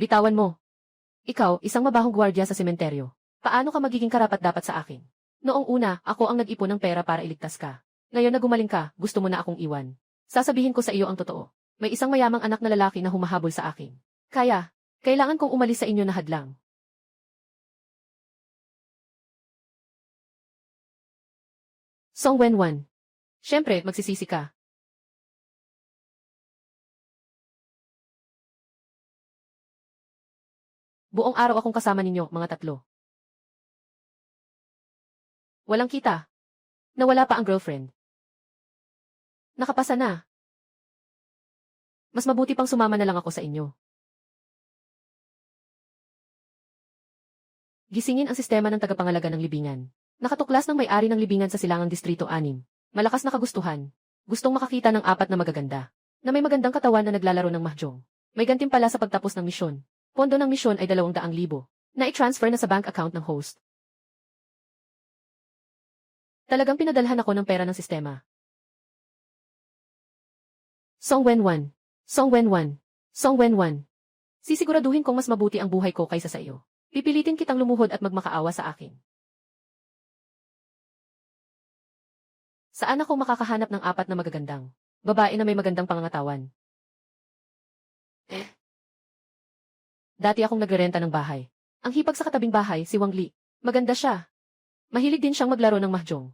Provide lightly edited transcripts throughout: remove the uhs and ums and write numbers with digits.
Bitawan mo. Ikaw, isang mabahong gwardiya sa sementeryo. Paano ka magiging karapat-dapat sa akin? Noong una, ako ang nag-ipon ng pera para iligtas ka. Ngayon na gumaling ka, gusto mo na akong iwan. Sasabihin ko sa iyo ang totoo. May isang mayamang anak na lalaki na humahabol sa akin. Kailangan kong umalis sa inyo na hadlang. Song Wenwan. Siyempre, magsisisi ka. Buong araw akong kasama ninyo, mga tatlo. Walang kita. Nawala pa ang girlfriend. Nakapasa na. Mas mabuti pang sumama na lang ako sa inyo. Gisingin ang sistema ng tagapangalaga ng libingan. Nakatuklas ng may-ari ng libingan sa silangang Distrito 6. Malakas na kagustuhan. Gustong makakita ng 4 na magaganda. Na may magandang katawan na naglalaro ng mahjong. May gantimpala sa pagtapos ng misyon. Pondo ng misyon ay 200,000. Na i-transfer na sa bank account ng host. Talagang pinadalhan ako ng pera ng sistema. Song Wenwan. Song Wenwan. Song Wenwan. Sisiguraduhin kong mas mabuti ang buhay ko kaysa sa iyo. Pipilitin kitang lumuhod at magmakaawa sa akin. Saan ako makakahanap ng 4 na magagandang babae na may magandang pangangatawan? Dati akong nagrerenta ng bahay. Ang hipag sa katabing bahay, si Wang Li. Maganda siya. Mahilig din siyang maglaro ng mahjong.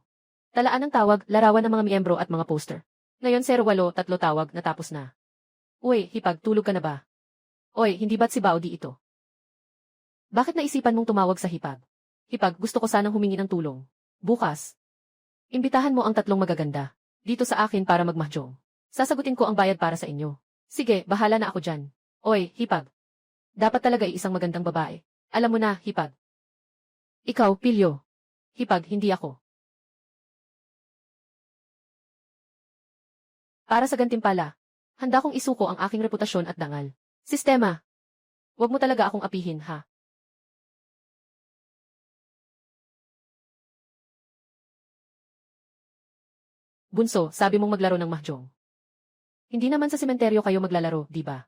Talaan ng tawag, larawan ng mga miyembro at mga poster. Ngayon 08, 3 tawag, natapos na. Uy, hipag, tulog ka na ba? Oy, hindi ba't si Baudi ito? Bakit naisipan mong tumawag sa hipag? Hipag, gusto ko sanang humingi ng tulong. Bukas. Imbitahan mo ang 3 magaganda. Dito sa akin para magmahjong. Sasagutin ko ang bayad para sa inyo. Sige, bahala na ako dyan. Oy, hipag. Dapat talaga isang magandang babae. Alam mo na, hipag. Ikaw, Pilyo. Hipag, hindi ako. Para sa gantimpala, handa kong isuko ang aking reputasyon at dangal. Sistema. Huwag mo talaga akong apihin, ha? Bunso, sabi mong maglaro ng mahjong. Hindi naman sa sementeryo kayo maglalaro, di ba?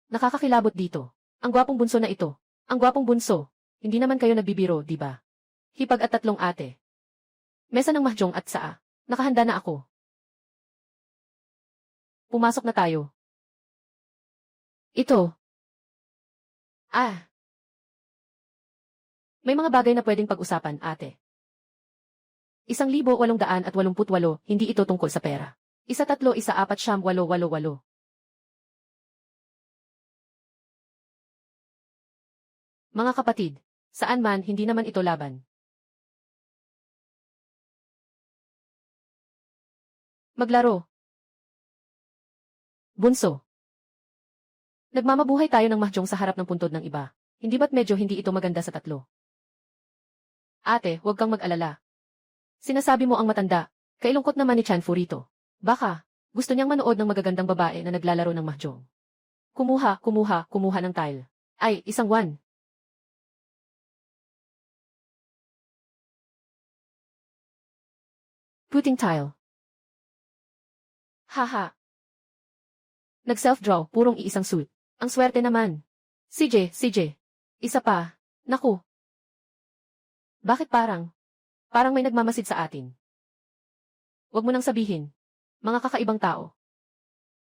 Nakakakilabot dito. Ang gwapong bunso na ito. Ang gwapong bunso. Hindi naman kayo nagbibiro, di ba? Hipag at 3 ate. Mesa ng mahjong at saa. Nakahanda na ako. Pumasok na tayo. Ito. May mga bagay na pwedeng pag-usapan, ate. 1,888, hindi ito tungkol sa pera. 1,3, 1,4, 8, 8. Mga kapatid, saan man, hindi naman ito laban. Maglaro. Bunso. Nagmamabuhay tayo ng mahjong sa harap ng puntod ng iba. Hindi ba't medyo hindi ito maganda sa 3? Ate, huwag kang mag-alala. Sinasabi mo ang matanda. Kailungkot naman ni Chanfu rito. Baka, gusto niyang manood ng magagandang babae na naglalaro ng mahjong. Kumuha ng tile. Ay, 1. Putting tile. Haha. Nag-self-draw, purong iisang suit. Ang swerte naman. CJ. Isa pa. Naku. Bakit parang may nagmamasid sa atin? Huwag mo nang sabihin. Mga kakaibang tao.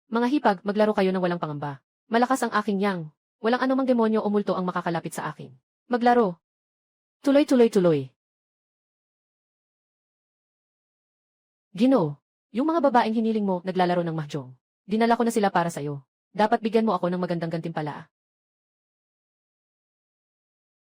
Mga hipag, maglaro kayo ng walang pangamba. Malakas ang aking yang. Walang anumang demonyo o multo ang makakalapit sa akin. Maglaro. Tuloy. Ginoo, yung mga babaeng hiniling mo naglalaro ng mahjong. Dinala ko na sila para sa'yo. Dapat bigyan mo ako ng magandang gantimpala.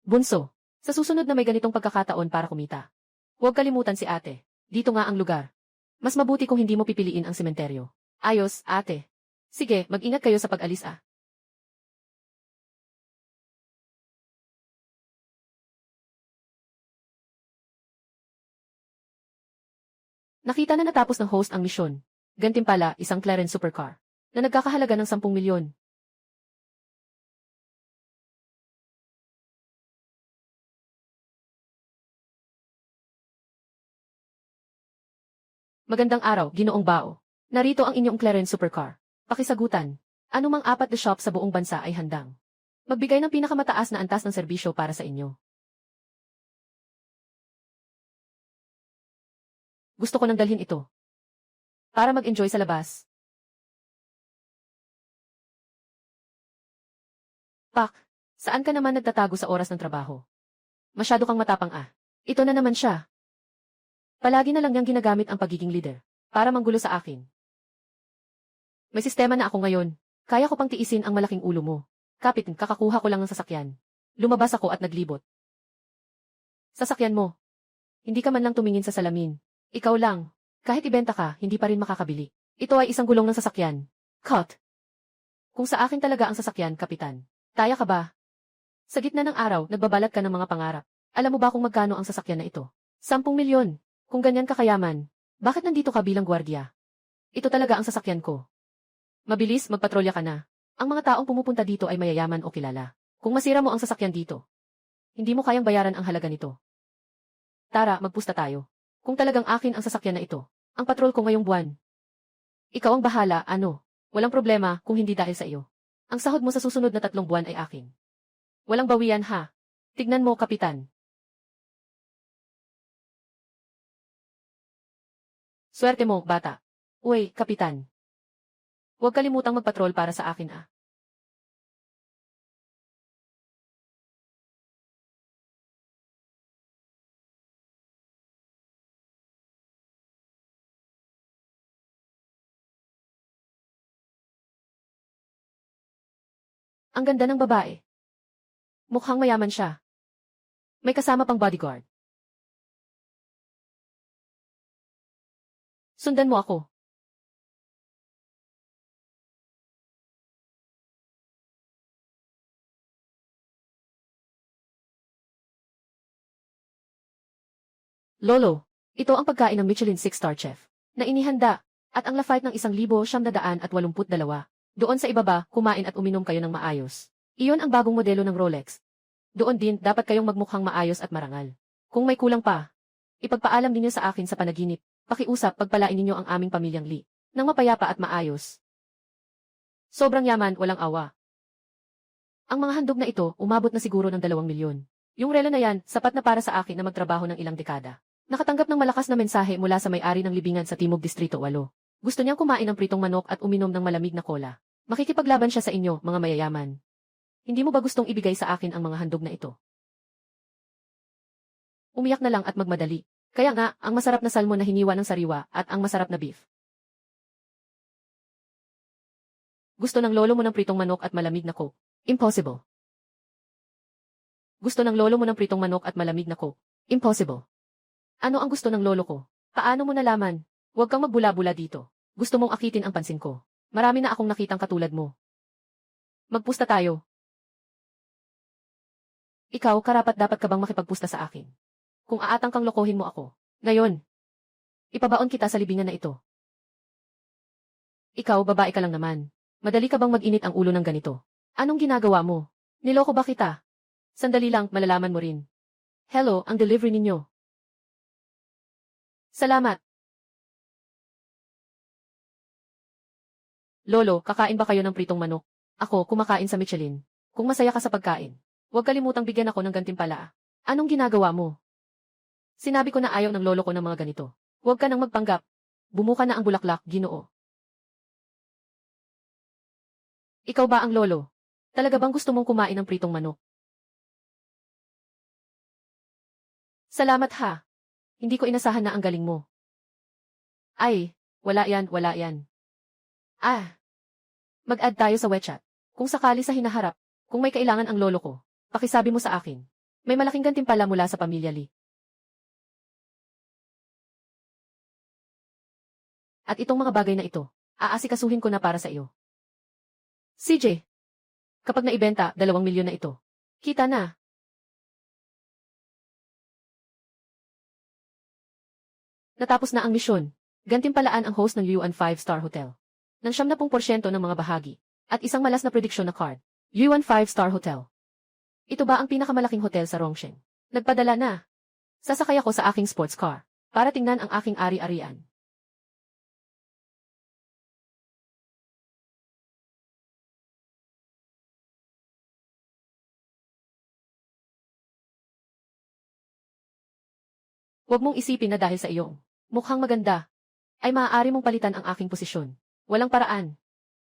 Bunso, sa susunod na may ganitong pagkakataon para kumita. Huwag kalimutan si ate. Dito nga ang lugar. Mas mabuti kung hindi mo pipiliin ang sementeryo. Ayos, ate. Sige, mag-ingat kayo sa pag-alis ah. Nakita na natapos ng host ang misyon. Gantimpala, isang Clarence supercar. Na nagkakahalaga ng 10 milyon. Magandang araw, Ginoong Bao. Narito ang inyong Clarence supercar. Pakisagutan. Anumang 4 na shop sa buong bansa ay handang Magbigay ng pinakamataas na antas ng serbisyo para sa inyo. Gusto ko nang dalhin ito. Para mag-enjoy sa labas. Pak, saan ka naman nagtatago sa oras ng trabaho? Masyado kang matapang ah. Ito na naman siya. Palagi na lang niyang ginagamit ang pagiging leader. Para manggulo sa akin. May sistema na ako ngayon. Kaya ko pang tiisin ang malaking ulo mo. Kapit, kakakuha ko lang ng sasakyan. Lumabas ako at naglibot. Sasakyan mo. Hindi ka man lang tumingin sa salamin. Ikaw lang. Kahit ibenta ka, hindi pa rin makakabili. Ito ay isang gulong ng sasakyan. Cut. Kung sa akin talaga ang sasakyan, kapitan. Taya ka ba? Sa gitna ng araw, nagbabalat ka ng mga pangarap. Alam mo ba kung magkano ang sasakyan na ito? 10 milyon. Kung ganyan ka kayaman, bakit nandito ka bilang gwardiya? Ito talaga ang sasakyan ko. Mabilis, magpatrolya ka na. Ang mga taong pumupunta dito ay mayayaman o kilala. Kung masira mo ang sasakyan dito, hindi mo kayang bayaran ang halaga nito. Tara, magpusta tayo. Kung talagang akin ang sasakyan na ito, ang patrol ko ngayong buwan. Ikaw ang bahala, ano? Walang problema kung hindi dahil sa iyo. Ang sahod mo sa susunod na 3 buwan ay akin. Walang bawian ha. Tignan mo, kapitan. Swerte mo, bata. Uy, kapitan. Huwag kalimutang magpatrol para sa akin ah. Ang ganda ng babae. Mukhang mayaman siya. May kasama pang bodyguard. Sundan mo ako. Lolo, ito ang pagkain ng Michelin 6-star chef, na inihanda, at ang lafite ng 1,982. Doon sa ibaba, kumain at uminom kayo ng maayos. Iyon ang bagong modelo ng Rolex. Doon din, dapat kayong magmukhang maayos at marangal. Kung may kulang pa, ipagpaalam ninyo sa akin sa panaginip, pakiusap pagpalain ninyo ang aming pamilyang Lee, nang mapayapa at maayos. Sobrang yaman, walang awa. Ang mga handog na ito, umabot na siguro ng 2 milyon. Yung relo na yan, sapat na para sa akin na magtrabaho ng ilang dekada. Nakatanggap ng malakas na mensahe mula sa may-ari ng libingan sa Timog Distrito 8. Gusto niyang kumain ng pritong manok at uminom ng malamig na kola. Makikipaglaban siya sa inyo, mga mayayaman. Hindi mo ba gustong ibigay sa akin ang mga handog na ito? Umiyak na lang at magmadali. Kaya nga, ang masarap na salmon na hiniwa ng sariwa at ang masarap na beef. Gusto ng lolo mo ng pritong manok at malamig na coke. Impossible. Gusto ng lolo mo ng pritong manok at malamig na coke. Impossible. Ano ang gusto ng lolo ko? Paano mo nalaman? Huwag kang magbula-bula dito. Gusto mong akitin ang pansin ko. Marami na akong nakitang katulad mo. Magpusta tayo. Ikaw, karapat-dapat ka bang makipagpusta sa akin? Kung aatang kang lokohin mo ako. Ngayon, ipabaon kita sa libingan na ito. Ikaw, babae ka lang naman. Madali ka bang mag-init ang ulo ng ganito? Anong ginagawa mo? Niloko ba kita? Sandali lang, malalaman mo rin. Hello, ang delivery ninyo. Salamat. Lolo, kakain ba kayo ng pritong manok? Ako, kumakain sa Michelin. Kung masaya ka sa pagkain, huwag kalimutang bigyan ako ng gantimpala. Anong ginagawa mo? Sinabi ko na ayaw ng lolo ko ng mga ganito. Huwag ka nang magpanggap. Bumuka na ang bulaklak, Ginoo. Ikaw ba ang lolo? Talaga bang gusto mong kumain ng pritong manok? Salamat ha. Hindi ko inasahan na ang galing mo. Ay, wala yan, wala yan. Ah, mag-add tayo sa WeChat. Kung sakali sa hinaharap, kung may kailangan ang lolo ko, pakisabi mo sa akin. May malaking gantimpala mula sa pamilya Lee. At itong mga bagay na ito, aasikasuhin ko na para sa iyo. CJ, kapag naibenta, 2 milyon na ito. Kita na. Natapos na ang misyon. Gantimpalaan ang host ng Yuan 5-star hotel. Ng 70% ng mga bahagi. At isang malas na prediksyon na card. Yuan 5-star hotel. Ito ba ang pinakamalaking hotel sa Rongsheng? Nagpadala na. Sasakay ako sa aking sports car. Para tingnan ang aking ari-arian. Huwag mong isipin na dahil sa iyong mukhang maganda, ay maaari mong palitan ang aking posisyon. Walang paraan.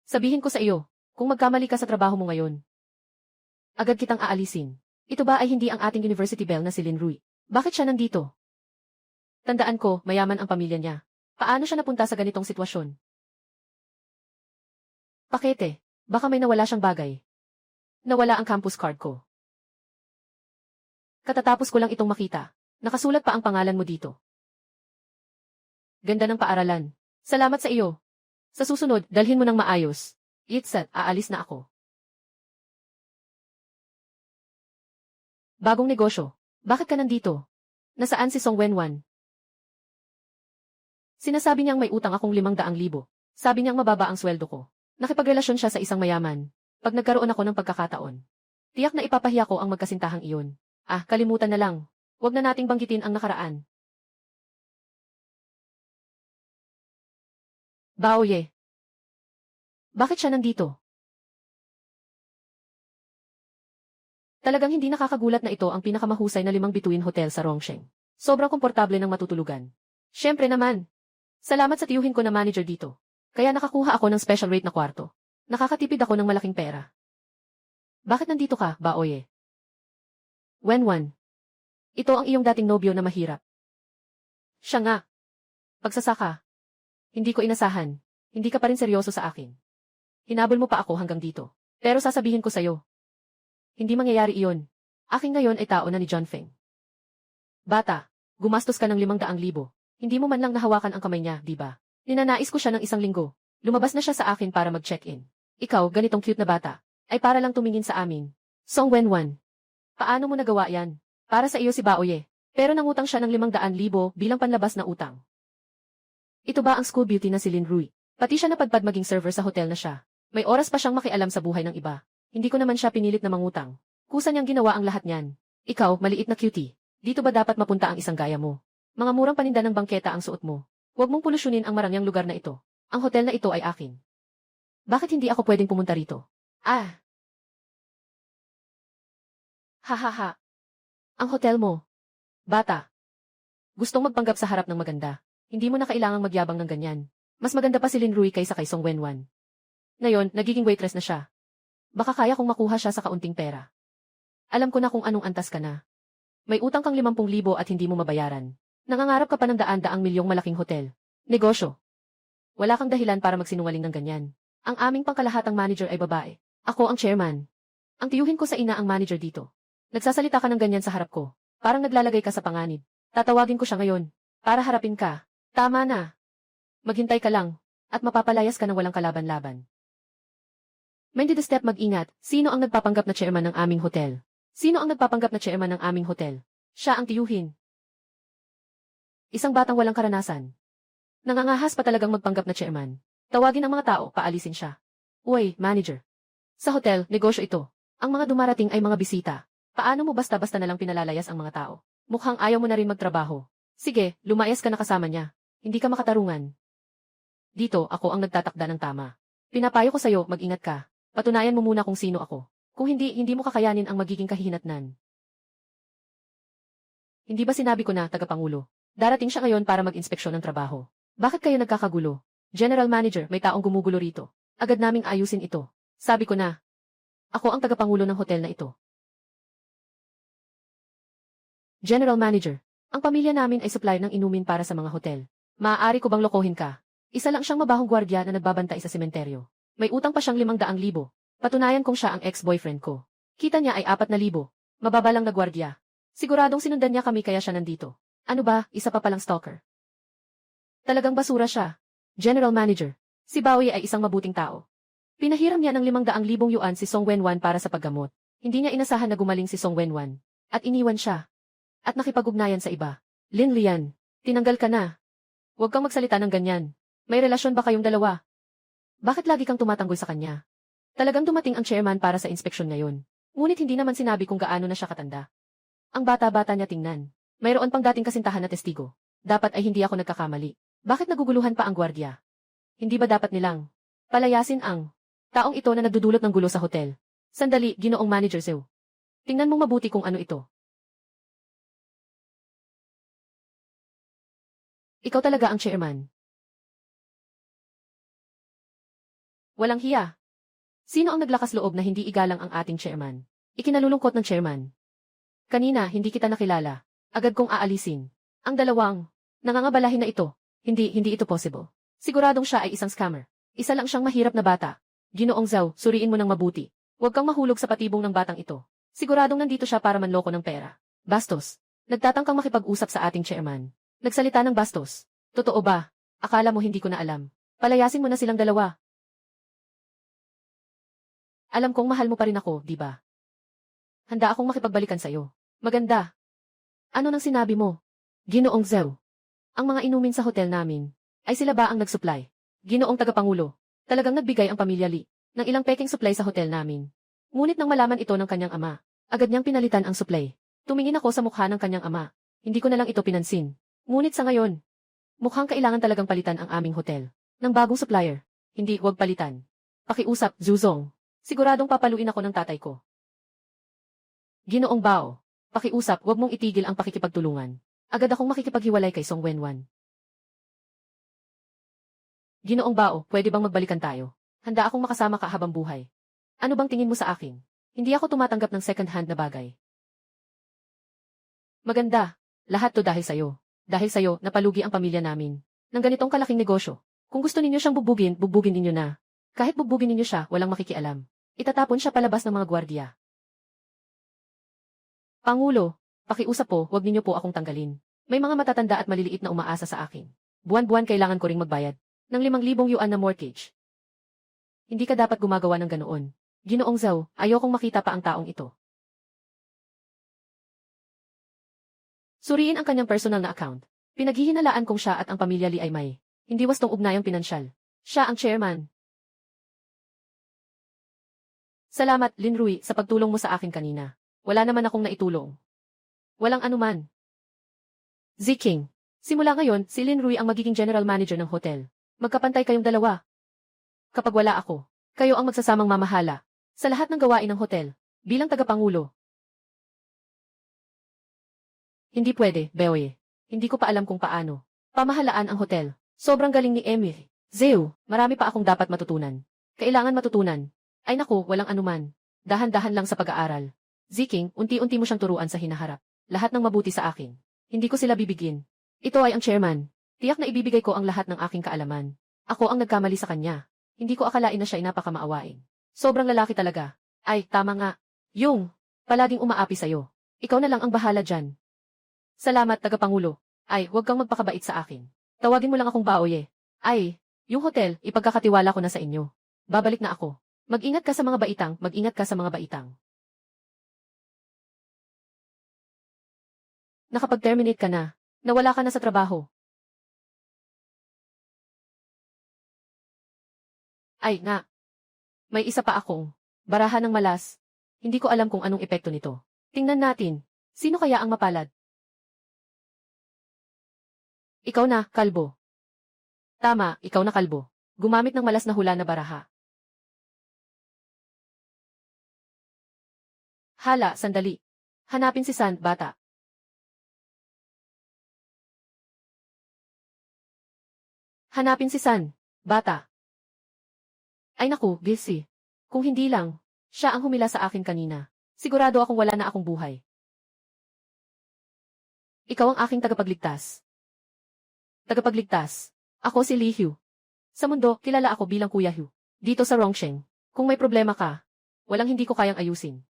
Sabihin ko sa iyo, kung magkamali ka sa trabaho mo ngayon, agad kitang aalisin. Ito ba ay hindi ang ating University Belle na si Lin Rui? Bakit siya nandito? Tandaan ko, mayaman ang pamilya niya. Paano siya napunta sa ganitong sitwasyon? Pakete, baka may nawala siyang bagay. Nawala ang campus card ko. Katatapos ko lang itong makita. Nakasulat pa ang pangalan mo dito. Ganda ng paaralan. Salamat sa iyo. Sa susunod, dalhin mo ng maayos. Itsat, aalis na ako. Bagong negosyo. Bakit ka nandito? Nasaan si Song Wenwan? Sinasabi niyang may utang akong 500,000. Sabi niyang mababa ang sweldo ko. Nakipagrelasyon siya sa isang mayaman. Pag nagkaroon ako ng pagkakataon, tiyak na ipapahiya ko ang magkasintahang iyon. Ah, kalimutan na lang. Huwag na nating banggitin ang nakaraan. Baoye. Bakit siya nandito? Talagang hindi nakakagulat na ito ang pinakamahusay na 5 bituin hotel sa Rongsheng. Sobrang komportable ng matutulugan. Siyempre naman. Salamat sa tiyuhin ko na manager dito. Kaya nakakuha ako ng special rate na kwarto. Nakakatipid ako ng malaking pera. Bakit nandito ka, Baoye? Wenwan. Ito ang iyong dating nobyo na mahirap. Siya nga. Pagsasaka. Hindi ko inasahan. Hindi ka pa rin seryoso sa akin. Hinabol mo pa ako hanggang dito. Pero sasabihin ko sa'yo. Hindi mangyayari iyon. Aking ngayon ay tao na ni John Feng. Bata, gumastos ka ng 500,000. Hindi mo man lang nahawakan ang kamay niya, di ba? Ninanais ko siya ng 1 linggo. Lumabas na siya sa akin para mag-check-in. Ikaw, ganitong cute na bata, ay para lang tumingin sa amin. Song Wenwan. Paano mo nagawa yan? Para sa iyo si Baoye. Pero nangutang siya ng 500,000 bilang panlabas na utang. Ito ba ang school beauty na si Lin Rui? Pati siya napadpad maging server sa hotel na siya. May oras pa siyang makialam sa buhay ng iba. Hindi ko naman siya pinilit na mangutang. Kusa niyang ginawa ang lahat niyan. Ikaw, maliit na cutie. Dito ba dapat mapunta ang isang gaya mo? Mga murang paninda ng bangketa ang suot mo. Huwag mong polusyonin ang marangyang lugar na ito. Ang hotel na ito ay akin. Bakit hindi ako pwedeng pumunta rito? Ah! Hahaha. Ang hotel mo. Bata. Gustong magpanggap sa harap ng maganda. Hindi mo na kailangang magyabang ng ganyan. Mas maganda pa si Lin Rui kaysa kay Song Wenwan. Ngayon, nagiging waitress na siya. Baka kaya kong makuha siya sa kaunting pera. Alam ko na kung anong antas ka na. May utang kang 50,000 at hindi mo mabayaran. Nangangarap ka pa ng daan-daang milyong malaking hotel. Negosyo. Wala kang dahilan para magsinungaling ng ganyan. Ang aming pangkalahatang manager ay babae. Ako ang chairman. Ang tiyuhin ko sa ina ang manager dito. Nagsasalita ka ng ganyan sa harap ko. Parang naglalagay ka sa panganib. Tatawagin ko siya ngayon. Para harapin ka. Tama na. Maghintay ka lang. At mapapalayas ka ng walang kalaban-laban. Mindy the Step, mag-ingat. Sino ang nagpapanggap na chairman ng aming hotel? Sino ang nagpapanggap na chairman ng aming hotel? Siya ang tiyuhin. Isang batang walang karanasan. Nangangahas pa talagang magpanggap na chairman. Tawagin ang mga tao, paalisin siya. Uy, manager. Sa hotel, negosyo ito. Ang mga dumarating ay mga bisita. Paano mo basta-basta na lang pinalalayas ang mga tao? Mukhang ayaw mo na rin magtrabaho. Sige, lumayas ka na kasama niya. Hindi ka makatarungan. Dito, ako ang nagtatakda ng tama. Pinapayo ko sa'yo, mag-ingat ka. Patunayan mo muna kung sino ako. Kung hindi, hindi mo kakayanin ang magiging kahihinatnan. Hindi ba sinabi ko na, tagapangulo? Darating siya ngayon para mag-inspeksyon ng trabaho. Bakit kayo nagkakagulo? General Manager, may taong gumugulo rito. Agad naming ayusin ito. Sabi ko na. Ako ang tagapangulo ng hotel na ito. General Manager, ang pamilya namin ay supplier ng inumin para sa mga hotel. Maaari ko bang lokohin ka? Isa lang siyang mabahong gwardiya na nagbabantay sa sementeryo. May utang pa siyang 500,000. Patunayan kong siya ang ex-boyfriend ko. Kita niya ay 4,000. Mababa lang na gwardiya. Siguradong sinundan niya kami kaya siya nandito. Ano ba, isa pa palang stalker. Talagang basura siya. General Manager, si Baoye ay isang mabuting tao. Pinahiram niya ng 500,000 yuan si Song Wenwan para sa paggamot. Hindi niya inasahan na gumaling si Song Wenwan. At iniwan siya. At nakipag-ugnayan sa iba. Lin Lian, tinanggal ka na. Huwag kang magsalita ng ganyan. May relasyon ba kayong dalawa? Bakit lagi kang tumatanggol sa kanya? Talagang dumating ang chairman para sa inspeksyon ngayon. Ngunit hindi naman sinabi kung gaano na siya katanda. Ang bata-bata niya tingnan. Mayroon pang dating kasintahan na testigo. Dapat ay hindi ako nagkakamali. Bakit naguguluhan pa ang gwardiya? Hindi ba dapat nilang palayasin ang taong ito na nagdudulot ng gulo sa hotel? Sandali, Ginoong Manager Seo. Tingnan mong mabuti kung ano ito. Ikaw talaga ang chairman. Walang hiya. Sino ang naglakas loob na hindi igalang ang ating chairman? Ikinalulungkot ng chairman. Kanina, hindi kita nakilala. Agad kong aalisin. Ang dalawang, nangangabalahin na ito. Hindi ito possible. Siguradong siya ay isang scammer. Isa lang siyang mahirap na bata. Ginoong Zhao, suriin mo ng mabuti. Huwag kang mahulog sa patibong ng batang ito. Siguradong nandito siya para manloko ng pera. Bastos. Nagtatangkang makipag-usap sa ating chairman. Nagsalita ng bastos. Totoo ba? Akala mo hindi ko na alam. Palayasin mo na silang dalawa. Alam kong mahal mo pa rin ako, di ba? Handa akong makipagbalikan sa'yo. Maganda. Ano nang sinabi mo? Ginoong Zhao. Ang mga inumin sa hotel namin, ay sila ba ang nag-supply? Ginoong tagapangulo. Talagang nagbigay ang pamilya Li ng ilang peking supply sa hotel namin. Ngunit nang malaman ito ng kanyang ama, agad niyang pinalitan ang supply. Tumingin ako sa mukha ng kanyang ama. Hindi ko na lang ito pinansin. Ngunit sa ngayon, mukhang kailangan talagang palitan ang aming hotel. Ng bagong supplier. Hindi, huwag palitan. Pakiusap, Zuzong. Siguradong papaluin ako ng tatay ko. Ginoong Bao. Pakiusap, huwag mong itigil ang pakikipagtulungan. Agad akong makikipaghiwalay kay Song Wenwan. Ginoong Bao, pwede bang magbalikan tayo? Handa akong makasama ka habang buhay. Ano bang tingin mo sa akin? Hindi ako tumatanggap ng second-hand na bagay. Maganda. Lahat to dahil sa'yo. Dahil sa'yo, napalugi ang pamilya namin. Ng ganitong kalaking negosyo. Kung gusto ninyo siyang bubugin ninyo na. Kahit bubugin ninyo siya, walang makikialam. Itatapon siya palabas ng mga gwardiya. Pangulo, pakiusap po, huwag ninyo po akong tanggalin. May mga matatanda at maliliit na umaasa sa akin. Buwan-buwan kailangan ko ring magbayad ng 5,000 yuan na mortgage. Hindi ka dapat gumagawa ng ganoon. Ginoong Zhao, ayokong makita pa ang taong ito. Suriin ang kanyang personal na account. Pinaghihinalaan kong siya at ang pamilya Li ay may hindi wastong ugnayang pinansyal. Siya ang chairman. Salamat, Lin Rui, sa pagtulong mo sa akin kanina. Wala naman akong naitulong. Walang anuman. Ziking. Simula ngayon, si Lin Rui ang magiging general manager ng hotel. Magkapantay kayong dalawa. Kapag wala ako, kayo ang magsasamang mamahala sa lahat ng gawain ng hotel, bilang tagapangulo. Hindi pwede, Beoye. Hindi ko pa alam kung paano pamahalaan ang hotel. Sobrang galing ni Emir. Zeo, marami pa akong dapat matutunan. Kailangan matutunan. Ay naku, walang anuman. Dahan-dahan lang sa pag-aaral. Ziking, unti-unti mo siyang turuan sa hinaharap. Lahat ng mabuti sa akin. Hindi ko sila bibigin. Ito ay ang chairman. Tiyak na ibibigay ko ang lahat ng aking kaalaman. Ako ang nagkamali sa kanya. Hindi ko akalain na siya ay napakamaawain. Sobrang lalaki talaga. Ay, tama nga. Yung, palaging umaapi sa'yo. Ikaw na lang ang bahala dyan. Salamat, tagapangulo. Ay, huwag kang magpakabait sa akin. Tawagin mo lang akong Baoye. Ay, yung hotel, ipagkakatiwala ko na sa inyo. Babalik na ako. Mag-ingat ka sa mga baitang, mag-ingat ka sa mga baitang. Nakapag-terminate ka na. Nawala ka na sa trabaho. Ay, nga. May isa pa akong barahan ng malas. Hindi ko alam kung anong epekto nito. Tingnan natin. Sino kaya ang mapalad? Ikaw na, kalbo. Tama, ikaw na kalbo. Gumamit ng malas na hula na baraha. Hala, sandali. Hanapin si San, bata. Hanapin si San, bata. Ay naku, busy. Kung hindi lang, siya ang humila sa akin kanina. Sigurado akong wala na akong buhay. Ikaw ang aking tagapagligtas. Tagapagligtas. Ako si Li Hu. Sa mundo, kilala ako bilang Kuya Hu. Dito sa Rongsheng, kung may problema ka, walang hindi ko kayang ayusin.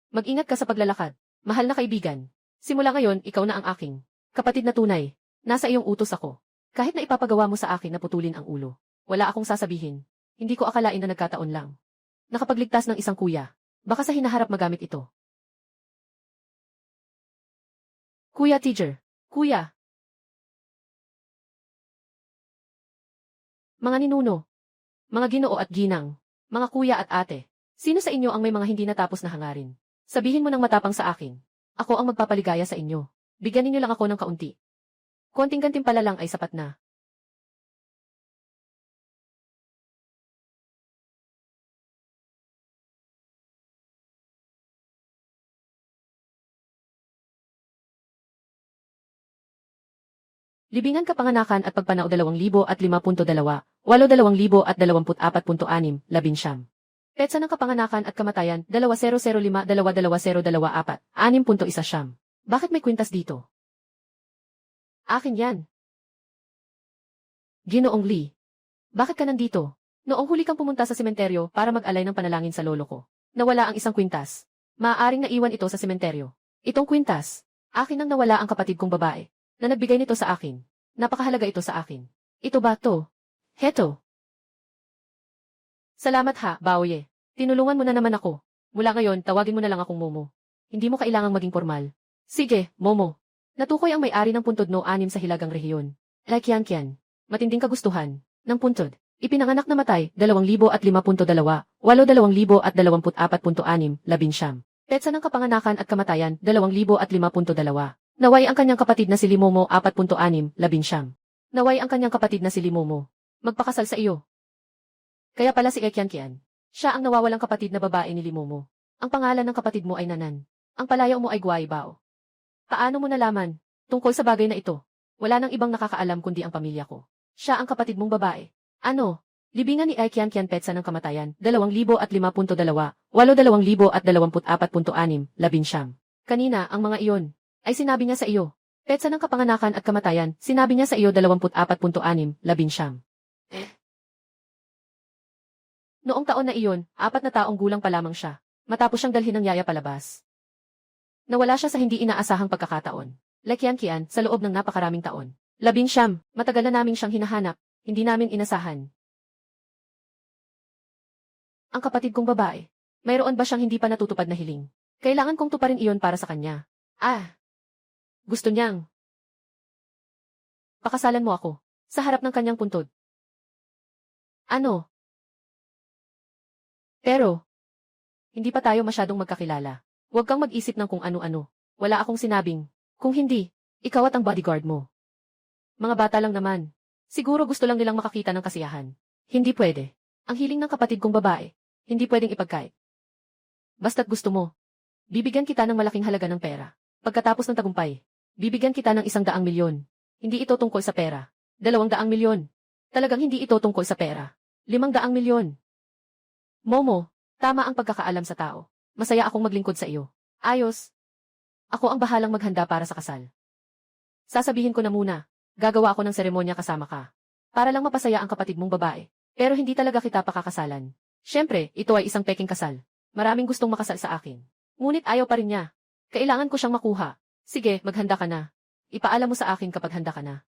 Mag-ingat ka sa paglalakad. Mahal na kaibigan. Simula ngayon, ikaw na ang aking kapatid na tunay. Nasa iyong utos ako. Kahit na ipapagawa mo sa akin na putulin ang ulo, wala akong sasabihin. Hindi ko akalain na nagkataon lang. Nakapagligtas ng isang kuya. Baka sa hinaharap magamit ito. Kuya teacher. Kuya. Mga ninuno. Mga ginoo at ginang. Mga kuya at ate. Sino sa inyo ang may mga hindi natapos na hangarin? Sabihin mo ng matapang sa akin. Ako ang magpapaligaya sa inyo. Bigyan ninyo lang ako ng kaunti. Konting gantimpala lang ay sapat na. Libingan kapanganakan at pagpanao 2005.2, 8,2024.6, 19. Petsa ng kapanganakan at kamatayan 2005-2224, 6.1. Bakit may kwintas dito? Akin yan. Ginoong Lee. Bakit ka nandito? Noong huli kang pumunta sa sementeryo para mag-alay ng panalangin sa lolo ko, nawala ang isang kwintas. Maaaring naiwan ito sa sementeryo. Itong kwintas, akin nang nawala ang kapatid kong babae, na nagbigay nito sa akin. Napakahalaga ito sa akin. Ito ba to? Heto. Salamat ha, Baoye. Tinulungan mo na naman ako. Mula ngayon, tawagin mo na lang akong Momo. Hindi mo kailangang maging formal. Sige, Momo. Natukoy ang may-ari ng puntod no 6 sa Hilagang Rehiyon. Laikyan-kyan. Matinding kagustuhan. Ng puntod. Ipinanganak na matay, 2005.2, 8,2024.6, 19. Petsa ng kapanganakan at kamatayan, 2005.2. Naway ang kanyang kapatid na si Limomo, 4.6, 19. Naway ang kanyang kapatid na si Limomo magpakasal sa iyo. Kaya pala si Ekyan-Kian. Siya ang nawawalang kapatid na babae ni Limomo. Ang pangalan ng kapatid mo ay Nanan. Ang palayaw mo ay Guaybao. Paano mo nalaman? Tungkol sa bagay na ito. Wala nang ibang nakakaalam kundi ang pamilya ko. Siya ang kapatid mong babae. Ano? Libingan ni Ekyan-Kian petsa ng kamatayan, 2005.2, 8,2024.6, 19. Kanina, ang mga iyon, ay sinabi niya sa iyo. Petsa ng kapanganakan at kamatayan, sinabi niya sa iyo 24.6, 19. Noong taon na iyon, 4 na taong gulang pa lamang siya, matapos siyang dalhin ng yaya palabas. Nawala siya sa hindi inaasahang pagkakataon. Lekyan-kian, sa loob ng napakaraming taon. 19, matagal na namin siyang hinahanap, hindi namin inasahan. Ang kapatid kong babae, mayroon ba siyang hindi pa natutupad na hiling? Kailangan kong tuparin iyon para sa kanya. Gusto niyang pakasalan mo ako, sa harap ng kanyang puntod. Ano? Pero, hindi pa tayo masyadong magkakilala. Huwag kang mag-isip ng kung ano-ano. Wala akong sinabing, kung hindi, ikaw at ang bodyguard mo. Mga bata lang naman. Siguro gusto lang nilang makakita ng kasiyahan. Hindi pwede. Ang hiling ng kapatid kong babae, hindi pwedeng ipagkait. Basta't gusto mo, bibigyan kita ng malaking halaga ng pera. Pagkatapos ng tagumpay, bibigyan kita ng 100 milyon. Hindi ito tungkol sa pera. 200 milyon. Talagang hindi ito tungkol sa pera. 500 milyon. Momo, tama ang pagkakaalam sa tao. Masaya akong maglingkod sa iyo. Ayos. Ako ang bahalang maghanda para sa kasal. Sasabihin ko na muna, gagawa ako ng seremonya kasama ka. Para lang mapasaya ang kapatid mong babae. Pero hindi talaga kita pakakasalan. Siyempre, ito ay isang peking kasal. Maraming gustong makasal sa akin. Ngunit ayaw pa rin niya. Kailangan ko siyang makuha. Sige, maghanda ka na. Ipaalam mo sa akin kapag handa ka na.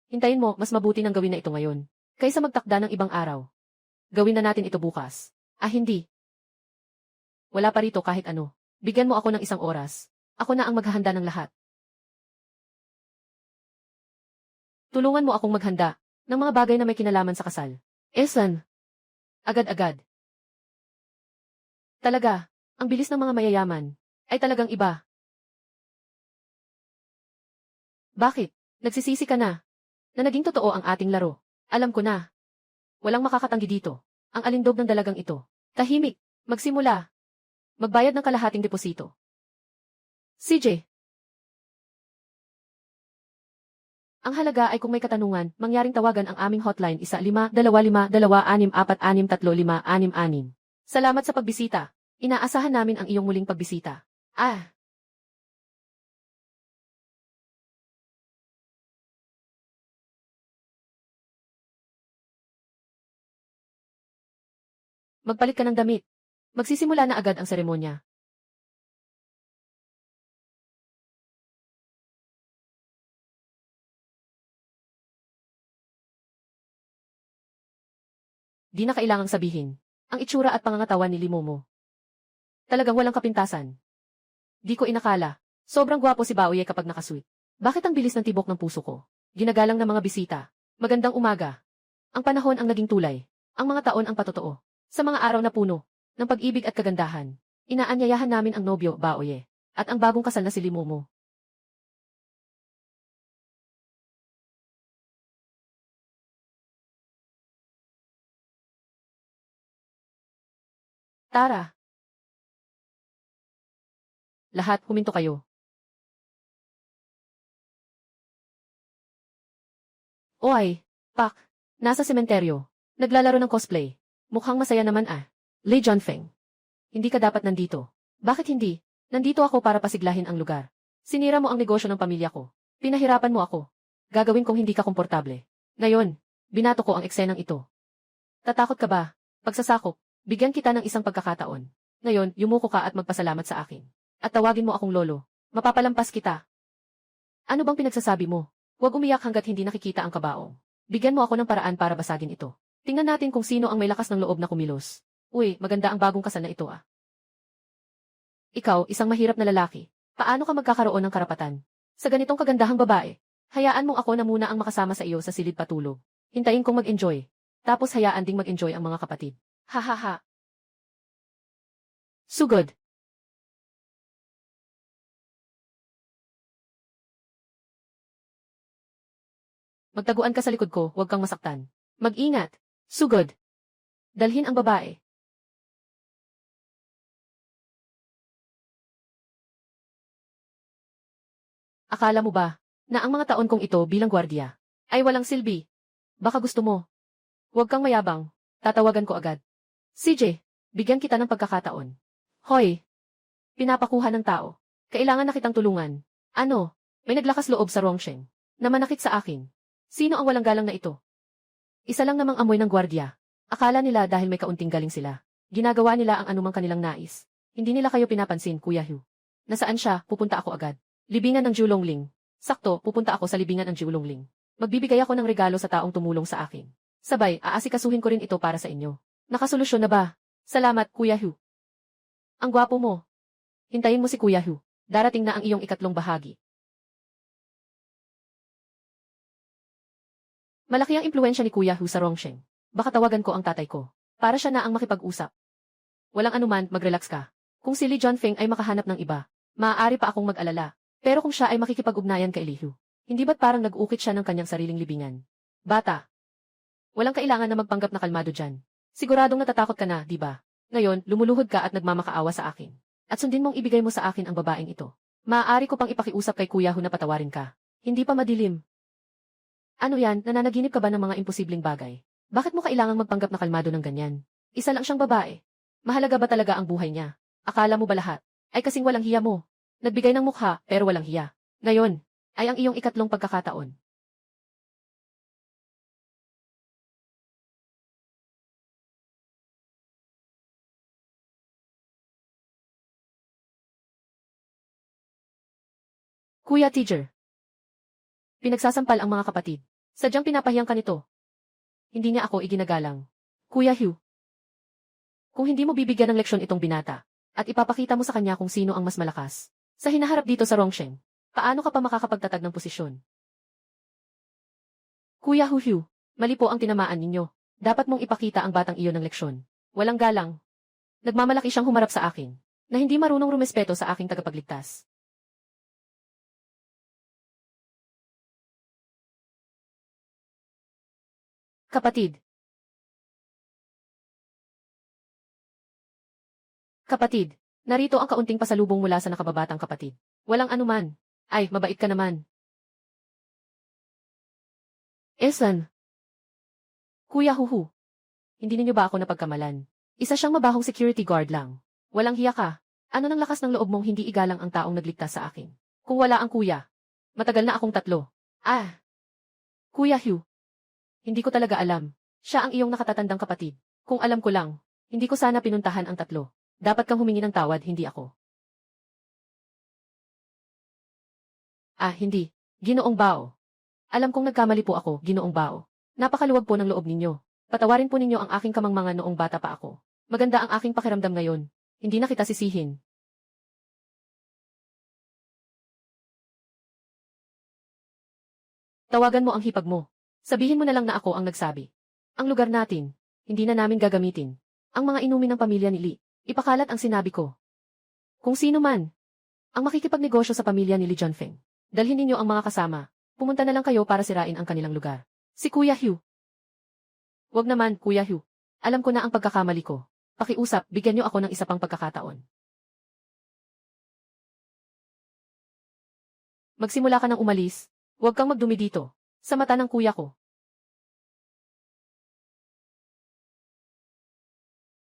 Hintayin mo, mas mabuti nang gawin na ito ngayon. Kaysa magtakda ng ibang araw. Gawin na natin ito bukas. Hindi. Wala pa rito kahit ano. Bigyan mo ako ng 1 oras. Ako na ang maghahanda ng lahat. Tulungan mo akong maghanda ng mga bagay na may kinalaman sa kasal. Esan. Agad-agad. Talaga, ang bilis ng mga mayayaman ay talagang iba. Bakit? Nagsisisi ka na naging totoo ang ating laro. Alam ko na. Walang makakatanggi dito. Ang alindog ng dalagang ito. Tahimik. Magsimula. Magbayad ng kalahating deposito. CJ. Ang halaga ay kung may katanungan, mangyaring tawagan ang aming hotline 1525-26635666. Salamat sa pagbisita. Inaasahan namin ang iyong muling pagbisita. Magpalit ka ng damit. Magsisimula na agad ang seremonya. Di na kailangang sabihin. Ang itsura at pangangatawan ni Limomo. Talagang walang kapintasan. Di ko inakala. Sobrang gwapo si Baoye kapag nakasweet. Bakit ang bilis ng tibok ng puso ko? Ginagalang ng mga bisita. Magandang umaga. Ang panahon ang naging tulay. Ang mga taon ang patotoo. Sa mga araw na puno ng pag-ibig at kagandahan, inaanyayahan namin ang nobyo, Baoye, at ang bagong kasal na si Limomo. Tara. Lahat huminto kayo. Oy, Pak. Nasa sementeryo. Naglalaro ng cosplay. Mukhang masaya naman ah. Lee Junfeng. Hindi ka dapat nandito. Bakit hindi? Nandito ako para pasiglahin ang lugar. Sinira mo ang negosyo ng pamilya ko. Pinahirapan mo ako. Gagawin kong hindi ka komportable. Ngayon, binato ko ang eksenang ito. Tatakot ka ba? Pagsasakop, bigyan kita ng isang pagkakataon. Ngayon, yumuko ka at magpasalamat sa akin. At tawagin mo akong lolo. Mapapalampas kita. Ano bang pinagsasabi mo? Huwag umiyak hanggat hindi nakikita ang kabaong. Bigyan mo ako ng paraan para basagin ito. Tingnan natin kung sino ang may lakas ng loob na kumilos. Uy, maganda ang bagong kasal na ito ah. Ikaw, isang mahirap na lalaki. Paano ka magkakaroon ng karapatan? Sa ganitong kagandahang babae, hayaan mong ako na muna ang makasama sa iyo sa silid patulog. Hintayin kong mag-enjoy. Tapos hayaan ding mag-enjoy ang mga kapatid. Ha ha ha. Sugod. Magtaguan ka sa likod ko, huwag kang masaktan. Mag-ingat. Sugod. Dalhin ang babae. Akala mo ba, na ang mga taon kong ito bilang gwardiya, ay walang silbi? Baka gusto mo. Huwag kang mayabang. Tatawagan ko agad. CJ, bigyan kita ng pagkakataon. Hoy! Pinapakuha ng tao. Kailangan na kitang tulungan. Ano? May naglakas loob sa Rongsheng. Na manakit sa akin. Sino ang walang galang na ito? Isa lang namang amoy ng gwardiya. Akala nila dahil may kaunting galing sila. Ginagawa nila ang anumang kanilang nais. Hindi nila kayo pinapansin, Kuya Hu. Nasaan siya, pupunta ako agad. Libingan ng Julongling. Sakto, pupunta ako sa libingan ng Julongling. Magbibigay ako ng regalo sa taong tumulong sa akin. Sabay, aasikasuhin ko rin ito para sa inyo. Nakasolusyon na ba? Salamat, Kuya Hu. Ang gwapo mo. Hintayin mo si Kuya Hu. Darating na ang iyong ikatlong bahagi. Malaki ang impluwensya ni Kuya Hu sa Rongsheng. Baka tawagan ko ang tatay ko. Para siya na ang makipag-usap. Walang anuman, mag-relax ka. Kung si Lee Junfeng ay makahanap ng iba, maaari pa akong mag-alala. Pero kung siya ay makikipag-ugnayan kay Lee Hu, hindi ba't parang nag-ukit siya ng kanyang sariling libingan? Bata. Walang kailangan na magpanggap na kalmado dyan. Siguradong natatakot ka na, di ba? Ngayon, lumuluhod ka at nagmamakaawa sa akin. At sundin mong ibigay mo sa akin ang babaeng ito. Maaari ko pang ipakiusap kay Kuya Hu na patawarin ka. Hindi pa madilim. Ano yan, nananaginip ka ba ng mga imposibleng bagay? Bakit mo kailangang magpanggap na kalmado ng ganyan? Isa lang siyang babae. Mahalaga ba talaga ang buhay niya? Akala mo ba lahat? Ay kasing walang hiya mo. Nagbigay ng mukha, pero walang hiya. Ngayon, ay ang iyong ikatlong pagkakataon. Kuya Teacher. Pinagsasampal ang mga kapatid. Sadyang pinapahiyang ka nito. Hindi niya ako iginagalang. Kuya Hu. Kung hindi mo bibigyan ng leksyon itong binata, at ipapakita mo sa kanya kung sino ang mas malakas, sa hinaharap dito sa Rongsheng, paano ka pa makakapagtatag ng posisyon? Kuya Hu, mali po ang tinamaan ninyo. Dapat mong ipakita ang batang iyon ng leksyon. Walang galang. Nagmamalaki siyang humarap sa akin, na hindi marunong rumespeto sa aking tagapagligtas. Kapatid. Kapatid, narito ang kaunting pasalubong mula sa nakababatang kapatid. Walang anuman. Ay, mabait ka naman. Esan. Kuya Huhu. Hindi ninyo ba ako napagkamalan? Isa siyang mabahong security guard lang. Walang hiya ka. Ano nang lakas ng loob mong hindi igalang ang taong nagligtas sa akin? Kung wala ang kuya. Matagal na akong tatlo. Ah. Kuya Hu. Hindi ko talaga alam. Siya ang iyong nakatatandang kapatid. Kung alam ko lang, hindi ko sana pinuntahan ang tatlo. Dapat kang humingi ng tawad, hindi ako. Ah, hindi. Ginoong Bao. Alam kong nagkamali po ako, Ginoong Bao. Napakaluwag po ng loob ninyo. Patawarin po ninyo ang aking kamangmangan noong bata pa ako. Maganda ang aking pakiramdam ngayon. Hindi na kita sisihin. Tawagan mo ang hipag mo. Sabihin mo na lang na ako ang nagsabi. Ang lugar natin, hindi na namin gagamitin. Ang mga inumin ng pamilya ni Lee, ipakalat ang sinabi ko. Kung sino man, ang makikipagnegosyo sa pamilya ni Lee Junfeng, dalhin ninyo ang mga kasama. Pumunta na lang kayo para sirain ang kanilang lugar. Si Kuya Hu. Wag naman, Kuya Hu. Alam ko na ang pagkakamali ko. Pakiusap, bigyan niyo ako ng isa pang pagkakataon. Magsimula ka ng umalis. Huwag kang magdumi dito. Sa mata ng kuya ko.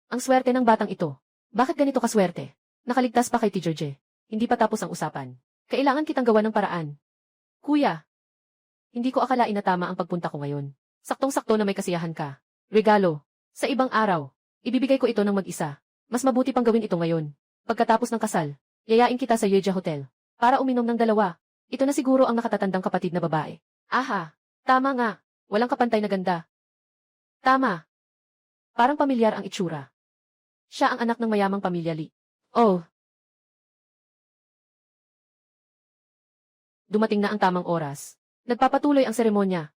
Ang swerte ng batang ito. Bakit ganito kaswerte? Nakaligtas pa kay Teacher J. Hindi pa tapos ang usapan. Kailangan kitang gawa ng paraan. Kuya, hindi ko akalain na tama ang pagpunta ko ngayon. Saktong-sakto na may kasiyahan ka. Regalo. Sa ibang araw, ibibigay ko ito ng mag-isa. Mas mabuti pang gawin ito ngayon. Pagkatapos ng kasal, yayain kita sa Yeja Hotel. Para uminom ng dalawa. Ito na siguro ang nakatatandang kapatid na babae. Aha, tama nga. Walang kapantay na ganda. Tama. Parang pamilyar ang itsura. Siya ang anak ng mayamang pamilya Lee. Oh. Dumating na ang tamang oras. Nagpapatuloy ang seremonya.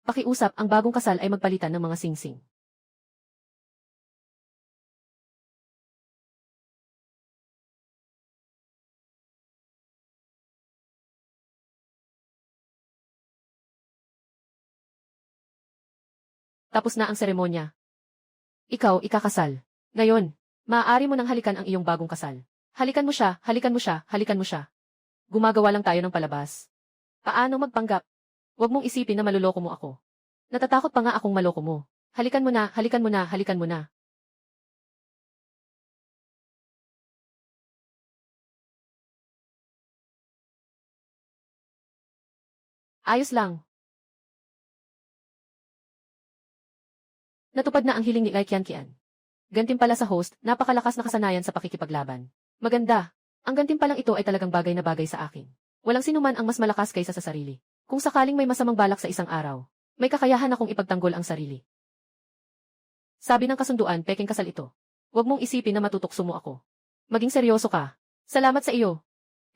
Pakiusap ang bagong kasal ay magpalitan ng mga singsing. Tapos na ang seremonya. Ikaw, ikakasal. Ngayon, maaari mo nang halikan ang iyong bagong kasal. Halikan mo siya, halikan mo siya, halikan mo siya. Gumagawa lang tayo ng palabas. Paano magpanggap? Huwag mong isipin na maluloko mo ako. Natatakot pa nga akong maloko mo. Halikan mo na, halikan mo na, halikan mo na. Ayos lang. Natupad na ang hiling ni Lai Qianqian. Gantimpala sa host, napakalakas na kasanayan sa pakikipaglaban. Maganda. Ang gantimpalang ito ay talagang bagay na bagay sa akin. Walang sinuman ang mas malakas kaysa sa sarili. Kung sakaling may masamang balak sa isang araw, may kakayahan akong ipagtanggol ang sarili. Sabi ng kasunduan, peking kasal ito. Huwag mong isipin na matutokso mo ako. Maging seryoso ka. Salamat sa iyo.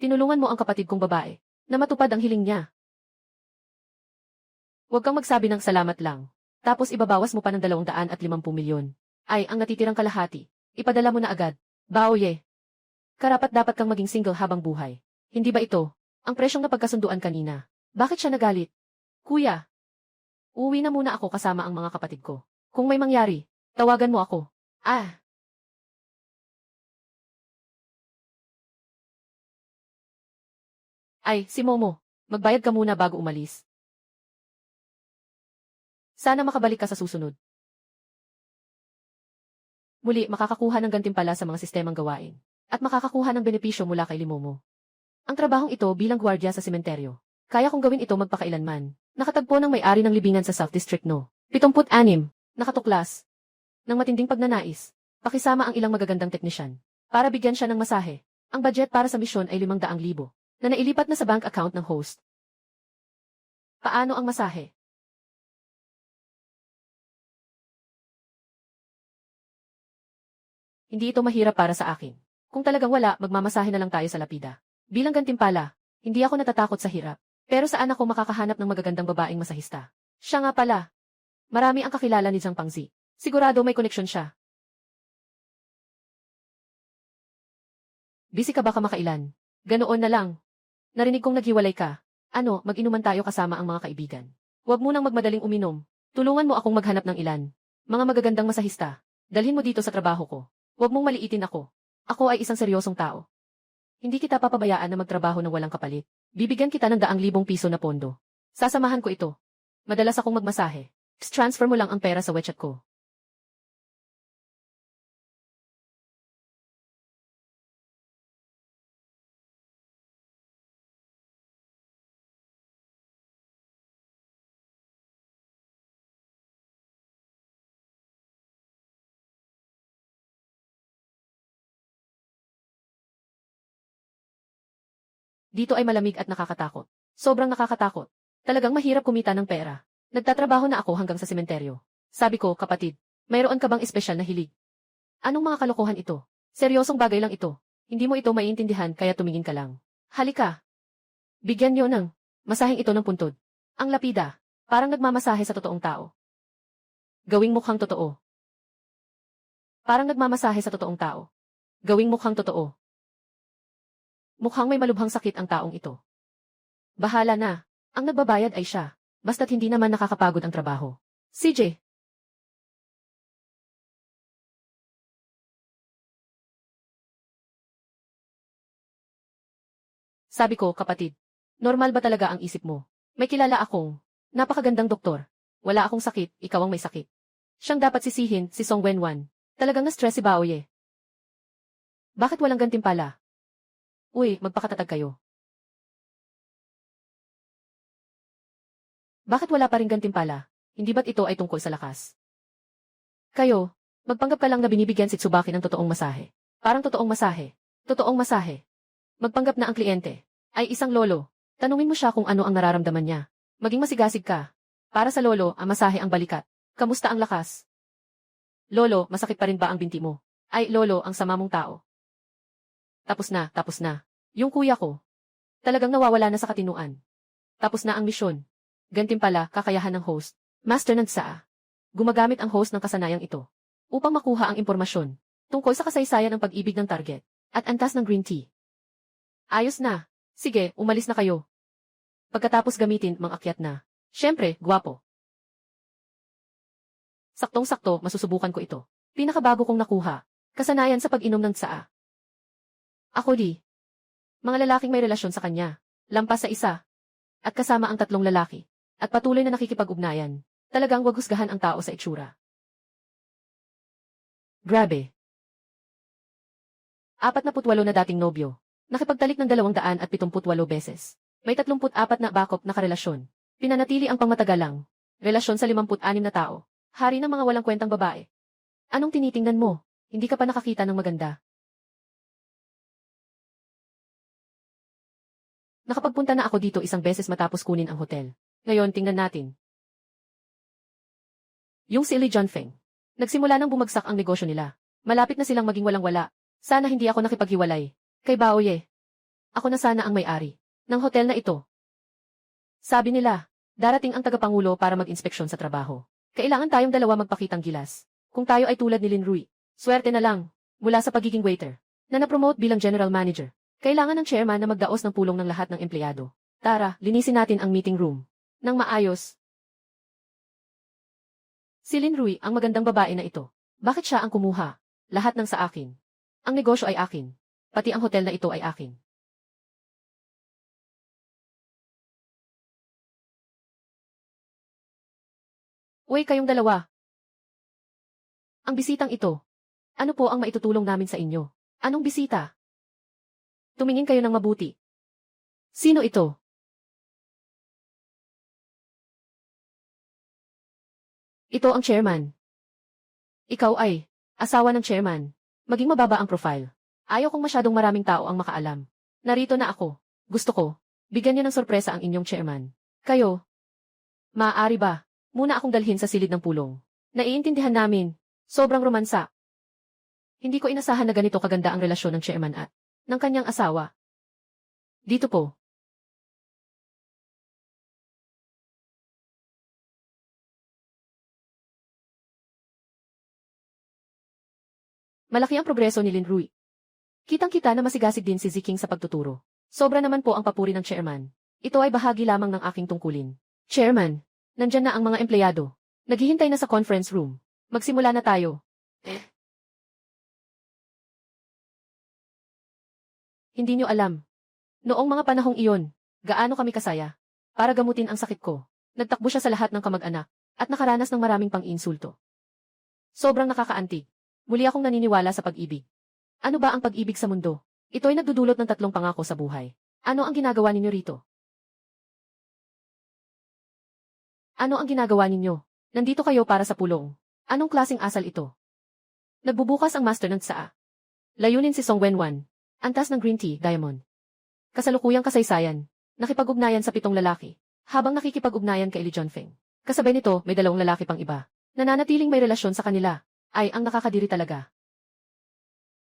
Tinulungan mo ang kapatid kong babae, na matupad ang hiling niya. Huwag kang magsabi ng salamat lang. Tapos ibabawas mo pa ng 250 milyon. Ay, ang natitirang kalahati. Ipadala mo na agad. Baoye. Karapat dapat kang maging single habang buhay. Hindi ba ito ang presyong napagkasunduan kanina? Bakit siya nagalit? Kuya, uwi na muna ako kasama ang mga kapatid ko. Kung may mangyari, tawagan mo ako. Ah. Ay, si Momo. Magbayad ka muna bago umalis. Sana makabalik ka sa susunod. Muli, makakakuha ng gantimpala sa mga sistemang gawain. At makakakuha ng benepisyo mula kay Limomo. Ang trabahong ito bilang gwardiya sa sementeryo. Kaya kong gawin ito magpakailanman. Nakatagpo ng may-ari ng libingan sa South District No. 76. Nakatuklas. Ng matinding pagnanais. Pakisama ang ilang magagandang teknisyan. Para bigyan siya ng masahe. Ang budget para sa misyon ay 500,000. Na nailipat na sa bank account ng host. Paano ang masahe? Hindi ito mahirap para sa akin. Kung talagang wala, magmamasahe na lang tayo sa lapida. Bilang gantimpala, hindi ako natatakot sa hirap. Pero saan ako makakahanap ng magagandang babaeng masahista? Siya nga pala. Marami ang kakilala ni Zhang Pangzi. Sigurado may koneksyon siya. Busy ka ba kamakailan? Ganoon na lang. Narinig kong naghiwalay ka. Ano, mag-inuman tayo kasama ang mga kaibigan. Huwag mo nang magmadaling uminom. Tulungan mo akong maghanap ng ilan. Mga magagandang masahista. Dalhin mo dito sa trabaho ko. Huwag mong maliitin ako. Ako ay isang seryosong tao. Hindi kita papabayaan na magtrabaho ng walang kapalit. Bibigyan kita ng 100,000 piso na pondo. Sasamahan ko ito. Madalas akong magmasahe. Transfer mo lang ang pera sa WeChat ko. Dito ay malamig at nakakatakot. Sobrang nakakatakot. Talagang mahirap kumita ng pera. Nagtatrabaho na ako hanggang sa sementeryo. Sabi ko, kapatid, mayroon ka bang espesyal na hilig? Anong mga kalokohan ito? Seryosong bagay lang ito. Hindi mo ito maiintindihan kaya tumingin ka lang. Halika. Bigyan niyo ng masaheng ito ng puntod. Ang lapida, parang nagmamasahe sa totoong tao. Gawing mukhang totoo. Parang nagmamasahe sa totoong tao. Gawing mukhang totoo. Mukhang may malubhang sakit ang taong ito. Bahala na. Ang nagbabayad ay siya. Basta't hindi naman nakakapagod ang trabaho. CJ. Sabi ko, kapatid. Normal ba talaga ang isip mo? May kilala akong Napakagandang doktor. Wala akong sakit, ikaw ang may sakit. Siyang dapat sisihin, si Song Wenwan. Talagang na-stress si Baoye. Bakit walang gantimpala? Uy, magpakatatag kayo. Bakit wala pa ring gantimpala? Hindi ba't ito ay tungkol sa lakas? Kayo, magpanggap ka lang na binibigyan si Tsubaki ng totoong masahe. Parang totoong masahe. Totoong masahe. Magpanggap na ang kliyente ay isang lolo. Tanungin mo siya kung ano ang nararamdaman niya. Maging masigasig ka. Para sa lolo, ang masahe ang balikat. Kamusta ang lakas? Lolo, masakit pa rin ba ang binti mo? Ay, lolo, ang sama mong tao. Tapos na, tapos na. Yung kuya ko. Talagang nawawala na sa katinuan. Tapos na ang misyon. Gantimpala, kakayahan ng host. Master ng Tsaa. Gumagamit ang host ng kasanayang ito upang makuha ang impormasyon tungkol sa kasaysayan ng pag-ibig ng target at antas ng green tea. Ayos na. Sige, umalis na kayo. Pagkatapos gamitin, mangakyat na. Siyempre, gwapo. Saktong-sakto, masusubukan ko ito. Pinakabago kong nakuha. Kasanayan sa pag-inom ng tsaa. Ako di. Mga lalaking may relasyon sa kanya. Lampas sa isa. At kasama ang 3 lalaki. At patuloy na nakikipag-ugnayan. Talagang wag husgahan ang tao sa itsura. Grabe. 48 na dating nobyo. Nakipagtalik ng 278 beses. May 34 na bakop na karelasyon. Pinanatili ang pangmatagalang relasyon sa 56 na tao. Hari ng mga walang kwentang babae. Anong tinitingnan mo? Hindi ka pa nakakita ng maganda. Nakapagpunta na ako dito isang beses matapos kunin ang hotel. Ngayon, tingnan natin. Yung si Li Junfeng. Nagsimula nang bumagsak ang negosyo nila. Malapit na silang maging walang-wala. Sana hindi ako nakipaghiwalay. Kay Baoye. Ako na sana ang may-ari ng hotel na ito. Sabi nila, darating ang tagapangulo para mag-inspeksyon sa trabaho. Kailangan tayong dalawa magpakitang gilas. Kung tayo ay tulad ni Lin Rui, swerte na lang, mula sa pagiging waiter, na napromote bilang general manager. Kailangan ng chairman na magdaos ng pulong ng lahat ng empleyado. Tara, linisin natin ang meeting room. Nang maayos. Si Lin Rui ang magandang babae na ito. Bakit siya ang kumuha? Lahat ng sa akin. Ang negosyo ay akin. Pati ang hotel na ito ay akin. Uy, kayong dalawa. Ang bisitang ito. Ano po ang maitutulong namin sa inyo? Anong bisita? Tumingin kayo ng mabuti. Sino ito? Ito ang chairman. Ikaw ay asawa ng chairman. Maging mababa ang profile. Ayaw kong masyadong maraming tao ang makaalam. Narito na ako. Gusto ko, bigyan niyo ng sorpresa ang inyong chairman. Kayo. Maaari ba? Muna akong dalhin sa silid ng pulong. Naiintindihan namin. Sobrang romansa. Hindi ko inasahan na ganito kaganda ang relasyon ng chairman at ng kanyang asawa. Dito po. Malaki ang progreso ni Lin Rui. Kitang-kita na masigasig din si Ziking sa pagtuturo. Sobra naman po ang papuri ng chairman. Ito ay bahagi lamang ng aking tungkulin. Chairman, nandyan na ang mga empleyado. Naghihintay na sa conference room. Magsimula na tayo. Hindi nyo alam. Noong mga panahong iyon, gaano kami kasaya. Para gamutin ang sakit ko. Nagtakbo siya sa lahat ng kamag-anak at nakaranas ng maraming pang-insulto. Sobrang nakakaantig. Muli akong naniniwala sa pag-ibig. Ano ba ang pag-ibig sa mundo? Ito ay nagdudulot ng 3 pangako sa buhay. Ano ang ginagawa ninyo rito? Ano ang ginagawa ninyo? Nandito kayo para sa pulong. Anong klaseng asal ito? Nagbubukas ang master ng tsaa. Layunin si Song Wenwan. Antas ng green tea, diamond. Kasalukuyang kasaysayan. Nakipag-ugnayan sa 7 lalaki. Habang nakikipag-ugnayan kay Li Junfeng. Kasabay nito, may 2 lalaki pang iba. Nananatiling may relasyon sa kanila. Ay ang nakakadiri talaga.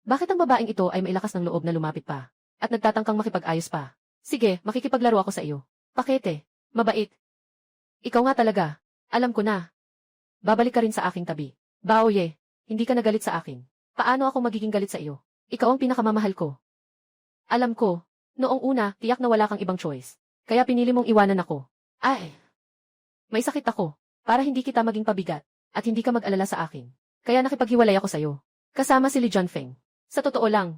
Bakit ang babaeng ito ay mailakas ng loob na lumapit pa? At nagtatangkang makipag-ayos pa? Sige, makikipaglaro ako sa iyo. Pakete. Mabait. Ikaw nga talaga. Alam ko na. Babalik ka rin sa aking tabi. Baoye, hindi ka nagalit sa akin. Paano ako magiging galit sa iyo? Ikaw ang pinakamamahal ko. Alam ko, noong una, tiyak na wala kang ibang choice. Kaya pinili mong iwanan ako. Ay! May sakit ako, para hindi kita maging pabigat, at hindi ka mag-alala sa akin. Kaya nakipaghiwalay ako sa'yo. Kasama si Li Junfeng. Sa totoo lang,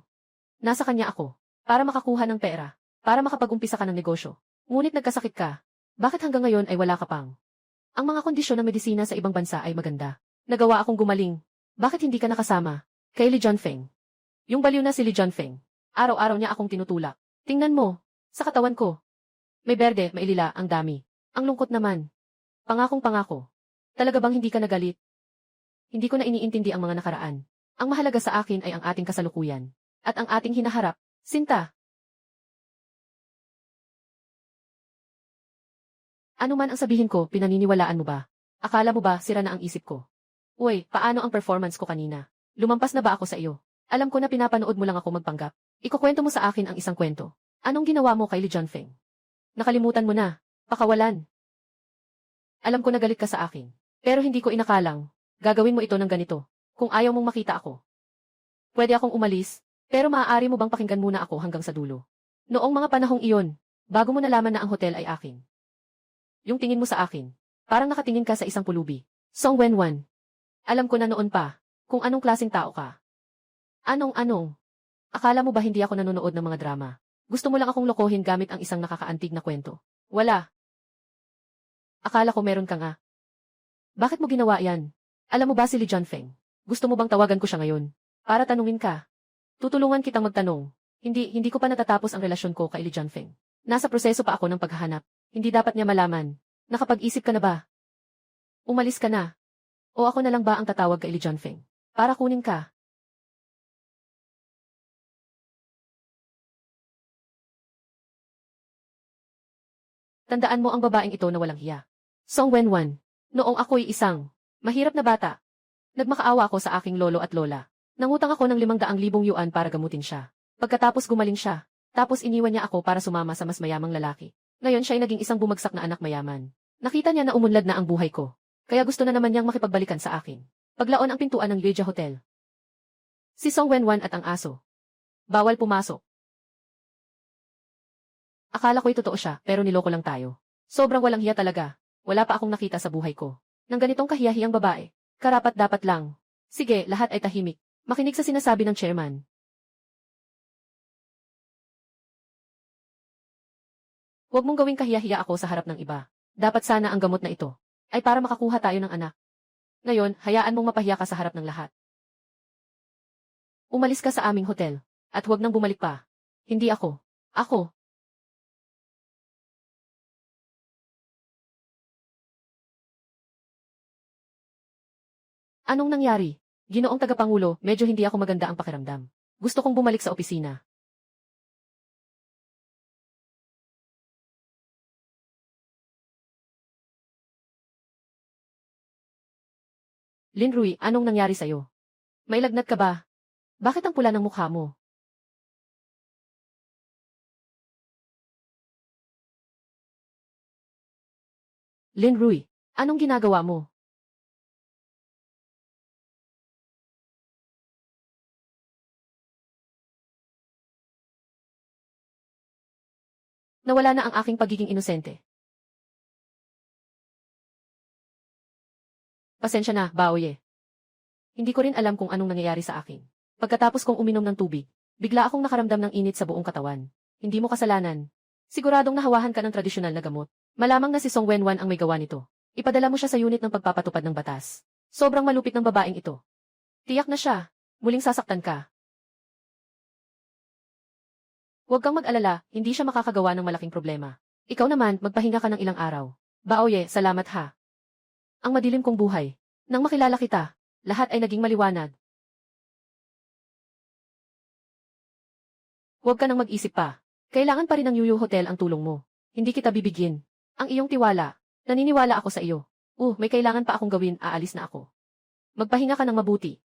nasa kanya ako, para makakuha ng pera, para makapag-umpisa ka ng negosyo. Ngunit nagkasakit ka. Bakit hanggang ngayon ay wala ka pang? Ang mga kondisyon ng medisina sa ibang bansa ay maganda. Nagawa akong gumaling. Bakit hindi ka nakasama? Kay Li Junfeng. Yung baliw na si Li Junfeng. Araw-araw niya akong tinutulak. Tingnan mo. Sa katawan ko. May berde, mailila, ang dami. Ang lungkot naman. Pangakong pangako. Talaga bang hindi ka nagalit? Hindi ko na iniintindi ang mga nakaraan. Ang mahalaga sa akin ay ang ating kasalukuyan. At ang ating hinaharap. Sinta. Ano man ang sabihin ko, pinaniniwalaan mo ba? Akala mo ba sira na ang isip ko? Uy, paano ang performance ko kanina? Lumampas na ba ako sa iyo? Alam ko na pinapanood mo lang ako magpanggap. Ikukwento mo sa akin ang isang kwento. Anong ginawa mo kay Li Junfeng? Nakalimutan mo na. Pakawalan. Alam ko na galit ka sa akin. Pero hindi ko inakalang. Gagawin mo ito ng ganito. Kung ayaw mong makita ako. Pwede akong umalis, pero maaari mo bang pakinggan muna ako hanggang sa dulo? Noong mga panahong iyon, bago mo nalaman na ang hotel ay akin. Yung tingin mo sa akin, parang nakatingin ka sa isang pulubi. Song Wenwan. Alam ko na noon pa, kung anong klaseng tao ka. Anong? Akala mo ba hindi ako nanonood ng mga drama? Gusto mo lang akong lokohin gamit ang isang nakakaantig na kwento? Wala. Akala ko meron ka nga. Bakit mo ginawa yan? Alam mo ba si Li Junfeng? Gusto mo bang tawagan ko siya ngayon? Para tanungin ka. Tutulungan kitang magtanong. Hindi ko pa natatapos ang relasyon ko kay Li Junfeng. Nasa proseso pa ako ng paghahanap. Hindi dapat niya malaman. Nakapag-isip ka na ba? Umalis ka na. O ako na lang ba ang tatawag kay Li Junfeng? Para kunin ka. Tandaan mo ang babaeng ito na walang hiya. Song Wenwan. Noong ako'y isang mahirap na bata. Nagmakaawa ako sa aking lolo at lola. Nangutang ako ng 500,000 yuan para gamutin siya. Pagkatapos gumaling siya, tapos iniwan niya ako para sumama sa mas mayamang lalaki. Ngayon siya'y naging isang bumagsak na anak mayaman. Nakita niya na umunlad na ang buhay ko. Kaya gusto na naman niyang makipagbalikan sa akin. Paglaon ang pintuan ng Yeja Hotel. Si Song Wenwan at ang aso. Bawal pumasok. Akala ko'y totoo siya, pero niloko lang tayo. Sobrang walang hiya talaga. Wala pa akong nakita sa buhay ko. Nang ganitong kahiyahiyang babae. Karapat-dapat lang. Sige, lahat ay tahimik. Makinig sa sinasabi ng chairman. Huwag mong gawing kahiyahiya ako sa harap ng iba. Dapat sana ang gamot na ito ay para makakuha tayo ng anak. Ngayon, hayaan mong mapahiya ka sa harap ng lahat. Umalis ka sa aming hotel. At huwag nang bumalik pa. Hindi ako. Ako. Anong nangyari? Ginoong tagapangulo, medyo hindi ako maganda ang pakiramdam. Gusto kong bumalik sa opisina. Lin Rui, anong nangyari sa'yo? May lagnat ka ba? Bakit ang pula ng mukha mo? Lin Rui, anong ginagawa mo? Nawala na ang aking pagiging inosente. Pasensya na, Baoye. Hindi ko rin alam kung anong nangyayari sa akin. Pagkatapos kong uminom ng tubig, bigla akong nakaramdam ng init sa buong katawan. Hindi mo kasalanan. Siguradong nahawahan ka ng tradisyonal na gamot. Malamang na si Song Wenwan ang may gawa nito. Ipadala mo siya sa unit ng pagpapatupad ng batas. Sobrang malupit ng babaeng ito. Tiyak na siya. Muling sasaktan ka. Huwag kang mag-alala, hindi siya makakagawa ng malaking problema. Ikaw naman, magpahinga ka ng ilang araw. Baoye, salamat ha. Ang madilim kong buhay. Nang makilala kita, lahat ay naging maliwanag. Huwag ka nang mag-isip pa. Kailangan pa rin ng Yuyu Hotel ang tulong mo. Hindi kita bibigyan. Ang iyong tiwala. Naniniwala ako sa iyo. May kailangan pa akong gawin, aalis na ako. Magpahinga ka ng mabuti.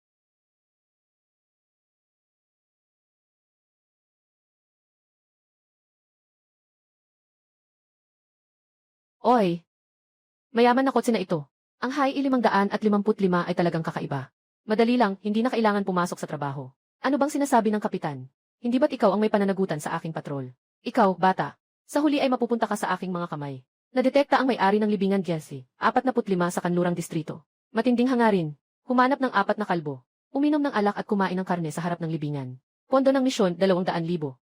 Oy! Mayaman na kotse na ito. Ang Hai 555 ay talagang kakaiba. Madali lang, hindi na kailangan pumasok sa trabaho. Ano bang sinasabi ng kapitan? Hindi ba't ikaw ang may pananagutan sa aking patrol? Ikaw, bata. Sa huli ay mapupunta ka sa aking mga kamay. Nadetekta ang may-ari ng libingan Gelsi, 45 sa Kanlurang Distrito. Matinding hangarin. Humanap ng 4 na kalbo. Uminom ng alak at kumain ng karne sa harap ng libingan. Pondo ng misyon, 200,000.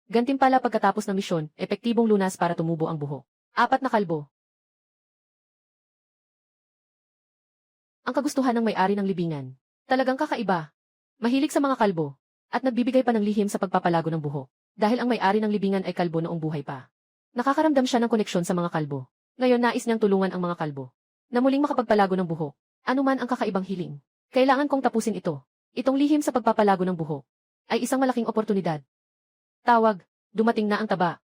Gantimpala pagkatapos ng misyon, epektibong lunas para tumubo ang buhok. 4 na kalbo. Ang kagustuhan ng may-ari ng libingan. Talagang kakaiba. Mahilig sa mga kalbo. At nagbibigay pa ng lihim sa pagpapalago ng buhok. Dahil ang may-ari ng libingan ay kalbo noong buhay pa. Nakakaramdam siya ng koneksyon sa mga kalbo. Ngayon nais niyang tulungan ang mga kalbo na muling makapagpalago ng buhok. Ano man ang kakaibang hiling. Kailangan kong tapusin ito. Itong lihim sa pagpapalago ng buhok ay isang malaking oportunidad. Tawag, dumating na ang taba.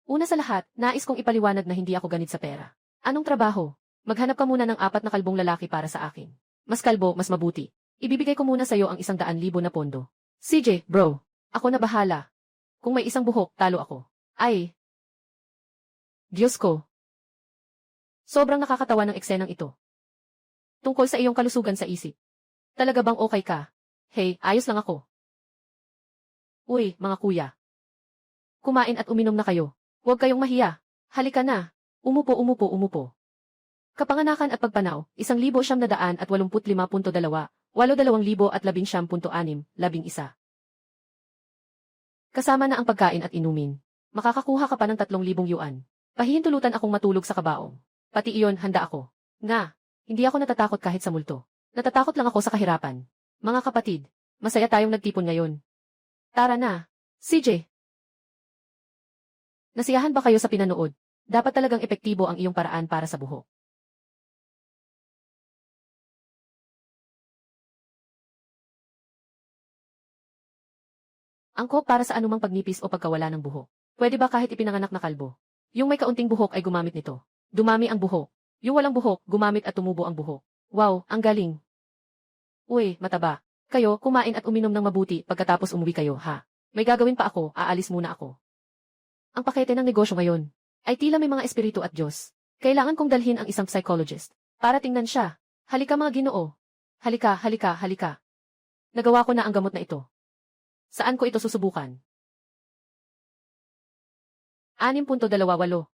Una sa lahat, nais kong ipaliwanag na hindi ako ganit sa pera. Anong trabaho? Maghanap ka muna ng 4 na kalbong lalaki para sa akin. Mas kalbo, mas mabuti. Ibibigay ko muna sa'yo ang 100,000 na pondo. CJ, bro. Ako na bahala. Kung may isang buhok, talo ako. Ay. Diyos ko. Sobrang nakakatawa ng eksenang ito. Tungkol sa iyong kalusugan sa isip. Talaga bang okay ka? Hey, ayos lang ako. Uy, mga kuya. Kumain at uminom na kayo. Huwag kayong mahiya. Halika na. Umupo, umupo, umupo. Kapanganakan at pagpanaw, 1,985.2, 8,2011.6, 11. Kasama na ang pagkain at inumin. Makakakuha ka pa ng 3,000 yuan. Pahihintulutan akong matulog sa kabaong. Pati iyon, handa ako. Nga, hindi ako natatakot kahit sa multo. Natatakot lang ako sa kahirapan. Mga kapatid, masaya tayong nagtipon ngayon. Tara na. CJ. Nasiyahan ba kayo sa pinanood? Dapat talagang epektibo ang iyong paraan para sa buhok. Angkop para sa anumang pagnipis o pagkawala ng buhok. Pwede ba kahit ipinanganak na kalbo? Yung may kaunting buhok ay gumamit nito. Dumami ang buhok. Yung walang buhok, gumamit at tumubo ang buhok. Wow, ang galing. Uy, mataba. Kayo, kumain at uminom ng mabuti pagkatapos umuwi kayo, ha? May gagawin pa ako, aalis muna ako. Ang pakete ng negosyo ngayon ay tila may mga espiritu at Diyos. Kailangan kong dalhin ang isang psychologist para tingnan siya. Halika mga Ginoo. Halika, halika, halika. Nagawa ko na ang gamot na ito. Saan ko ito susubukan? 6.28.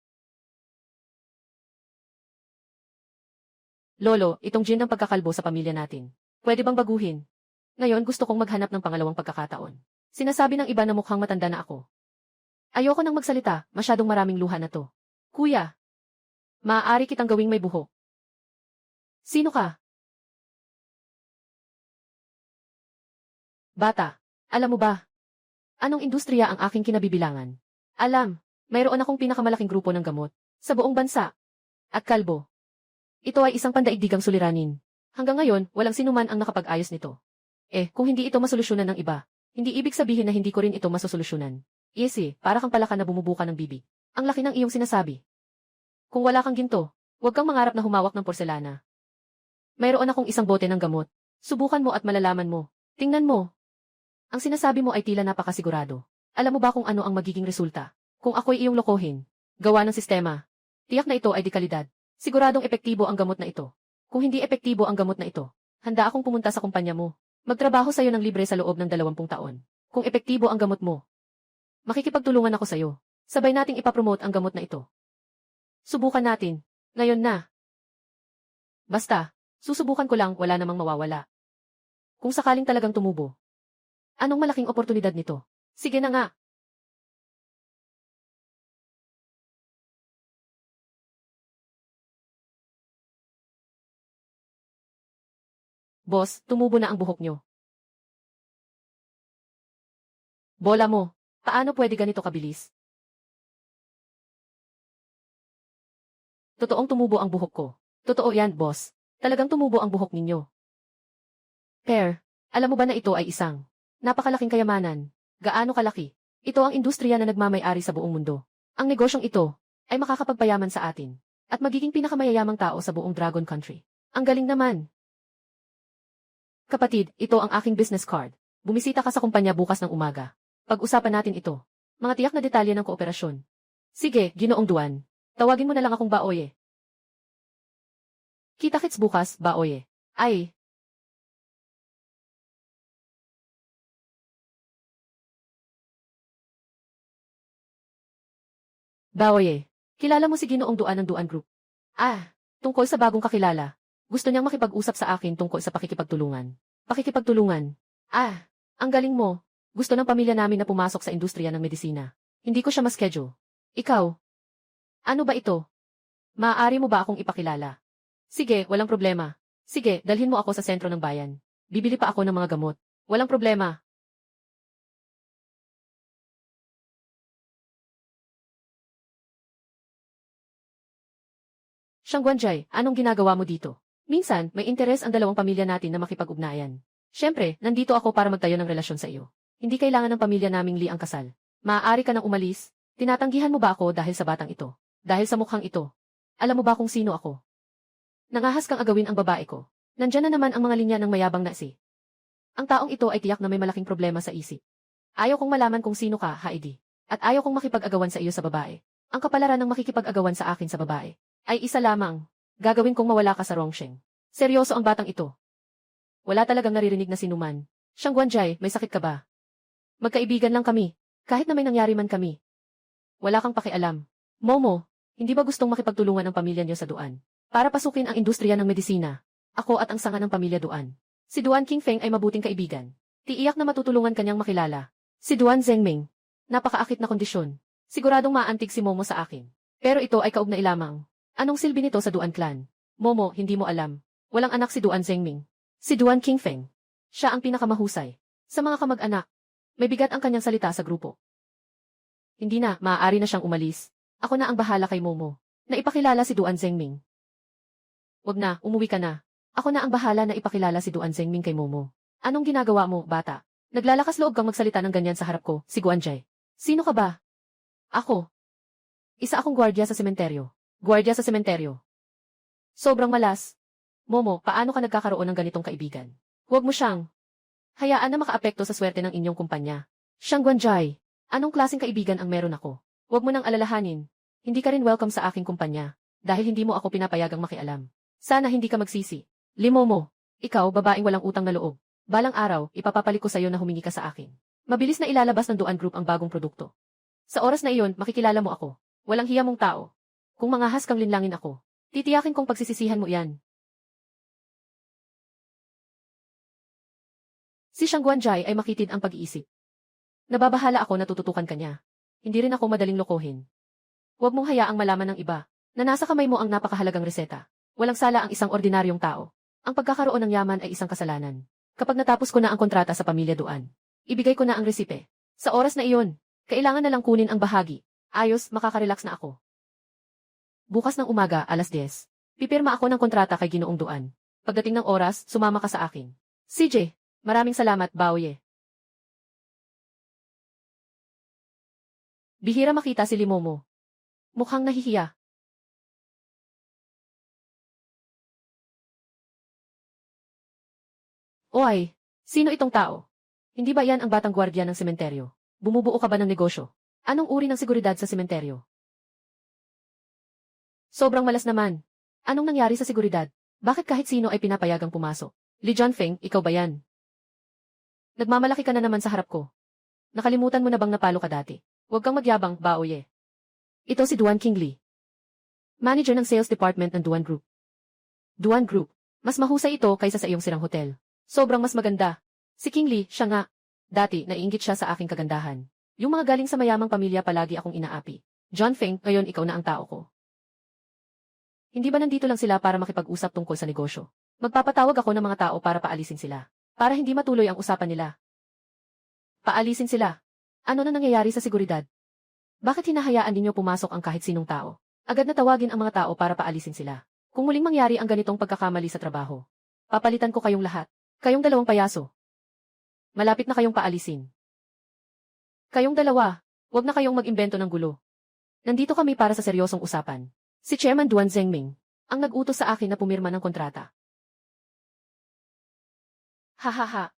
Lolo, itong gin ng pagkakalbo sa pamilya natin. Pwede bang baguhin? Ngayon gusto kong maghanap ng pangalawang pagkakataon. Sinasabi ng iba na mukhang matanda na ako. Ayoko nang magsalita, masyadong maraming luha na to. Kuya, maaari kitang gawing may buhok. Sino ka? Bata, alam mo ba? Anong industriya ang aking kinabibilangan? Alam, mayroon akong pinakamalaking grupo ng gamot sa buong bansa. At kalbo. Ito ay isang pandaigdigang suliranin. Hanggang ngayon, walang sinuman ang nakapag-ayos nito. Kung hindi ito masolusyonan ng iba, hindi ibig sabihin na hindi ko rin ito masosolusyonan. Yes para kang palaka na bumubuka ng bibig. Ang laki ng iyong sinasabi. Kung wala kang ginto, huwag kang mangarap na humawak ng porselana. Mayroon akong isang bote ng gamot. Subukan mo at malalaman mo. Tingnan mo. Ang sinasabi mo ay tila napakasigurado. Alam mo ba kung ano ang magiging resulta? Kung ako'y iyong lokohin, gawa ng sistema, tiyak na ito ay dekalidad. Siguradong epektibo ang gamot na ito. Kung hindi epektibo ang gamot na ito, handa akong pumunta sa kumpanya mo. Magtrabaho sa'yo ng libre sa loob ng 20 taon. Kung epektibo ang gamot mo, makikipagtulungan ako sa'yo. Sabay nating ipapromote ang gamot na ito. Subukan natin. Ngayon na. Basta, susubukan ko lang, wala namang mawawala. Kung sakaling talagang tumubo. Anong malaking oportunidad nito? Sige na nga. Boss, tumubo na ang buhok nyo. Bola mo, paano pwede ganito kabilis? Totoong tumubo ang buhok ko. Totoo yan, boss. Talagang tumubo ang buhok ninyo. Per, alam mo ba na ito ay isang napakalaking kayamanan? Gaano kalaki? Ito ang industriya na nagmamay-ari sa buong mundo. Ang negosyong ito ay makakapagpayaman sa atin at magiging pinakamayayamang tao sa buong Dragon Country. Ang galing naman. Kapatid, ito ang aking business card. Bumisita ka sa kumpanya bukas ng umaga. Pag-usapan natin ito. Mga tiyak na detalye ng kooperasyon. Sige, Ginoong Duan. Tawagin mo na lang akong Baoye. Kita-kits bukas, Baoye. Ay. Baoye. Kilala mo si Ginoong Duan ng Duan Group? Tungkol sa bagong kakilala. Gusto niyang makipag-usap sa akin tungkol sa pakikipagtulungan. Pakikipagtulungan? Ang galing mo. Gusto ng pamilya namin na pumasok sa industriya ng medisina. Hindi ko siya ma-schedule. Ikaw? Ano ba ito? Maaari mo ba akong ipakilala? Sige, walang problema. Sige, dalhin mo ako sa sentro ng bayan. Bibili pa ako ng mga gamot. Walang problema. Shangguanjay, anong ginagawa mo dito? Minsan, may interes ang dalawang pamilya natin na makipag-ugnayan. Siyempre, nandito ako para magtayo ng relasyon sa iyo. Hindi kailangan ng pamilya naming Lee ang kasal. Maaari ka nang umalis. Tinatanggihan mo ba ako dahil sa batang ito? Dahil sa mukhang ito? Alam mo ba kung sino ako? Nangahas kang agawin ang babae ko. Nandyan na naman ang mga linya ng mayabang na si. Ang taong ito ay tiyak na may malaking problema sa isip. Ayaw kong malaman kung sino ka, Heidi. At ayaw kong makipag-agawan sa iyo sa babae. Ang kapalaran ng makikipag-agawan sa akin sa babae ay isa lamang. Gagawin kong mawala ka sa Rongsheng. Seryoso ang batang ito. Wala talagang naririnig na sinuman. Shangguanjay, may sakit ka ba? Magkaibigan lang kami. Kahit na may nangyari man kami. Wala kang pakialam. Momo, hindi ba gustong makipagtulungan ang pamilya niyo sa Duan? Para pasukin ang industriya ng medisina. Ako at ang sanga ng pamilya Duan. Si Duan Qingfeng ay mabuting kaibigan. Tiiyak na matutulungan kanyang makilala. Si Duan Zhengming. Napakaakit na kondisyon. Siguradong maantig si Momo sa akin. Pero ito ay kaugnay lamang. Anong silbi nito sa Duan clan? Momo, hindi mo alam. Walang anak si Duan Zhengming. Si Duan Qingfeng. Siya ang pinakamahusay. Sa mga kamag-anak, may bigat ang kanyang salita sa grupo. Hindi na, maaari na siyang umalis. Ako na ang bahala kay Momo. Na ipakilala si Duan Zhengming. Wag na, umuwi ka na. Ako na ang bahala na ipakilala si Duan Zhengming kay Momo. Anong ginagawa mo, bata? Naglalakas loob kang magsalita ng ganyan sa harap ko, si Guanjay. Sino ka ba? Ako. Isa akong gwardiya sa sementeryo. Gwardiya sa sementeryo. Sobrang malas. Momo, paano ka nagkakaroon ng ganitong kaibigan? Huwag mo siyang hayaan na makaapekto sa swerte ng inyong kumpanya. Shangguanjay, anong klaseng kaibigan ang meron ako? Huwag mo nang alalahanin. Hindi ka rin welcome sa aking kumpanya dahil hindi mo ako pinapayagang makialam. Sana hindi ka magsisi. Limomo, ikaw babaeng walang utang na loob. Balang araw, ipapapalik ko sa iyo na humingi ka sa akin. Mabilis na ilalabas ng Duan Group ang bagong produkto. Sa oras na iyon, makikilala mo ako. Walang hiya mong tao. Kung mangahas kang linlangin ako, titiyakin kong pagsisisihan mo yan. Si Shangguanjay ay makitid ang pag-iisip. Nababahala ako na tututukan ka niya. Hindi rin ako madaling lokohin. Huwag mong hayaang malaman ng iba na nasa kamay mo ang napakahalagang reseta. Walang sala ang isang ordinaryong tao. Ang pagkakaroon ng yaman ay isang kasalanan. Kapag natapos ko na ang kontrata sa pamilya Duan, ibigay ko na ang resipe. Sa oras na iyon, kailangan na lang kunin ang bahagi. Ayos, makaka-relax na ako. Bukas ng umaga, alas 10. Pipirma ako ng kontrata kay Ginoong Duan. Pagdating ng oras, sumama ka sa akin. CJ, maraming salamat, Baoye. Bihira makita si Limomo. Mukhang nahihiya. Oy, sino itong tao? Hindi ba yan ang batang gwardiya ng sementeryo? Bumubuo ka ba ng negosyo? Anong uri ng seguridad sa sementeryo? Sobrang malas naman. Anong nangyari sa seguridad? Bakit kahit sino ay pinapayagang pumasok? Li Jianfeng, ikaw ba yan? Nagmamalaki ka na naman sa harap ko. Nakalimutan mo na bang napalo ka dati? Huwag kang magyabang, Baoye. Ito si Duan Qingli. Manager ng sales department ng Duan Group. Duan Group, mas mahusay ito kaysa sa iyong sirang hotel. Sobrang mas maganda. Si Qingli, siya nga. Dati, naiinggit siya sa aking kagandahan. Yung mga galing sa mayamang pamilya palagi akong inaapi. John Feng, ngayon ikaw na ang tao ko. Hindi ba nandito lang sila para makipag-usap tungkol sa negosyo? Magpapatawag ako ng mga tao para paalisin sila. Para hindi matuloy ang usapan nila. Paalisin sila. Ano na nangyayari sa seguridad? Bakit hinahayaan ninyo pumasok ang kahit sinong tao? Agad na tawagin ang mga tao para paalisin sila. Kung muling mangyari ang ganitong pagkakamali sa trabaho, papalitan ko kayong lahat. Kayong dalawang payaso. Malapit na kayong paalisin. Kayong dalawa, huwag na kayong mag-imbento ng gulo. Nandito kami para sa seryosong usapan. Si Chairman Duan Zhengming, ang nag-utos sa akin na pumirma ng kontrata. Hahaha.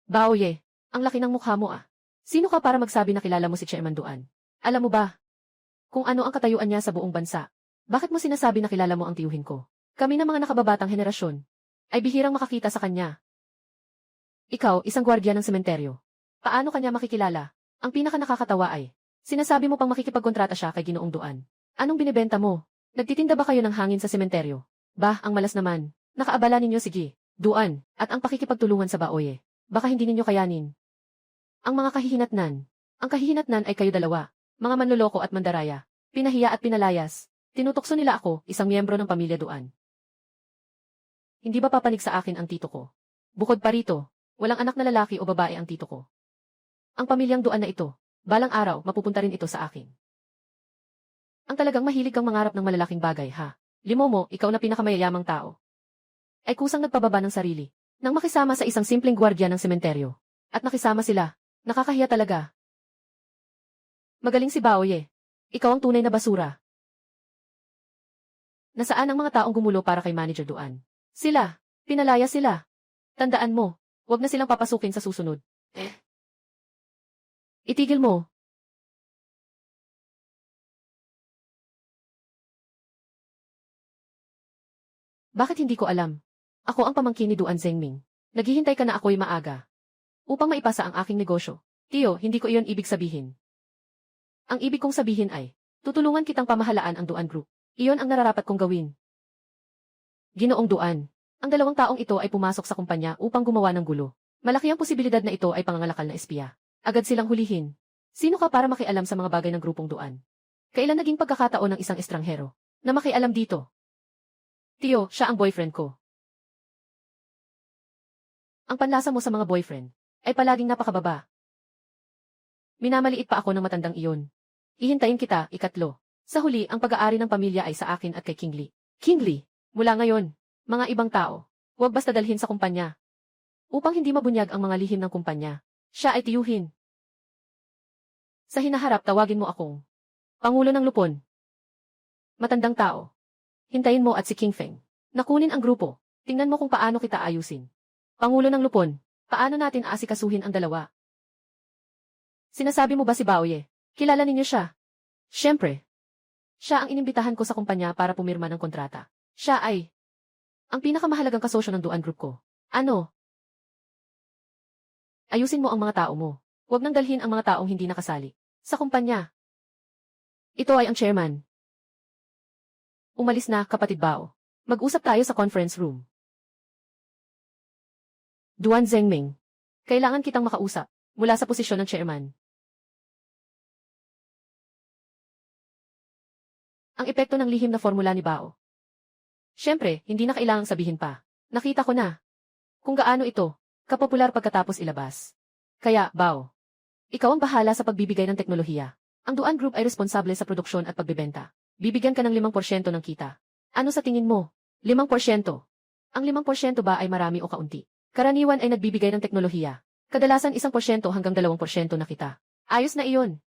Baoye, ang laki ng mukha mo ah. Sino ka para magsabi na kilala mo si Chairman Duan? Alam mo ba kung ano ang katayuan niya sa buong bansa? Bakit mo sinasabi na kilala mo ang tiyuhin ko? Kami na mga nakababatang henerasyon ay bihirang makakita sa kanya. Ikaw, isang gwardiya ng sementeryo. Paano kanya makikilala? Ang pinaka nakakatawa ay, sinasabi mo pang makikipagkontrata siya kay Ginoong Duan. Anong binibenta mo? Nagtitinda ba kayo ng hangin sa sementeryo? Bah, ang malas naman. Nakaabala ninyo sige, Duan, at ang pakikipagtulungan sa Baoye. Baka hindi ninyo kayanin. Ang mga kahihinatnan. Ang kahihinatnan ay kayo dalawa, mga manloloko at mandaraya. Pinahiya at pinalayas. Tinutukso nila ako, isang miyembro ng pamilya Duan. Hindi ba papanig sa akin ang tito ko? Bukod pa rito, walang anak na lalaki o babae ang tito ko. Ang pamilyang Duan na ito, balang araw mapupunta rin ito sa akin. Ang talagang mahilig kang mangarap ng malalaking bagay, ha? Limomo, ikaw na pinakamayayamang tao. Ay kusang nagpababa ng sarili, nang makisama sa isang simpleng gwardiya ng sementeryo. At nakisama sila, nakakahiya talaga. Magaling si Baoye. Ikaw ang tunay na basura. Nasaan ang mga taong gumulo para kay Manager Duan? Sila, pinalaya sila. Tandaan mo, wag na silang papasukin sa susunod. Itigil mo. Bakit hindi ko alam? Ako ang pamangkin ni Duan Zhengming. Naghihintay ka na ako'y maaga. Upang maipasa ang aking negosyo. Tiyo, hindi ko iyon ibig sabihin. Ang ibig kong sabihin ay, tutulungan kitang pamahalaan ang Duan Group. Iyon ang nararapat kong gawin. Ginoong Duan, ang dalawang taong ito ay pumasok sa kumpanya upang gumawa ng gulo. Malaki ang posibilidad na ito ay pangangalakal na espiya. Agad silang hulihin. Sino ka para makialam sa mga bagay ng grupong Duan? Kailan naging pagkakataon ng isang estranghero na makialam dito? Tiyo, siya ang boyfriend ko. Ang panlasa mo sa mga boyfriend ay palaging napakababa. Minamaliit pa ako ng matandang iyon. Hihintayin kita, ikatlo. Sa huli, ang pag-aari ng pamilya ay sa akin at kay King Lee. King Lee, mula ngayon, mga ibang tao, huwag basta dalhin sa kumpanya. Upang hindi mabunyag ang mga lihim ng kumpanya, siya ay tiyuhin. Sa hinaharap tawagin mo akong Pangulo ng Lupon. Matandang tao. Hintayin mo at si King Feng. Nakunin ang grupo. Tingnan mo kung paano kita ayusin. Pangulo ng Lupon, paano natin aasikasuhin ang dalawa? Sinasabi mo ba si Baoye? Kilala ninyo siya? Siyempre. Siya ang inimbitahan ko sa kumpanya para pumirma ng kontrata. Siya ay ang pinakamahalagang kasosyo ng Duan Group ko. Ano? Ayusin mo ang mga tao mo. Huwag nang dalhin ang mga taong hindi nakasali sa kumpanya. Ito ay ang chairman. Umalis na, kapatid Bao. Mag-usap tayo sa conference room. Duan Zhengming. Kailangan kitang makausap mula sa posisyon ng chairman. Ang epekto ng lihim na formula ni Bao. Siyempre, hindi na kailangang sabihin pa. Nakita ko na kung gaano ito kapopular pagkatapos ilabas. Kaya, Bao, ikaw ang bahala sa pagbibigay ng teknolohiya. Ang Duan Group ay responsable sa produksyon at pagbebenta. Bibigyan ka ng 5% ng kita. Ano sa tingin mo? 5%. Ang 5% ba ay marami o kaunti? Karaniwan ay nagbibigay ng teknolohiya. Kadalasan 1% hanggang 2% na kita. Ayos na iyon.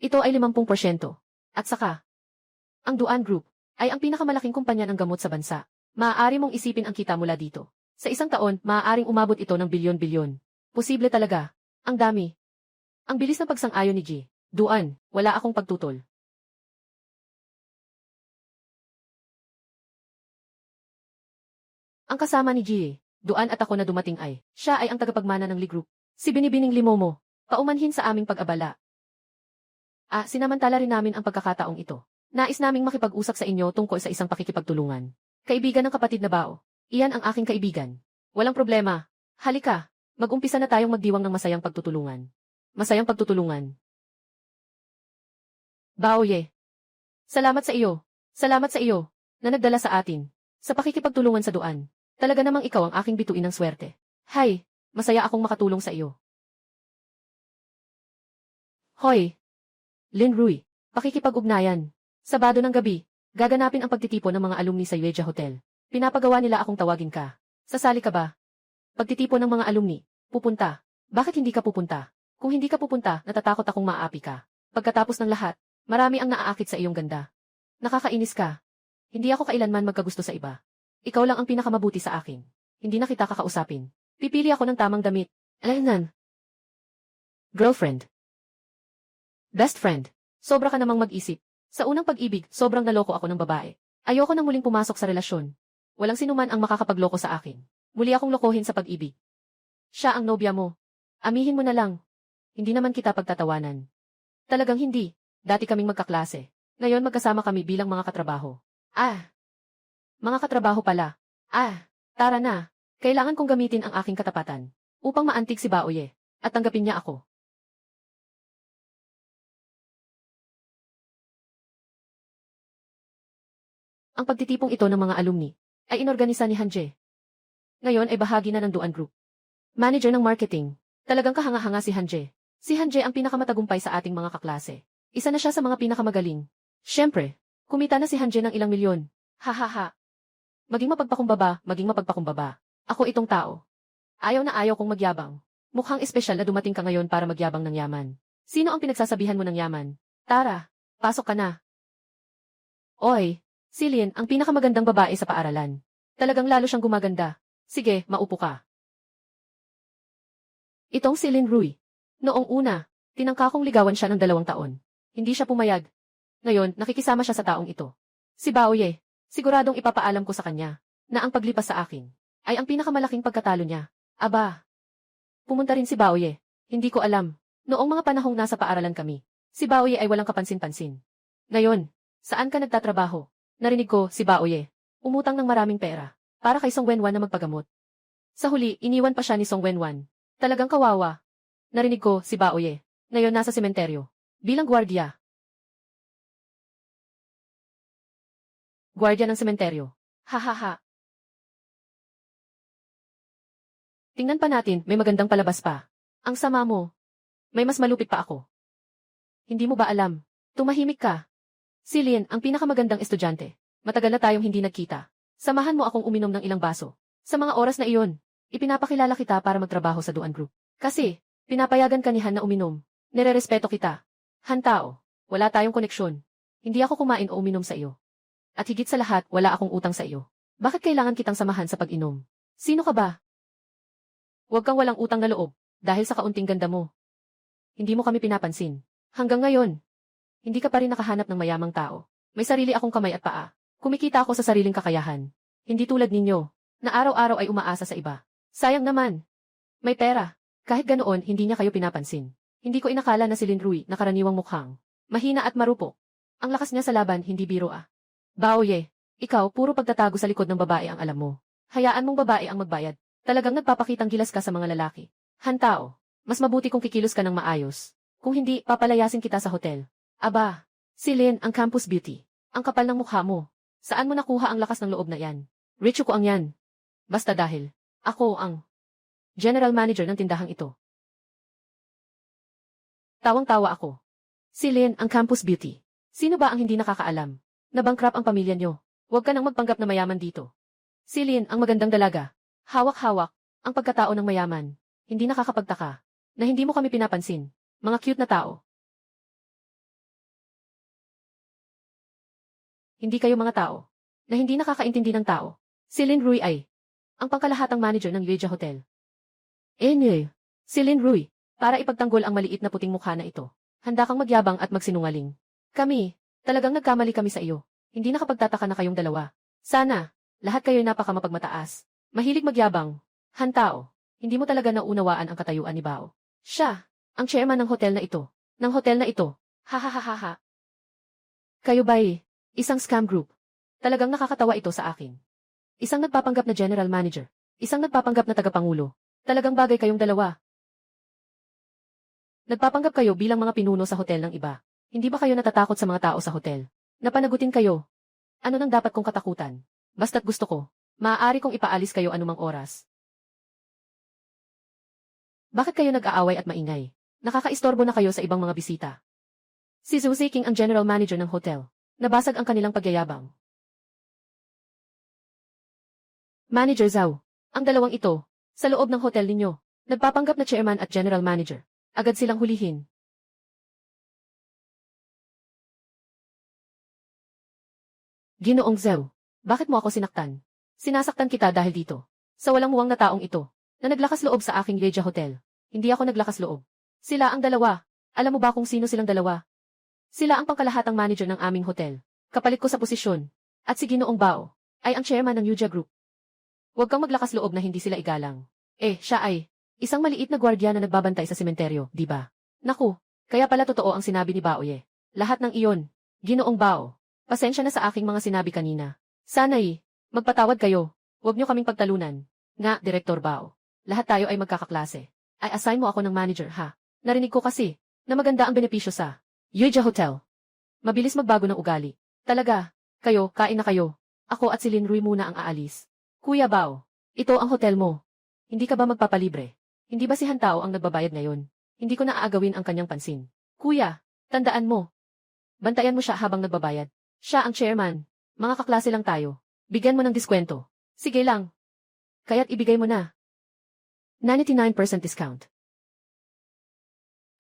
Ito ay 50%. At saka, ang Duan Group ay ang pinakamalaking kumpanya ng gamot sa bansa. Maaari mong isipin ang kita mula dito. Sa isang taon, maaaring umabot ito ng bilyon-bilyon. Posible talaga. Ang dami. Ang bilis ng pagsang-ayon ni G. Duan, wala akong pagtutol. Ang kasama ni G. Duan at ako na dumating ay, siya ay ang tagapagmana ng Lee Group. Si Binibining Limomo. Paumanhin sa aming pag-abala. Sinamantala rin namin ang pagkakataong ito. Nais naming makipag-usap sa inyo tungkol sa isang pakikipagtulungan. Kaibigan ng kapatid na Bao. Iyan ang aking kaibigan. Walang problema. Halika, mag-umpisa na tayong magdiwang ng masayang pagtutulungan. Masayang pagtutulungan. Baoye. Salamat sa iyo. Salamat sa iyo, na nagdala sa atin. Sa pakikipagtulungan sa Duan. Talaga namang ikaw ang aking bituin ng swerte. Hay, masaya akong makatulong sa iyo. Hoy. Lin Rui, pakikipag-ugnayan. Sabado ng gabi, gaganapin ang pagtitipon ng mga alumni sa Yueja Hotel. Pinapagawa nila akong tawagin ka. Sasali ka ba? Pagtitipon ng mga alumni, pupunta. Bakit hindi ka pupunta? Kung hindi ka pupunta, natatakot akong maaapi ka. Pagkatapos ng lahat, marami ang naaakit sa iyong ganda. Nakakainis ka. Hindi ako kailanman magkagusto sa iba. Ikaw lang ang pinakamabuti sa akin. Hindi na kita kakausapin. Pipili ako ng tamang damit. Alainan. Girlfriend. Best friend. Sobra ka namang mag-isip. Sa unang pag-ibig, sobrang naloko ako ng babae. Ayoko nang muling pumasok sa relasyon. Walang sinuman ang makakapagloko sa akin. Muli akong lokohin sa pag-ibig. Siya ang nobya mo. Amihin mo na lang. Hindi naman kita pagtatawanan. Talagang hindi. Dati kaming magkaklase. Ngayon magkasama kami bilang mga katrabaho. Mga katrabaho pala. Tara na. Kailangan kong gamitin ang aking katapatan upang maantig si Baoye at tanggapin niya ako. Ang pagtitipong ito ng mga alumni ay inorganisa ni Hanje. Ngayon ay bahagi na ng Duan Group. Manager ng marketing. Talagang kahanga-hanga si Hanje. Si Hanje ang pinakamatagumpay sa ating mga kaklase. Isa na siya sa mga pinakamagaling. Siyempre, kumita na si Hanje ng ilang milyon. Hahaha. Maging mapagpakumbaba. Ako itong tao. Ayaw na ayaw kong magyabang. Mukhang espesyal na dumating ka ngayon para magyabang ng yaman. Sino ang pinagsasabihan mo ng yaman? Tara, pasok ka na. Oy, si Lin ang pinakamagandang babae sa paaralan. Talagang lalo siyang gumaganda. Sige, maupo ka. Itong si Lin Rui. Noong una, tinangka kong ligawan siya ng 2 taon. Hindi siya pumayag. Ngayon, nakikisama siya sa taong ito. Si Baoye, siguradong ipapaalam ko sa kanya na ang paglipas sa akin ay ang pinakamalaking pagkatalo niya. Aba, pumunta rin si Baoye. Hindi ko alam. Noong mga panahong nasa paaralan kami, si Baoye ay walang kapansin-pansin. Ngayon, saan ka nagtatrabaho? Narinig ko, si Baoye, umutang ng maraming pera para kay Song Wenwan na magpagamot. Sa huli, iniwan pa siya ni Song Wenwan. Talagang kawawa. Narinig ko, si Baoye, ngayon nasa sementeryo. Bilang gwardiya. Gwardiya ng sementeryo. Hahaha. Tingnan pa natin, may magandang palabas pa. Ang sama mo. May mas malupit pa ako. Hindi mo ba alam? Tumahimik ka. Si Lin, ang pinakamagandang estudyante. Matagal na tayong hindi nagkita. Samahan mo akong uminom ng ilang baso. Sa mga oras na iyon, ipinapakilala kita para magtrabaho sa Duan Group. Kasi, pinapayagan ka ni Han na uminom. Nirerespeto kita. Han tao, wala tayong koneksyon. Hindi ako kumain o uminom sa iyo. At higit sa lahat, wala akong utang sa iyo. Bakit kailangan kitang samahan sa pag-inom? Sino ka ba? Huwag kang walang utang na loob, dahil sa kaunting ganda mo. Hindi mo kami pinapansin. Hanggang ngayon, hindi ka pa rin nakahanap ng mayamang tao. May sarili akong kamay at paa. Kumikita ako sa sariling kakayahan. Hindi tulad ninyo, na araw-araw ay umaasa sa iba. Sayang naman. May pera. Kahit ganoon, hindi niya kayo pinapansin. Hindi ko inakala na si Lin Rui na karaniwang mukhang mahina at marupok. Ang lakas niya sa laban, hindi biro ah. Baoye, ikaw puro pagtatago sa likod ng babae ang alam mo. Hayaan mong babae ang magbayad. Talagang nagpapakitang gilas ka sa mga lalaki. Han tao, mas mabuti kung kikilos ka ng maayos. Kung hindi, papalayasin kita sa hotel. Aba, si Lin ang campus beauty. Ang kapal ng mukha mo. Saan mo nakuha ang lakas ng loob na yan? Rich ko ang yan. Basta dahil ako ang general manager ng tindahang ito. Tawang-tawa ako. Si Lin ang campus beauty. Sino ba ang hindi nakakaalam? Nabangkrap ang pamilya nyo. Huwag ka nang magpanggap na mayaman dito. Si Lin ang magandang dalaga. Hawak-hawak, ang pagkatao ng mayaman. Hindi nakakapagtaka na hindi mo kami pinapansin. Mga cute na tao. Hindi kayo mga tao na hindi nakakaintindi ng tao. Si Lin Rui ay ang pangkalahatang manager ng Yueja Hotel. Si Lin Rui, para ipagtanggol ang maliit na puting mukha na ito. Handa kang magyabang at magsinungaling. Kami, talagang nagkamali kami sa iyo. Hindi nakapagtataka na kayong dalawa. Sana, lahat kayo'y napakamapagmataas. Mahilig magyabang. Han tao, hindi mo talaga naunawaan ang katayuan ni Bao. Siya, ang chairman ng hotel na ito. Ng hotel na ito. Hahaha. Kayo ba'y isang scam group? Talagang nakakatawa ito sa akin. Isang nagpapanggap na general manager. Isang nagpapanggap na tagapangulo. Talagang bagay kayong dalawa. Nagpapanggap kayo bilang mga pinuno sa hotel ng iba. Hindi ba kayo natatakot sa mga tao sa hotel? Napanagutin kayo. Ano nang dapat kong katakutan? Basta't gusto ko, maaari kong ipaalis kayo anumang oras. Bakit kayo nag-aaway at maingay? Nakakaistorbo na kayo sa ibang mga bisita. Si Zhu Ziqing ang general manager ng hotel. Nabasag ang kanilang pagyayabang. Manager Zhao, ang dalawang ito, sa loob ng hotel ninyo, nagpapanggap na chairman at general manager. Agad silang hulihin. Ginoong Zhao, bakit mo ako sinaktan? Sinasaktan kita dahil dito. Sa walang muwang na taong ito, na naglakas loob sa aking Yeja Hotel. Hindi ako naglakas loob. Sila ang dalawa. Alam mo ba kung sino silang dalawa? Sila ang pangkalahatang manager ng aming hotel. Kapalit ko sa posisyon. At si Ginoong Bao ay ang chairman ng Yuja Group. Huwag kang maglakas loob na hindi sila igalang. Siya ay isang maliit na gwardiya na nagbabantay sa sementeryo, di ba? Naku, kaya pala totoo ang sinabi ni Baoye. Lahat ng iyon, Ginoong Bao. Pasensya na sa aking mga sinabi kanina. Sana'y magpatawad kayo. Huwag niyo kaming pagtalunan. Nga, Direktor Bao. Lahat tayo ay magkakaklase. Ay assign mo ako ng manager, ha? Narinig ko kasi na maganda ang benepisyo sa Yuja Hotel. Mabilis magbago ng ugali. Talaga, kayo, kain na kayo. Ako at si Lin Rui muna ang aalis. Kuya Bao, Ito ang hotel mo. Hindi ka ba magpapalibre? Hindi ba si Hantao ang nagbabayad ngayon? Hindi ko na aagawin ang kanyang pansin. Kuya, tandaan mo. Bantayan mo siya habang nagbabayad. Siya ang chairman. Mga kaklase lang tayo. Bigyan mo ng diskwento. Sige lang. Kaya't ibigay mo na. 99% discount.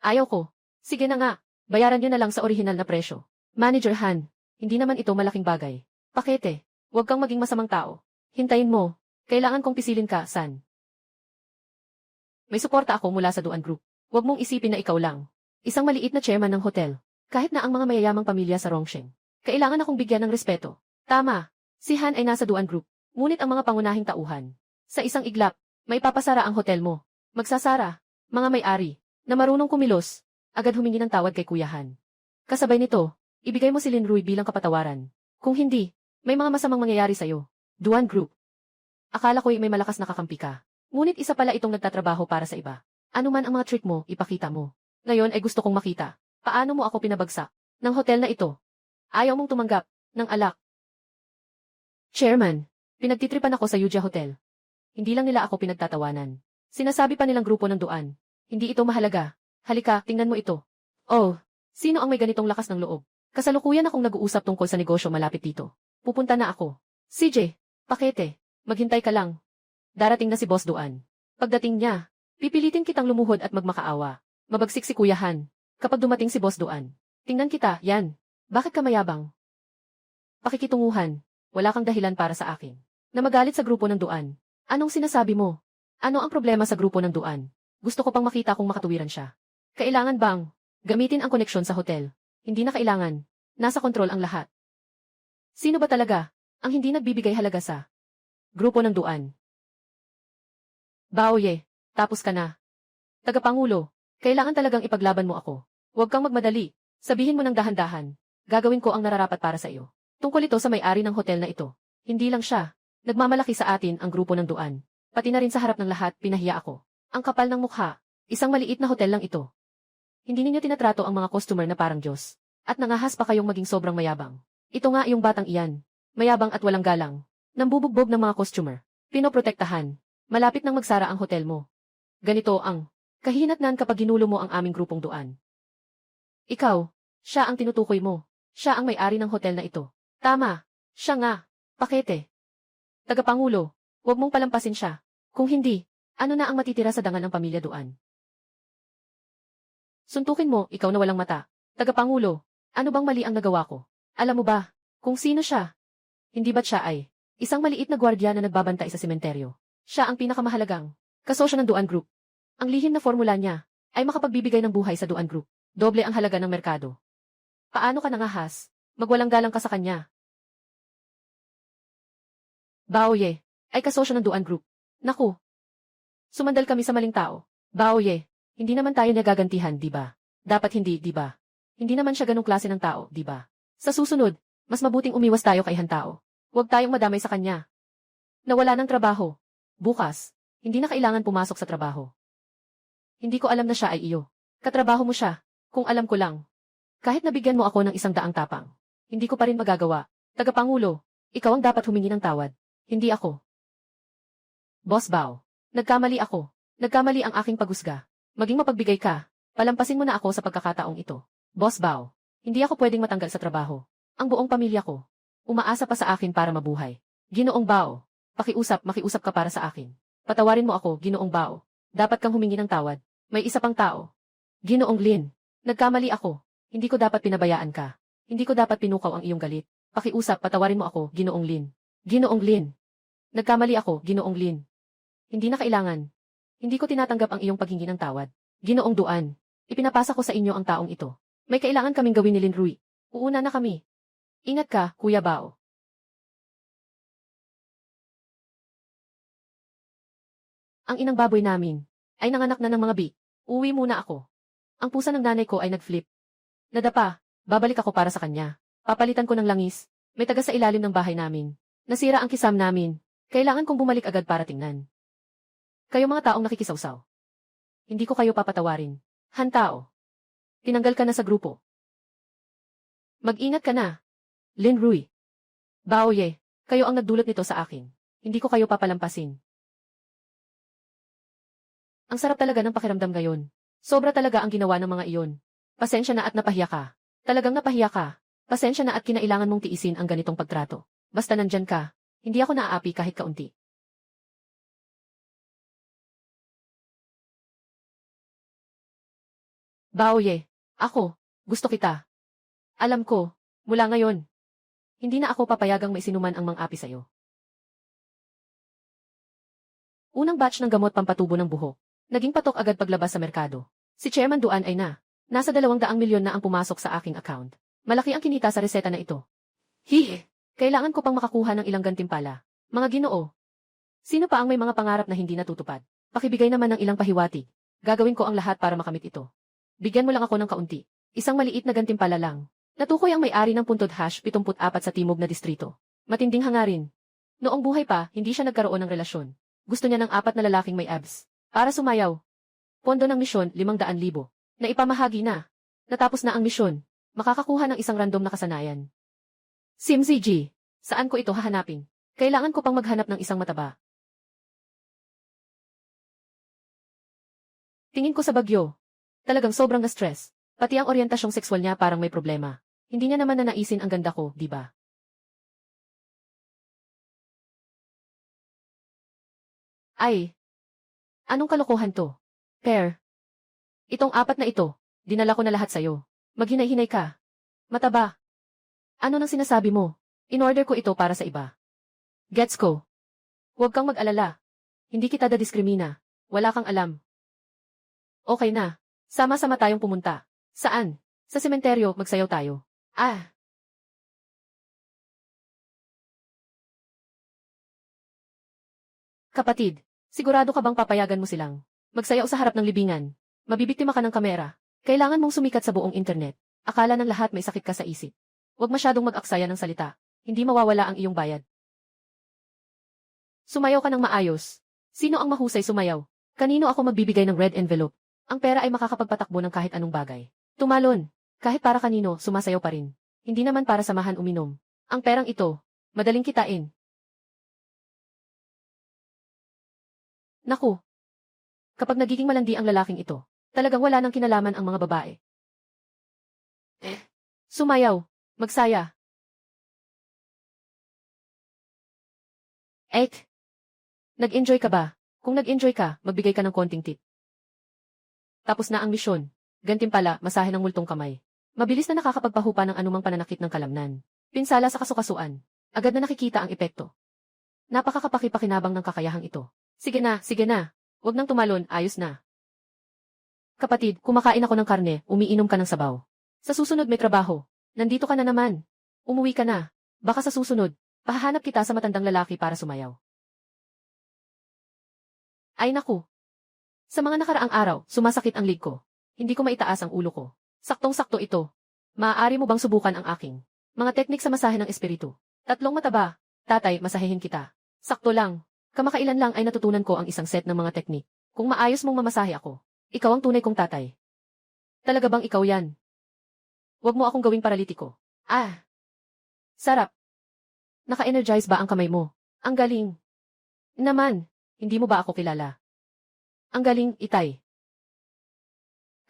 Ayaw ko. Sige na nga. Bayaran niyo na lang sa orihinal na presyo. Manager Han, hindi naman ito malaking bagay. Pakete, huwag kang maging masamang tao. Hintayin mo. Kailangan kong pisilin ka, San. May suporta ako mula sa Duan Group. Huwag mong isipin na ikaw lang. Isang maliit na chairman ng hotel. Kahit na ang mga mayayamang pamilya sa Rongsheng. Kailangan akong bigyan ng respeto. Tama. Si Han ay nasa Duan Group. Ngunit ang mga pangunahing tauhan. Sa isang iglap, may papasara ang hotel mo. Magsasara. Mga may-ari. Na marunong kumilos. Agad humingi ng tawad kay Kuya Han. Kasabay nito, ibigay mo si Lin Rui bilang kapatawaran. Kung hindi, may mga masamang mangyayari sa'yo. Duan Group. Akala ko'y may malakas na kakampi ka. Ngunit isa pala itong nagtatrabaho para sa iba. Ano man ang mga trick mo, ipakita mo. Ngayon ay gusto kong makita. Paano mo ako pinabagsak ng hotel na ito? Ayaw mong tumanggap ng alak. Chairman, pinagtitripan ako sa Yuja Hotel. Hindi lang nila ako pinagtatawanan. Sinasabi pa nilang grupo ng Duan. Hindi ito mahalaga. Halika, tingnan mo ito. Oh, sino ang may ganitong lakas ng loob? Kasalukuyan akong nag-uusap tungkol sa negosyo malapit dito. Pupunta na ako. CJ, pakete. Maghintay ka lang. Darating na si Boss Duan. Pagdating niya, pipilitin kitang lumuhod at magmakaawa. Mabagsik si Kuya Han. Kapag dumating si Boss Duan, tingnan kita, yan. Bakit ka mayabang? Pakikitunguhan. Wala kang dahilan para sa akin. Na magalit sa grupo ng Duan. Anong sinasabi mo? Ano ang problema sa grupo ng Duan? Gusto ko pang makita kung makatuwiran siya. Kailangan bang gamitin ang koneksyon sa hotel? Hindi na kailangan. Nasa kontrol ang lahat. Sino ba talaga ang hindi nagbibigay halaga sa grupo ng Duan? Baoye, tapos ka na. Tagapangulo, kailangan talagang ipaglaban mo ako. Huwag kang magmadali. Sabihin mo ng dahan-dahan. Gagawin ko ang nararapat para sa iyo. Tungkol ito sa may-ari ng hotel na ito. Hindi lang siya. Nagmamalaki sa atin ang grupo ng Duan. Pati na rin sa harap ng lahat, pinahiya ako. Ang kapal ng mukha. Isang maliit na hotel lang ito. Hindi ninyo tinatrato ang mga customer na parang Diyos. At nangahas pa kayong maging sobrang mayabang. Ito nga yung batang iyan. Mayabang at walang galang. Nambubugbog ng mga customer. Pinoprotektahan. Malapit nang magsara ang hotel mo. Ganito ang kahihinatnan kapag ginulo mo ang aming grupong Duan. Ikaw, siya ang tinutukoy mo. Siya ang may-ari ng hotel na ito. Tama. Siya nga. Pakete. Tagapangulo, huwag mong palampasin siya. Kung hindi, ano na ang matitira sa dangal ng pamilya Duan? Suntukin mo, ikaw na walang mata. Tagapangulo, ano bang mali ang nagawa ko? Alam mo ba, kung sino siya? Hindi ba't siya ay isang maliit na gwardiya na nagbabantay sa sementeryo? Siya ang pinakamahalagang kasosyo ng Duan Group. Ang lihim na formula niya ay makapagbibigay ng buhay sa Duan Group. Doble ang halaga ng merkado. Paano ka nangahas? Magwalang galang ka sa kanya. Baoye, ay kasosyo ng Duan Group. Naku. Sumandal kami sa maling tao. Baoye, hindi naman tayo nagagantihan, di ba? Dapat hindi, di ba? Hindi naman siya ganong klase ng tao, di ba? Sa susunod, mas mabuting umiwas tayo kay Hantao. Huwag tayong madamay sa kanya. Nawala ng trabaho. Bukas, hindi na kailangan pumasok sa trabaho. Hindi ko alam na siya ay iyo. Katrabaho mo siya, kung alam ko lang. Kahit nabigyan mo ako ng 100 tapang, hindi ko pa rin magagawa. Tagapangulo, ikaw ang dapat humingi ng tawad. Hindi ako. Boss Bao, nagkamali ako. Nagkamali ang aking paghusga. Maging mapagbigay ka. Palampasin mo na ako sa pagkakataong ito. Boss Bao, hindi ako pwedeng matanggal sa trabaho. Ang buong pamilya ko umaasa pa sa akin para mabuhay. Ginoong Bao, makiusap ka para sa akin. Patawarin mo ako, Ginoong Bao. Dapat kang humingi ng tawad. May isa pang tao. Ginoong Lin, nagkamali ako. Hindi ko dapat pinabayaan ka. Hindi ko dapat pinukaw ang iyong galit. Pakiusap, patawarin mo ako, Ginoong Lin. Ginoong Lin. Nagkamali ako, Ginoong Lin. Hindi na kailangan. Hindi ko tinatanggap ang iyong paghingi ng tawad. Ginoong Duan, ipinapasa ko sa inyo ang taong ito. May kailangan kaming gawin ni Lin Rui. Uuna na kami. Ingat ka, Kuya Bao. Ang inang baboy namin ay nanganak na ng mga bi. Uwi muna ako. Ang pusa ng nanay ko ay nag-flip. Nadapa, babalik ako para sa kanya. Papalitan ko ng langis. May taga sa ilalim ng bahay namin. Nasira ang kisam namin. Kailangan kong bumalik agad para tingnan. Kayo mga taong nakikisawsaw. Hindi ko kayo papatawarin. Hantao. Tinanggal ka na sa grupo. Mag-ingat ka na. Lin Rui. Baoye, kayo ang nagdulot nito sa akin. Hindi ko kayo papalampasin. Ang sarap talaga ng pakiramdam ngayon. Sobra talaga ang ginawa ng mga iyon. Pasensya na at napahiya ka. Talagang napahiya ka. Pasensya na at kinailangan mong tiisin ang ganitong pagtrato. Basta nandyan ka, hindi ako naaapi kahit kaunti. Baoye, ako, gusto kita. Alam ko, mula ngayon, hindi na ako papayagang maisinuman ang mang-api sa'yo. Unang batch ng gamot pampatubo ng buhok. Naging patok agad paglabas sa merkado. Si Chairman Duan ay nasa 200 milyon na ang pumasok sa aking account. Malaki ang kinita sa reseta na ito. Hihi! Kailangan ko pang makakuha ng ilang gantimpala. Mga Ginoo. Sino pa ang may mga pangarap na hindi natutupad? Pakibigay naman ng ilang pahiwatig. Gagawin ko ang lahat para makamit ito. Bigyan mo lang ako ng kaunti. Isang maliit na gantimpala lang. Natukoy ang may-ari ng puntod hash 74 sa timog na distrito. Matinding hangarin. Noong buhay pa, hindi siya nagkaroon ng relasyon. Gusto niya ng 4 na lalaking may abs. Para sumayaw. Pondo ng misyon, 500,000. Naipamahagi na. Natapos na ang misyon. Makakakuha ng isang random na kasanayan. SimZG. Saan ko ito hahanapin? Kailangan ko pang maghanap ng isang mataba. Tingin ko sa bagyo. Talagang sobrang na-stress. Pati ang orientasyong sexual niya parang may problema. Hindi niya naman nanaisin ang ganda ko, di ba? Ay! Anong kalokohan to? Pair. Itong 4 na ito, dinala ko na lahat sa'yo. Maghinay-hinay ka. Mataba. Ano nang sinasabi mo? In-order ko ito para sa iba. Gets ko. Huwag kang mag-alala. Hindi kita dadiskrimina. Wala kang alam. Okay na. Sama-sama tayong pumunta. Saan? Sa sementeryo, magsayaw tayo. Ah! Kapatid, sigurado ka bang papayagan mo silang magsayaw sa harap ng libingan? Mabibiktima ka ng kamera. Kailangan mong sumikat sa buong internet. Akala ng lahat may sakit ka sa isip. Huwag masyadong mag-aksaya ng salita. Hindi mawawala ang iyong bayad. Sumayaw ka ng maayos. Sino ang mahusay sumayaw? Kanino ako magbibigay ng red envelope? Ang pera ay makakapagpatakbo ng kahit anong bagay. Tumalon. Kahit para kanino, sumasayaw pa rin. Hindi naman para samahan uminom. Ang perang ito, madaling kitain. Naku. Kapag nagiging malandi ang lalaking ito, talagang wala nang kinalaman ang mga babae. Sumayaw. Magsaya. Ek. Nag-enjoy ka ba? Kung nag-enjoy ka, magbigay ka ng konting tip. Tapos na ang misyon. Gantimpala, masahe ng multong kamay. Mabilis na nakakapagpahupa ng anumang pananakit ng kalamnan. Pinsala sa kasukasuan. Agad na nakikita ang epekto. Napakakapaki-pakinabang ng kakayahang ito. Sige na, sige na. Huwag nang tumalon, ayos na. Kapatid, kumakain ako ng karne, umiinom ka ng sabaw. Sa susunod may trabaho. Nandito ka na naman. Umuwi ka na. Baka sa susunod, pahahanap kita sa matandang lalaki para sumayaw. Ay naku. Sa mga nakaraang araw, sumasakit ang lig ko. Hindi ko maitaas ang ulo ko. Saktong-sakto ito. Maaari mo bang subukan ang aking mga teknik sa masahe ng espiritu? 3 mataba. Tatay, masahehin kita. Sakto lang. Kamakailan lang ay natutunan ko ang isang set ng mga teknik. Kung maayos mong mamasahe ako, ikaw ang tunay kong tatay. Talaga bang ikaw yan? Huwag mo akong gawing paralitiko. Ah! Sarap. Naka-energize ba ang kamay mo? Ang galing. Naman, hindi mo ba ako kilala? Ang galing, itay.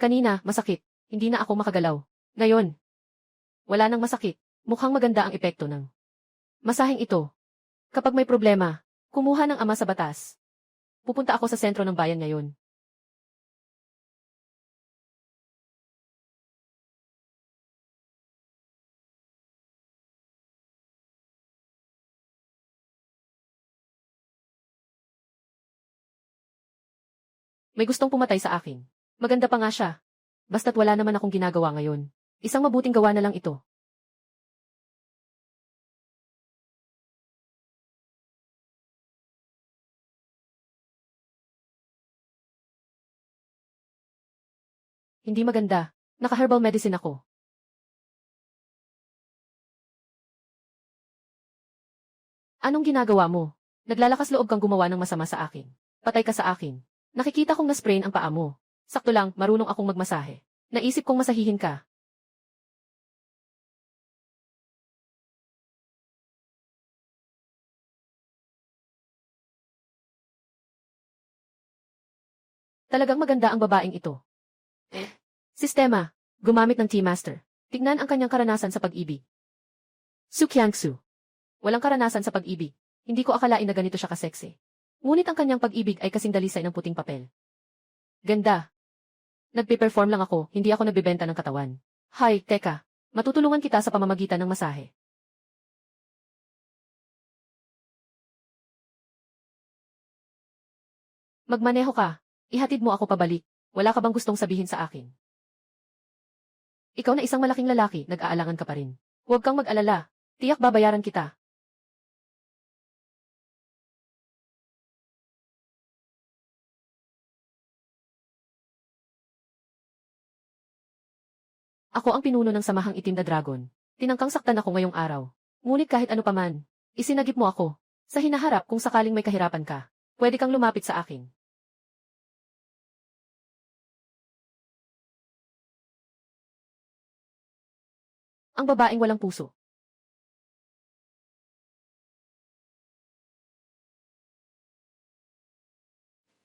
Kanina, masakit. Hindi na ako makagalaw. Ngayon, wala nang masakit. Mukhang maganda ang epekto ng masaheng ito. Kapag may problema, kumuha ng ama sa batas. Pupunta ako sa sentro ng bayan ngayon. May gustong pumatay sa akin. Maganda pa nga siya. Basta't wala naman akong ginagawa ngayon. Isang mabuting gawa na lang ito. Hindi maganda. Naka-herbal medicine ako. Anong ginagawa mo? Naglalakas loob kang gumawa ng masama sa akin. Patay ka sa akin. Nakikita kong na-sprain ang paa mo. Sakto lang, marunong akong magmasahe. Naisip kong masahihin ka. Talagang maganda ang babaeng ito. Sistema. Gumamit ng T-Master. Tignan ang kanyang karanasan sa pag-ibig. Su Kyangsu. Walang karanasan sa pag-ibig. Hindi ko akalain na ganito siya kaseksi. Ngunit ang kanyang pag-ibig ay kasing dalisay ng puting papel. Ganda. Nagpe-perform lang ako, hindi ako nagbebenta ng katawan. Hay, teka. Matutulungan kita sa pamamagitan ng masahe. Magmaneho ka. Ihatid mo ako pabalik. Wala ka bang gustong sabihin sa akin? Ikaw na isang malaking lalaki, nag-aalangan ka pa rin. Huwag kang mag-alala. Tiyak babayaran kita. Ako ang pinuno ng Samahang Itim na Dragon. Tinangkang saktan ako ngayong araw. Ngunit kahit ano paman, isinagip mo ako. Sa hinaharap kung sakaling may kahirapan ka, pwede kang lumapit sa akin. Ang babaeng walang puso.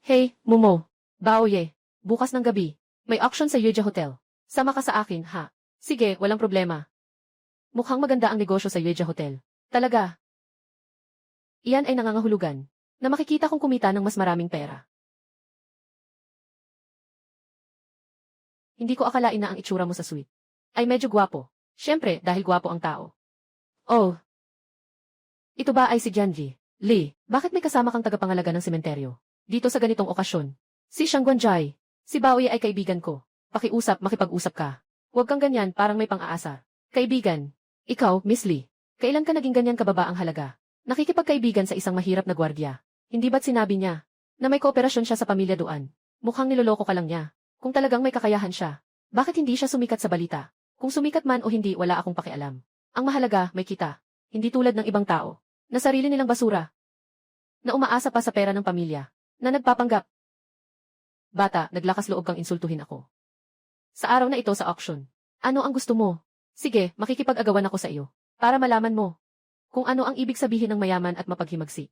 Hey, Momo. Baoye. Bukas ng gabi. May auction sa Yuja Hotel. Sama ka sa akin, ha? Sige, walang problema. Mukhang maganda ang negosyo sa Yuja Hotel. Talaga. Iyan ay nangangahulugan na makikita kong kumita ng mas maraming pera. Hindi ko akalain na ang itsura mo sa suite ay medyo gwapo. Siyempre, dahil gwapo ang tao. Oh. Ito ba ay si Janji? Lee, bakit may kasama kang tagapangalaga ng sementeryo? Dito sa ganitong okasyon. Si Shangguanjai. Si Baoye ay kaibigan ko. Pakiusap, makipag-usap ka. Huwag kang ganyan, parang may pang-aasa. Kaibigan. Ikaw, Miss Lee. Kailan ka naging ganyan kababa ang halaga? Nakikipagkaibigan sa isang mahirap na gwardiya. Hindi ba't sinabi niya na may kooperasyon siya sa pamilya doon? Mukhang niloloko ka lang niya. Kung talagang may kakayahan siya, bakit hindi siya sumikat sa balita? Kung sumikat man o hindi, wala akong pakialam. Ang mahalaga, may kita. Hindi tulad ng ibang tao, na sarili nilang basura. Na umaasa pa sa pera ng pamilya. Na nagpapanggap. Bata, naglakas loob kang insultuhin ako. Sa araw na ito sa auction. Ano ang gusto mo? Sige, makikipag-agawan ako sa iyo. Para malaman mo kung ano ang ibig sabihin ng mayaman at mapaghimagsik.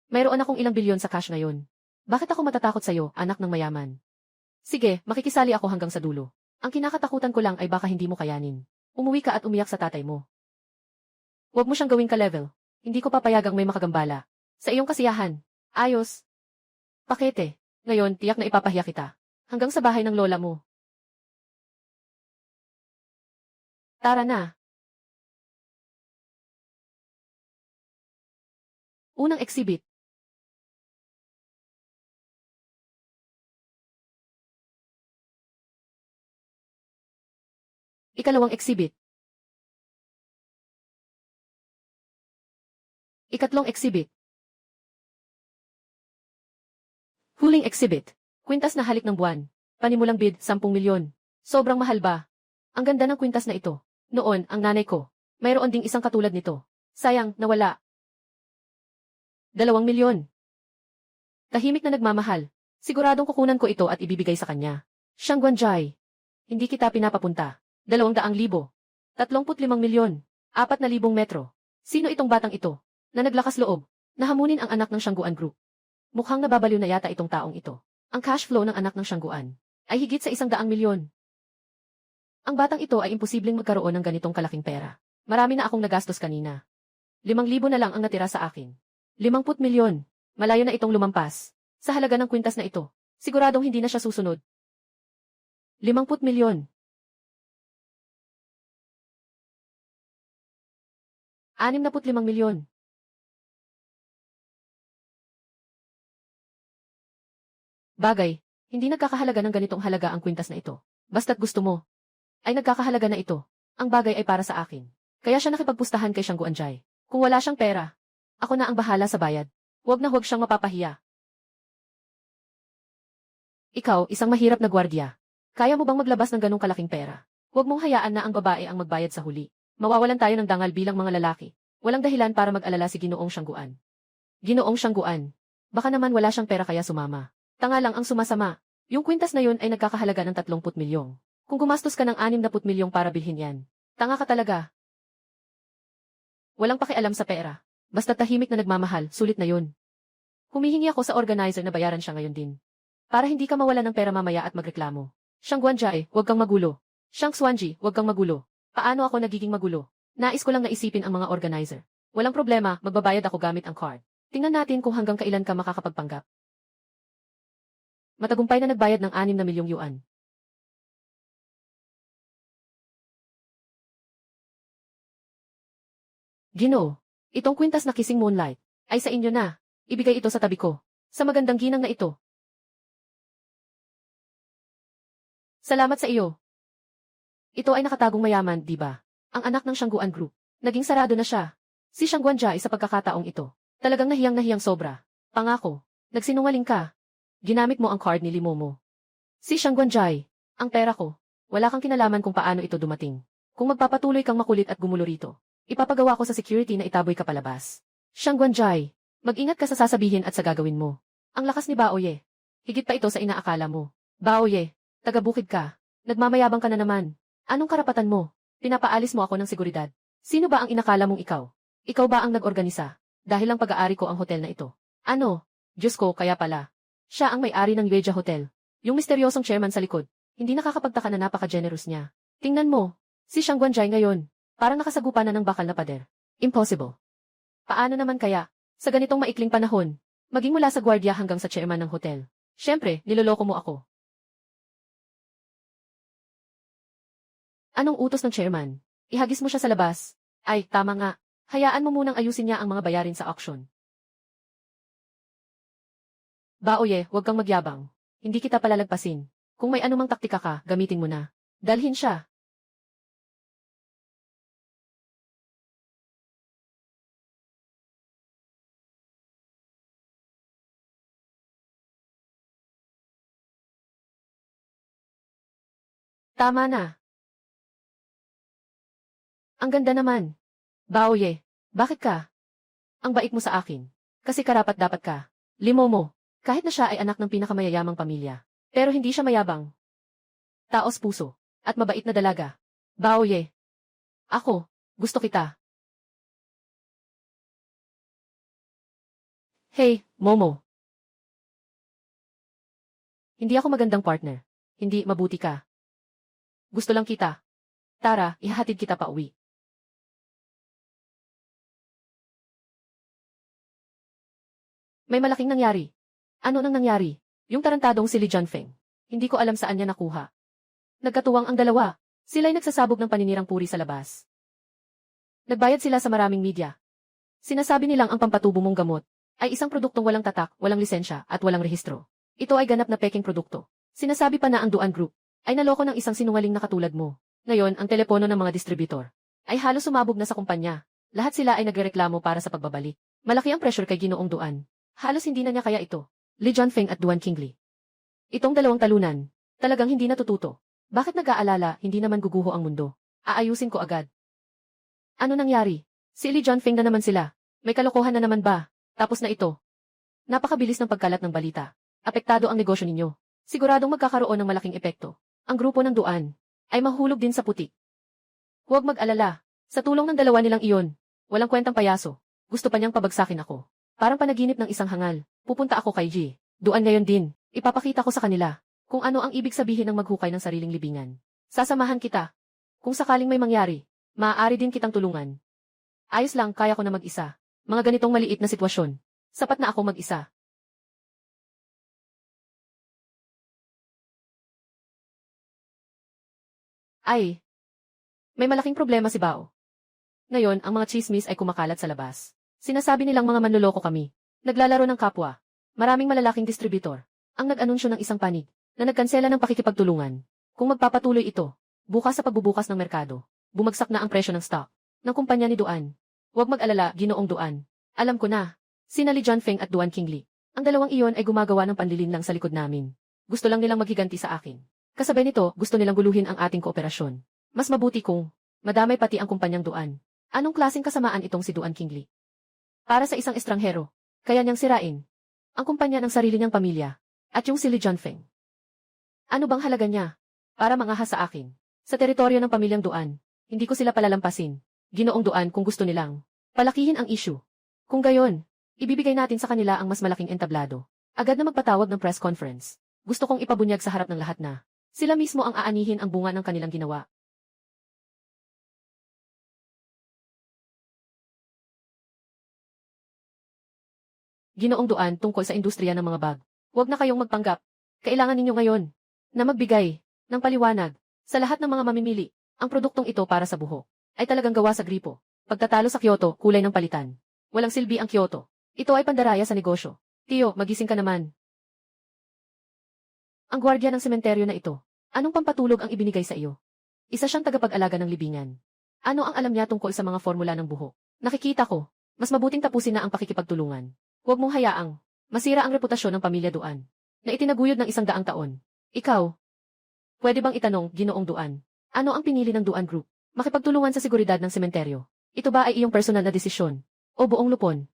Mayroon akong ilang bilyon sa cash ngayon. Bakit ako matatakot sa iyo, anak ng mayaman? Sige, makikisali ako hanggang sa dulo. Ang kinakatakutan ko lang ay baka hindi mo kayanin. Umuwi ka at umiyak sa tatay mo. Huwag mo siyang gawing ka-level. Hindi ko papayagang may makagambala. Sa iyong kasiyahan. Ayos. Pakete. Ngayon, tiyak na ipapahiya kita. Hanggang sa bahay ng lola mo. Tara na. Unang exhibit. Ikalawang exhibit. Ikatlong exhibit. Huling exhibit. Kwintas na halik ng buwan. Panimulang bid, 10 milyon. Sobrang mahal ba? Ang ganda ng kwintas na ito. Noon, ang nanay ko, mayroon ding isang katulad nito. Sayang, nawala. 2 milyon. Tahimik na nagmamahal. Siguradong kukunan ko ito at ibibigay sa kanya. Shangguanjai. Hindi kita pinapapunta. 200,000. 35 milyon. 4,000 metro. Sino itong batang ito? Na naglakas loob. Nahamunin ang anak ng Shangguan Group. Mukhang nababaliw na yata itong taong ito. Ang cash flow ng anak ng Shangguan ay higit sa 100 milyon. Ang batang ito ay imposibleng magkaroon ng ganitong kalaking pera. Marami na akong nagastos kanina. 5,000 na lang ang natira sa akin. 50 milyon. Malayo na itong lumampas. Sa halaga ng kwintas na ito, siguradong hindi na siya susunod. 50 milyon. 65 milyon. Bagay, hindi nagkakahalaga ng ganitong halaga ang kwintas na ito. Basta't gusto mo, ay nagkakahalaga na ito. Ang bagay ay para sa akin. Kaya siya nakipagpustahan kay Shangguanjai. Kung wala siyang pera, ako na ang bahala sa bayad. Huwag na huwag siyang mapapahiya. Ikaw, isang mahirap na gwardiya. Kaya mo bang maglabas ng ganong kalaking pera? Huwag mong hayaan na ang babae ang magbayad sa huli. Mawawalan tayo ng dangal bilang mga lalaki. Walang dahilan para mag-alala si Ginoong Shangguan. Ginoong Shangguan. Baka naman wala siyang pera kaya sumama. Tanga lang ang sumasama. Yung kwintas na yun ay nagkakahalaga ng 30 milyong. Kung gumastos ka ng 60 milyong para bilhin yan, tanga ka talaga. Walang pakialam sa pera. Basta tahimik na nagmamahal, sulit na yun. Humihingi ako sa organizer na bayaran siya ngayon din. Para hindi ka mawala ng pera mamaya at magreklamo. Siyang Guanjay, huwag kang magulo. Siyang Swanji, huwag kang magulo. Paano ako nagiging magulo? Nais ko lang naisipin ang mga organizer. Walang problema, magbabayad ako gamit ang card. Tingnan natin kung hanggang kailan ka makakapagpanggap. Matagumpay na nagbayad ng 6 na milyong yuan. Ginoo, itong kwintas na Kissing Moonlight ay sa inyo na. Ibigay ito sa tabi ko. Sa magandang ginang na ito. Salamat sa iyo. Ito ay nakatagong mayaman, di ba? Ang anak ng Shangguan Group. Naging sarado na siya. Si Shangguan Jai sa pagkakataong ito. Talagang nahiyang sobra. Pangako, nagsinungaling ka. Ginamit mo ang card ni Limomo. Si Shangguan Jai, ang pera ko. Wala kang kinalaman kung paano ito dumating. Kung magpapatuloy kang makulit at gumulo rito, ipapagawa ko sa security na itaboy ka palabas. Shangguan Jai, mag-ingat ka sa sasabihin at sa gagawin mo. Ang lakas ni Baoye. Higit pa ito sa inaakala mo. Baoye, taga-bukid ka. Nagmamayabang ka na naman. Anong karapatan mo? Pinapaalis mo ako ng seguridad. Sino ba ang inakala mong ikaw? Ikaw ba ang nag-organisa? Dahil lang pag-aari ko ang hotel na ito. Ano? Diyos ko, kaya pala. Siya ang may-ari ng Yueja Hotel. Yung misteryosong chairman sa likod. Hindi nakakapagtaka na napaka-generous niya. Tingnan mo. Si Shangguan Jai ngayon. Parang nakasagupa na ng bakal na pader. Impossible. Paano naman kaya? Sa ganitong maikling panahon, maging mula sa gwardiya hanggang sa chairman ng hotel. Siyempre, niloloko mo ako. Anong utos ng chairman? Ihagis mo siya sa labas. Ay, tama nga. Hayaan mo munang ayusin niya ang mga bayarin sa auction. Baoye, huwag kang magyabang. Hindi kita palalagpasin. Kung may anumang taktika ka, gamitin mo na. Dalhin siya. Tama na. Ang ganda naman. Baoye, bakit ka? Ang bait mo sa akin. Kasi karapat-dapat ka. Limomo, kahit na siya ay anak ng pinakamayayamang pamilya. Pero hindi siya mayabang. Taos puso. At mabait na dalaga. Baoye. Ako, gusto kita. Hey, Momo. Hindi ako magandang partner. Hindi mabuti ka. Gusto lang kita. Tara, ihahatid kita pa uwi. May malaking nangyari. Ano nang nangyari? Yung tarantadong si Li Jianfeng. Hindi ko alam saan niya nakuha. Nagkatuwang ang dalawa. Sila'y nagsasabog ng paninirang puri sa labas. Nagbayad sila sa maraming media. Sinasabi nilang ang pampatubo mong gamot ay isang produktong walang tatak, walang lisensya at walang rehistro. Ito ay ganap na peking produkto. Sinasabi pa na ang Duan Group ay naloko ng isang sinungaling na katulad mo. Ngayon, ang telepono ng mga distributor ay halos sumabog na sa kumpanya. Lahat sila ay nagrereklamo para sa pagbabalik. Malaki ang pressure kay Ginoong Duan. Halos hindi na niya kaya ito. Li Jianfeng at Duan Qingli. Itong dalawang talunan, talagang hindi natututo. Bakit nag-aalala, hindi naman guguho ang mundo? Aayusin ko agad. Ano nangyari? Si Li Jianfeng na naman sila. May kalokohan na naman ba? Tapos na ito. Napakabilis ng pagkalat ng balita. Apektado ang negosyo ninyo. Siguradong magkakaroon ng malaking epekto. Ang grupo ng Duan ay mahulog din sa putik. Huwag mag-alala. Sa tulong ng dalawa nilang iyon, walang kwentang payaso. Gusto pa niyang pabagsakin ako. Parang panaginip ng isang hangal. Pupunta ako kay G. Duan ngayon din. Ipapakita ko sa kanila kung ano ang ibig sabihin ng maghukay ng sariling libingan. Sasamahan kita. Kung sakaling may mangyari, maaari din kitang tulungan. Ayos lang, kaya ko na mag-isa. Mga ganitong maliit na sitwasyon. Sapat na ako mag-isa. Ay, may malaking problema si Bao. Ngayon, ang mga chismis ay kumakalat sa labas. Sinasabi nilang mga manloloko kami. Naglalaro ng kapwa. Maraming malalaking distributor ang nag-anunsyo ng isang panig na nagkansela ng pakikipagtulungan. Kung magpapatuloy ito, bukas sa pagbubukas ng merkado, bumagsak na ang presyo ng stock ng kumpanya ni Duan. Huwag mag-alala, Ginoong Duan. Alam ko na. Sina Li Jianfeng at Duan Qingli. Ang dalawang iyon ay gumagawa ng panlilin lang sa likod namin. Gusto lang nilang maghiganti sa akin. Kasabay nito, gusto nilang guluhin ang ating kooperasyon. Mas mabuti kung madamay pati ang kumpanyang Duan. Anong klaseng kasamaan itong si Duan Qingli? Para sa isang estranghero, kaya niyang sirain ang kumpanya ng sarili niyang pamilya at yung si Li Jianfeng. Ano bang halaga niya para mangahas sa akin? Sa teritoryo ng pamilyang Duan, hindi ko sila palalampasin. Ginoong Duan kung gusto nilang palakihin ang issue. Kung gayon, Ibibigay natin sa kanila ang mas malaking entablado. Agad na magpatawag ng press conference. Gusto kong ipabunyag sa harap ng lahat na sila mismo ang aanihin ang bunga ng kanilang ginawa. Ginoong Duan tungkol sa industriya ng mga bag. Huwag na kayong magpanggap. Kailangan ninyo ngayon na magbigay ng paliwanag sa lahat ng mga mamimili. Ang produktong ito para sa buhok ay talagang gawa sa gripo. Pagtatalo sa Kyoto, kulay ng palitan. Walang silbi ang Kyoto. Ito ay pandaraya sa negosyo. Tiyo, magising ka naman. Ang gwardiya ng sementeryo na ito, anong pampatulog ang ibinigay sa iyo? Isa siyang tagapag-alaga ng libingan. Ano ang alam niya tungkol sa mga formula ng buhok? Nakikita ko, mas mabuting tapusin na ang pakikipagtulungan. Huwag mong hayaang masira ang reputasyon ng pamilya Duan na itinaguyod ng 100 taon. Ikaw, pwede bang itanong, Ginoong Duan, ano ang pinili ng Duan Group? Makipagtulungan sa seguridad ng sementeryo. Ito ba ay iyong personal na desisyon? O buong lupon?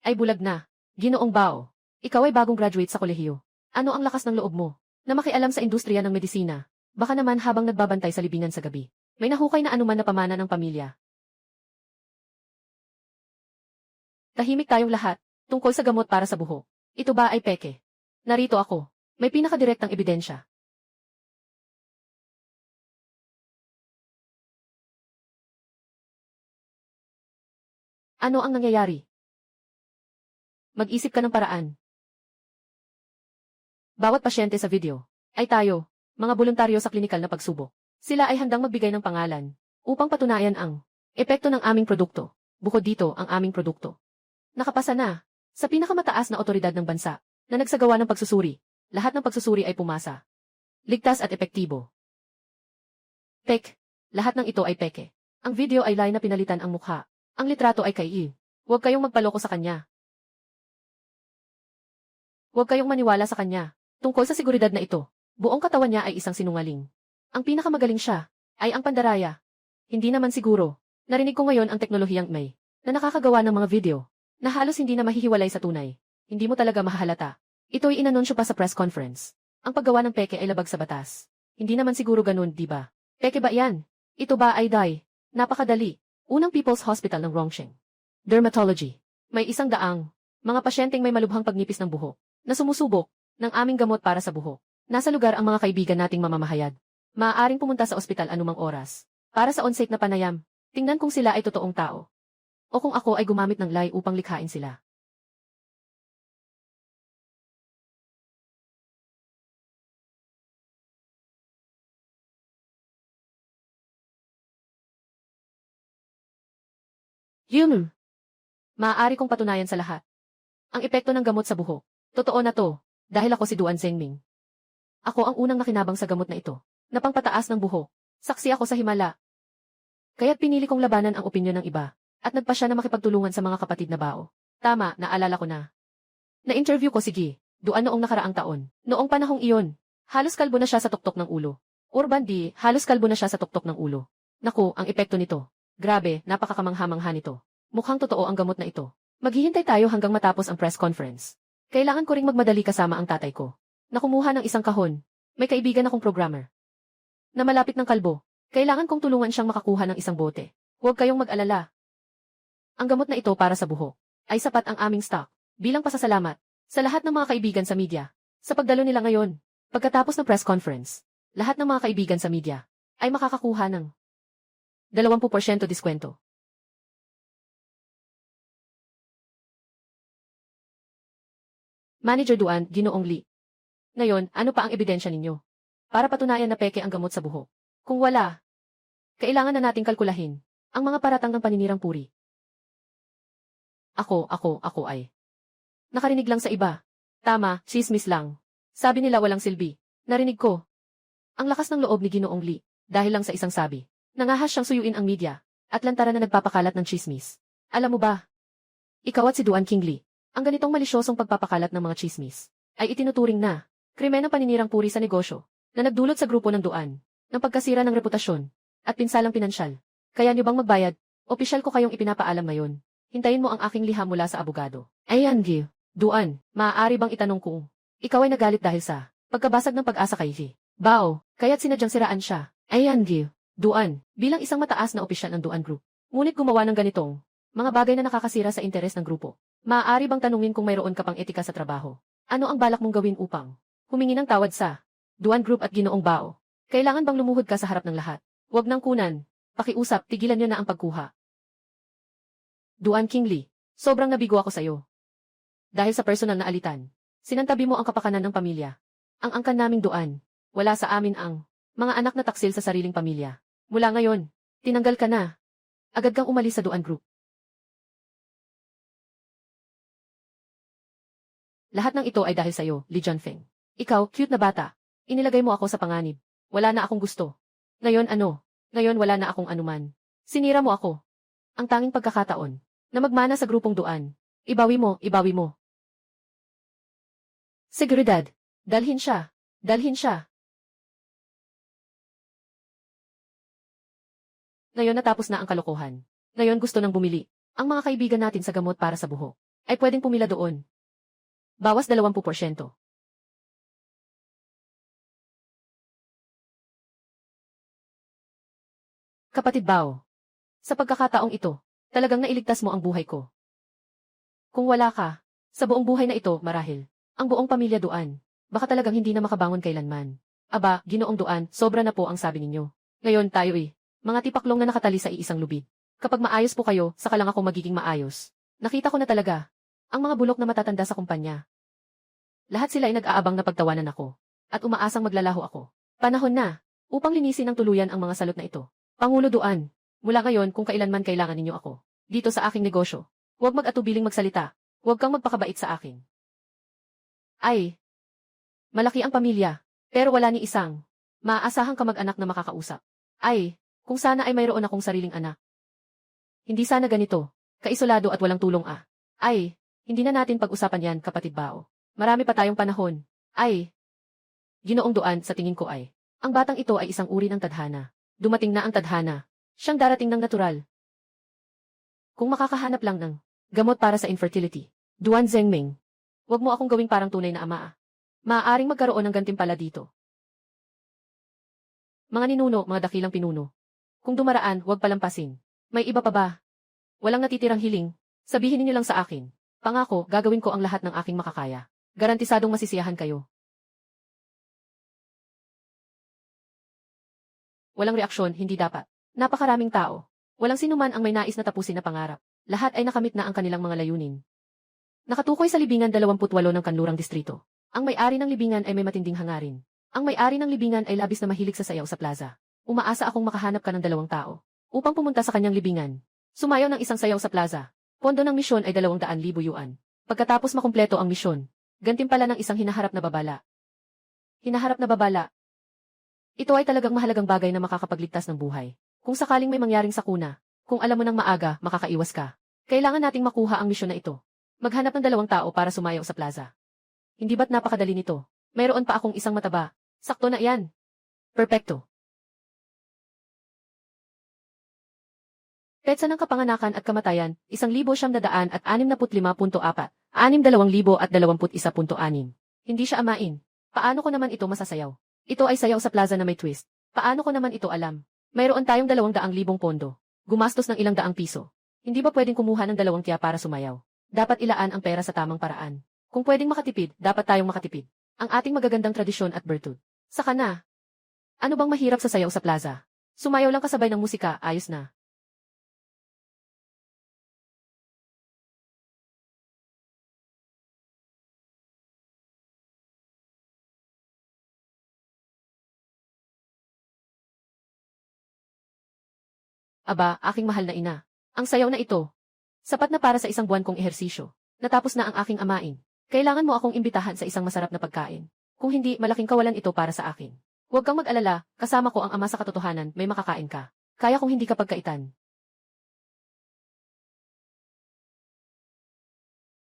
Ay bulag na. Ginoong Bao, ikaw ay bagong graduate sa kolehiyo. Ano ang lakas ng loob mo na makialam sa industriya ng medisina? Baka naman habang nagbabantay sa libingan sa gabi, may nahukay na anuman na pamana ng pamilya. Tahimik tayong lahat tungkol sa gamot para sa buhok. Ito ba ay peke? Narito ako. May pinakadirektang ebidensya. Ano ang nangyayari? Mag-isip ka ng paraan. Bawat pasyente sa video ay tayo, mga voluntaryo sa klinikal na pagsubok. Sila ay handang magbigay ng pangalan upang patunayan ang epekto ng aming produkto. Bukod dito ang aming produkto nakapasa na sa pinakamataas na otoridad ng bansa na nagsagawa ng pagsusuri. Lahat ng pagsusuri ay pumasa. Ligtas at epektibo. Lahat ng ito ay peke. Ang video ay line na pinalitan ang mukha. Ang litrato ay kay I. Huwag kayong magpaloko sa kanya. Huwag kayong maniwala sa kanya. Tungkol sa seguridad na ito, buong katawan niya ay isang sinungaling. Ang pinakamagaling siya ay ang pandaraya. Hindi naman siguro. Narinig ko ngayon ang teknolohiyang may na nakakagawa ng mga video na halos hindi na mahihiwalay sa tunay. Hindi mo talaga mahahalata. Ito ay inanunsyo pa sa press conference. Ang paggawa ng peke ay labag sa batas. Hindi naman siguro ganun, di ba? Peke ba yan? Ito ba ay dye? Napakadali. Unang People's Hospital ng Rongsheng. Dermatology. May 100 mga pasyenteng may malubhang pagnipis ng buhok na sumusubok ng aming gamot para sa buhok. Nasa lugar ang mga kaibigan nating mamamahayag. Maaaring pumunta sa ospital anumang oras para sa on-site na panayam. Tingnan kung sila ay totoong tao. O kung ako ay gumamit ng lie upang likhain sila. Maaari kong patunayan sa lahat. Ang epekto ng gamot sa buhok. Totoo na to, dahil ako si Duan Zengming. Ako ang unang nakinabang sa gamot na ito, na pangpataas ng buhok. Saksi ako sa himala. Kaya't pinili kong labanan ang opinyon ng iba, at nagpa siya na makipagtulungan sa mga kapatid na bao. Tama, naalala ko na. Na-interview ko si Gi, Duan noong nakaraang taon. Noong panahong iyon, halos kalbo na siya sa tuktok ng ulo. Urban D, halos kalbo na siya sa tuktok ng ulo. Naku, ang epekto nito. Grabe, napakakamangha-mangha nito. Mukhang totoo ang gamot na ito. Maghihintay tayo hanggang matapos ang press conference. Kailangan ko ring magmadali kasama ang tatay ko. Nakumuha ng isang kahon. May kaibigan akong programmer na malapit ng kalbo. Kailangan kong tulungan siyang makakuha ng isang bote. Huwag kayong mag-alala. Ang gamot na ito para sa buhok ay sapat ang aming stock bilang pasasalamat sa lahat ng mga kaibigan sa media sa pagdalo nila ngayon. Pagkatapos ng press conference, lahat ng mga kaibigan sa media ay makakakuha ng 20% diskwento. Manager Duan, Ginoong Lee. Ngayon, ano pa ang ebidensya ninyo? Para patunayan na peke ang gamot sa buhok. Kung wala, kailangan na nating kalkulahin ang mga paratang ng paninirang puri. Ako ay nakarinig lang sa iba. Tama, chismis lang. Sabi nila walang silbi. Narinig ko. Ang lakas ng loob ni Ginoong Lee, dahil lang sa isang sabi. Nangahas siyang suyuin ang media, at lantaran na nagpapakalat ng chismis. Alam mo ba? Ikaw at si Duan King Lee, ang ganitong malisyosong pagpapakalat ng mga chismis, ay itinuturing na krimen ng paninirang puri sa negosyo, na nagdulot sa grupo ng Duan, ng pagkasira ng reputasyon, at pinsalang pinansyal. Kaya niyo bang magbayad? Opisyal ko kayong ipinapaalam ngayon. Hintayin mo ang aking liham mula sa abogado. Ayan, Gil. Duan, maaari bang itanong kung ikaw ay nagalit dahil sa pagkabasag ng pag-asa kay G. Bao, kaya't sinadyang siraan siya. Ayan, Gil. Duan, bilang isang mataas na opisyal ng Duan Group. Ngunit gumawa ng ganitong mga bagay na nakakasira sa interes ng grupo. Maaari bang tanungin kung mayroon ka pang etika sa trabaho? Ano ang balak mong gawin upang humingi ng tawad sa Duan Group at Ginoong Bao? Kailangan bang lumuhod ka sa harap ng lahat? Huwag nang kunan. Pakiusap, tigilan niyo na ang pagkuha. Duan Qingli, sobrang nabigo ako sa'yo. Dahil sa personal na alitan, sinantabi mo ang kapakanan ng pamilya. Ang angkan naming Duan, wala sa amin ang mga anak na taksil sa sariling pamilya. Mula ngayon, tinanggal ka na. Agad kang umalis sa Duan Group. Lahat ng ito ay dahil sa'yo, Li Jianfeng. Ikaw, cute na bata. Inilagay mo ako sa panganib. Wala na akong gusto. Ngayon ano? Ngayon wala na akong anuman. Sinira mo ako. Ang tanging pagkakataon na magmana sa grupong Duan. Ibawi mo, ibawi mo. Seguridad. Dalhin siya. Dalhin siya. Ngayon natapos na ang kalokohan. Ngayon gusto nang bumili. Ang mga kaibigan natin sa gamot para sa buhok ay pwedeng pumila doon. Bawas 20%. Kapatid Bao. Sa pagkakataong ito, talagang nailigtas mo ang buhay ko. Kung wala ka, sa buong buhay na ito, marahil, ang buong pamilya Duan, baka talagang hindi na makabangon kailanman. Aba, Ginoong Duan, sobra na po ang sabi ninyo. Ngayon tayo mga tipaklong na nakatali sa iisang lubid. Kapag maayos po kayo, saka lang ako magiging maayos. Nakita ko na talaga, ang mga bulok na matatanda sa kumpanya. Lahat sila ay nag-aabang na pagtawanan ako, at umaasang maglalaho ako. Panahon na, upang linisin ng tuluyan ang mga salot na ito. Pangulo Duan, mula ngayon kung kailanman kailangan ninyo ako, dito sa aking negosyo, huwag mag-atubiling magsalita, huwag kang magpakabait sa akin. Ay, malaki ang pamilya, pero wala ni isang maaasahang kamag-anak na makakausap. Ay, kung sana ay mayroon akong sariling anak. Hindi sana ganito, kaisolado at walang tulong Ay, hindi na natin pag-usapan yan, kapatid Bao. Marami pa tayong panahon. Ay, Ginoong Duan, sa tingin ko ang batang ito ay isang uri ng tadhana. Dumating na ang tadhana. Siyang darating ng natural. Kung makakahanap lang ng gamot para sa infertility, Duan Zhengming, huwag mo akong gawing parang tunay na ama. Maaaring magkaroon ng gantimpala dito. Mga ninuno, mga dakilang pinuno. Kung dumaraan, huwag palampasin. May iba pa ba? Walang natitirang hiling. Sabihin niyo lang sa akin. Pangako, gagawin ko ang lahat ng aking makakaya. Garantisadong masisiyahan kayo. Walang reaksyon, hindi dapat. Napakaraming tao. Walang sinuman ang may nais na tapusin na pangarap. Lahat ay nakamit na ang kanilang mga layunin. Nakatukoy sa libingan 28 ng kanlurang distrito. Ang may-ari ng libingan ay may matinding hangarin. Ang may-ari ng libingan ay labis na mahilig sa sayaw sa plaza. Umaasa akong makahanap ka ng 2 tao upang pumunta sa kanyang libingan. Sumayaw ng isang sayaw sa plaza. Pondo ng misyon ay 200,000 yuan. Pagkatapos makumpleto ang misyon, gantimpala ng isang hinaharap na babala. Hinaharap na babala. Ito ay talagang mahalagang bagay na makakapagligtas ng buhay. Kung sakaling may mangyaring sakuna, kung alam mo nang maaga, makakaiwas ka. Kailangan nating makuha ang misyon na ito. Maghanap ng 2 tao para sumayaw sa plaza. Hindi ba't napakadali nito? Mayroon pa akong isang mataba. Sakto na yan. Perpekto. Petsa ng kapanganakan at kamatayan, 1,965.4, 6,2021.6. Hindi siya amain. Paano ko naman ito masasayaw? Ito ay sayaw sa plaza na may twist. Paano ko naman ito alam? Mayroon tayong 200,000 pondo. Gumastos ng 100 piso. Hindi ba pwedeng kumuha ng 2 tiya para sumayaw? Dapat ilaan ang pera sa tamang paraan. Kung pwedeng makatipid, dapat tayong makatipid. Ang ating magagandang tradisyon at bertud. Saka na. Ano bang mahirap sa sayaw sa plaza? Sumayaw lang kasabay ng musika, ayos na. Aba, aking mahal na ina. Ang sayaw na ito. Sapat na para sa isang buwan kong ehersisyo. Natapos na ang aking amain. Kailangan mo akong imbitahan sa isang masarap na pagkain. Kung hindi, malaking kawalan ito para sa akin. Huwag kang mag-alala, kasama ko ang ama sa katotohanan, may makakain ka. Kaya kong hindi ka pagkaitan.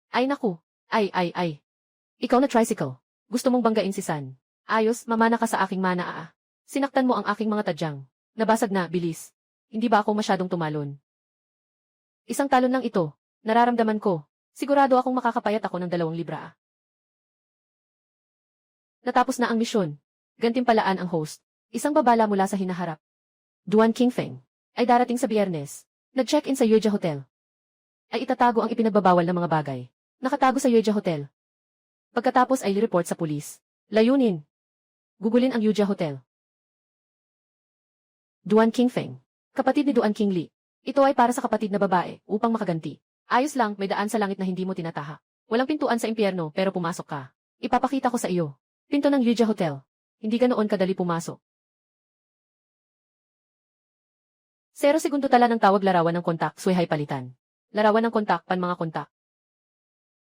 Ay naku. Ay. Ikaw na tricycle. Gusto mong banggain si San. Ayos, mamana ka sa aking mana. Sinaktan mo ang aking mga tadyang. Nabasag na, bilis. Hindi ba ako masyadong tumalon? Isang talon lang ito. Nararamdaman ko. Sigurado akong makakapayat ako ng 2 libra. Natapos na ang misyon. Gantimpalaan ang host. Isang babala mula sa hinaharap. Duan Qingfeng ay darating sa Biyernes. Nag-check-in sa Yuja Hotel. ay itatago ang ipinagbabawal na mga bagay. Nakatago sa Yuja Hotel. Pagkatapos ay i-report sa pulis. Layunin. Gugulin ang Yuja Hotel. Duan Qingfeng. Kapatid ni Duan Qingli. Ito ay para sa kapatid na babae upang makaganti. Ayos lang, may daan sa langit na hindi mo tinataha. Walang pintuan sa impyerno pero pumasok ka. Ipapakita ko sa iyo. Pinto ng Yuja Hotel. Hindi ka noon kadali pumasok. 0 segundo tala ng tawag larawan ng kontak, suhay palitan. Larawan ng kontak, pan mga kontak.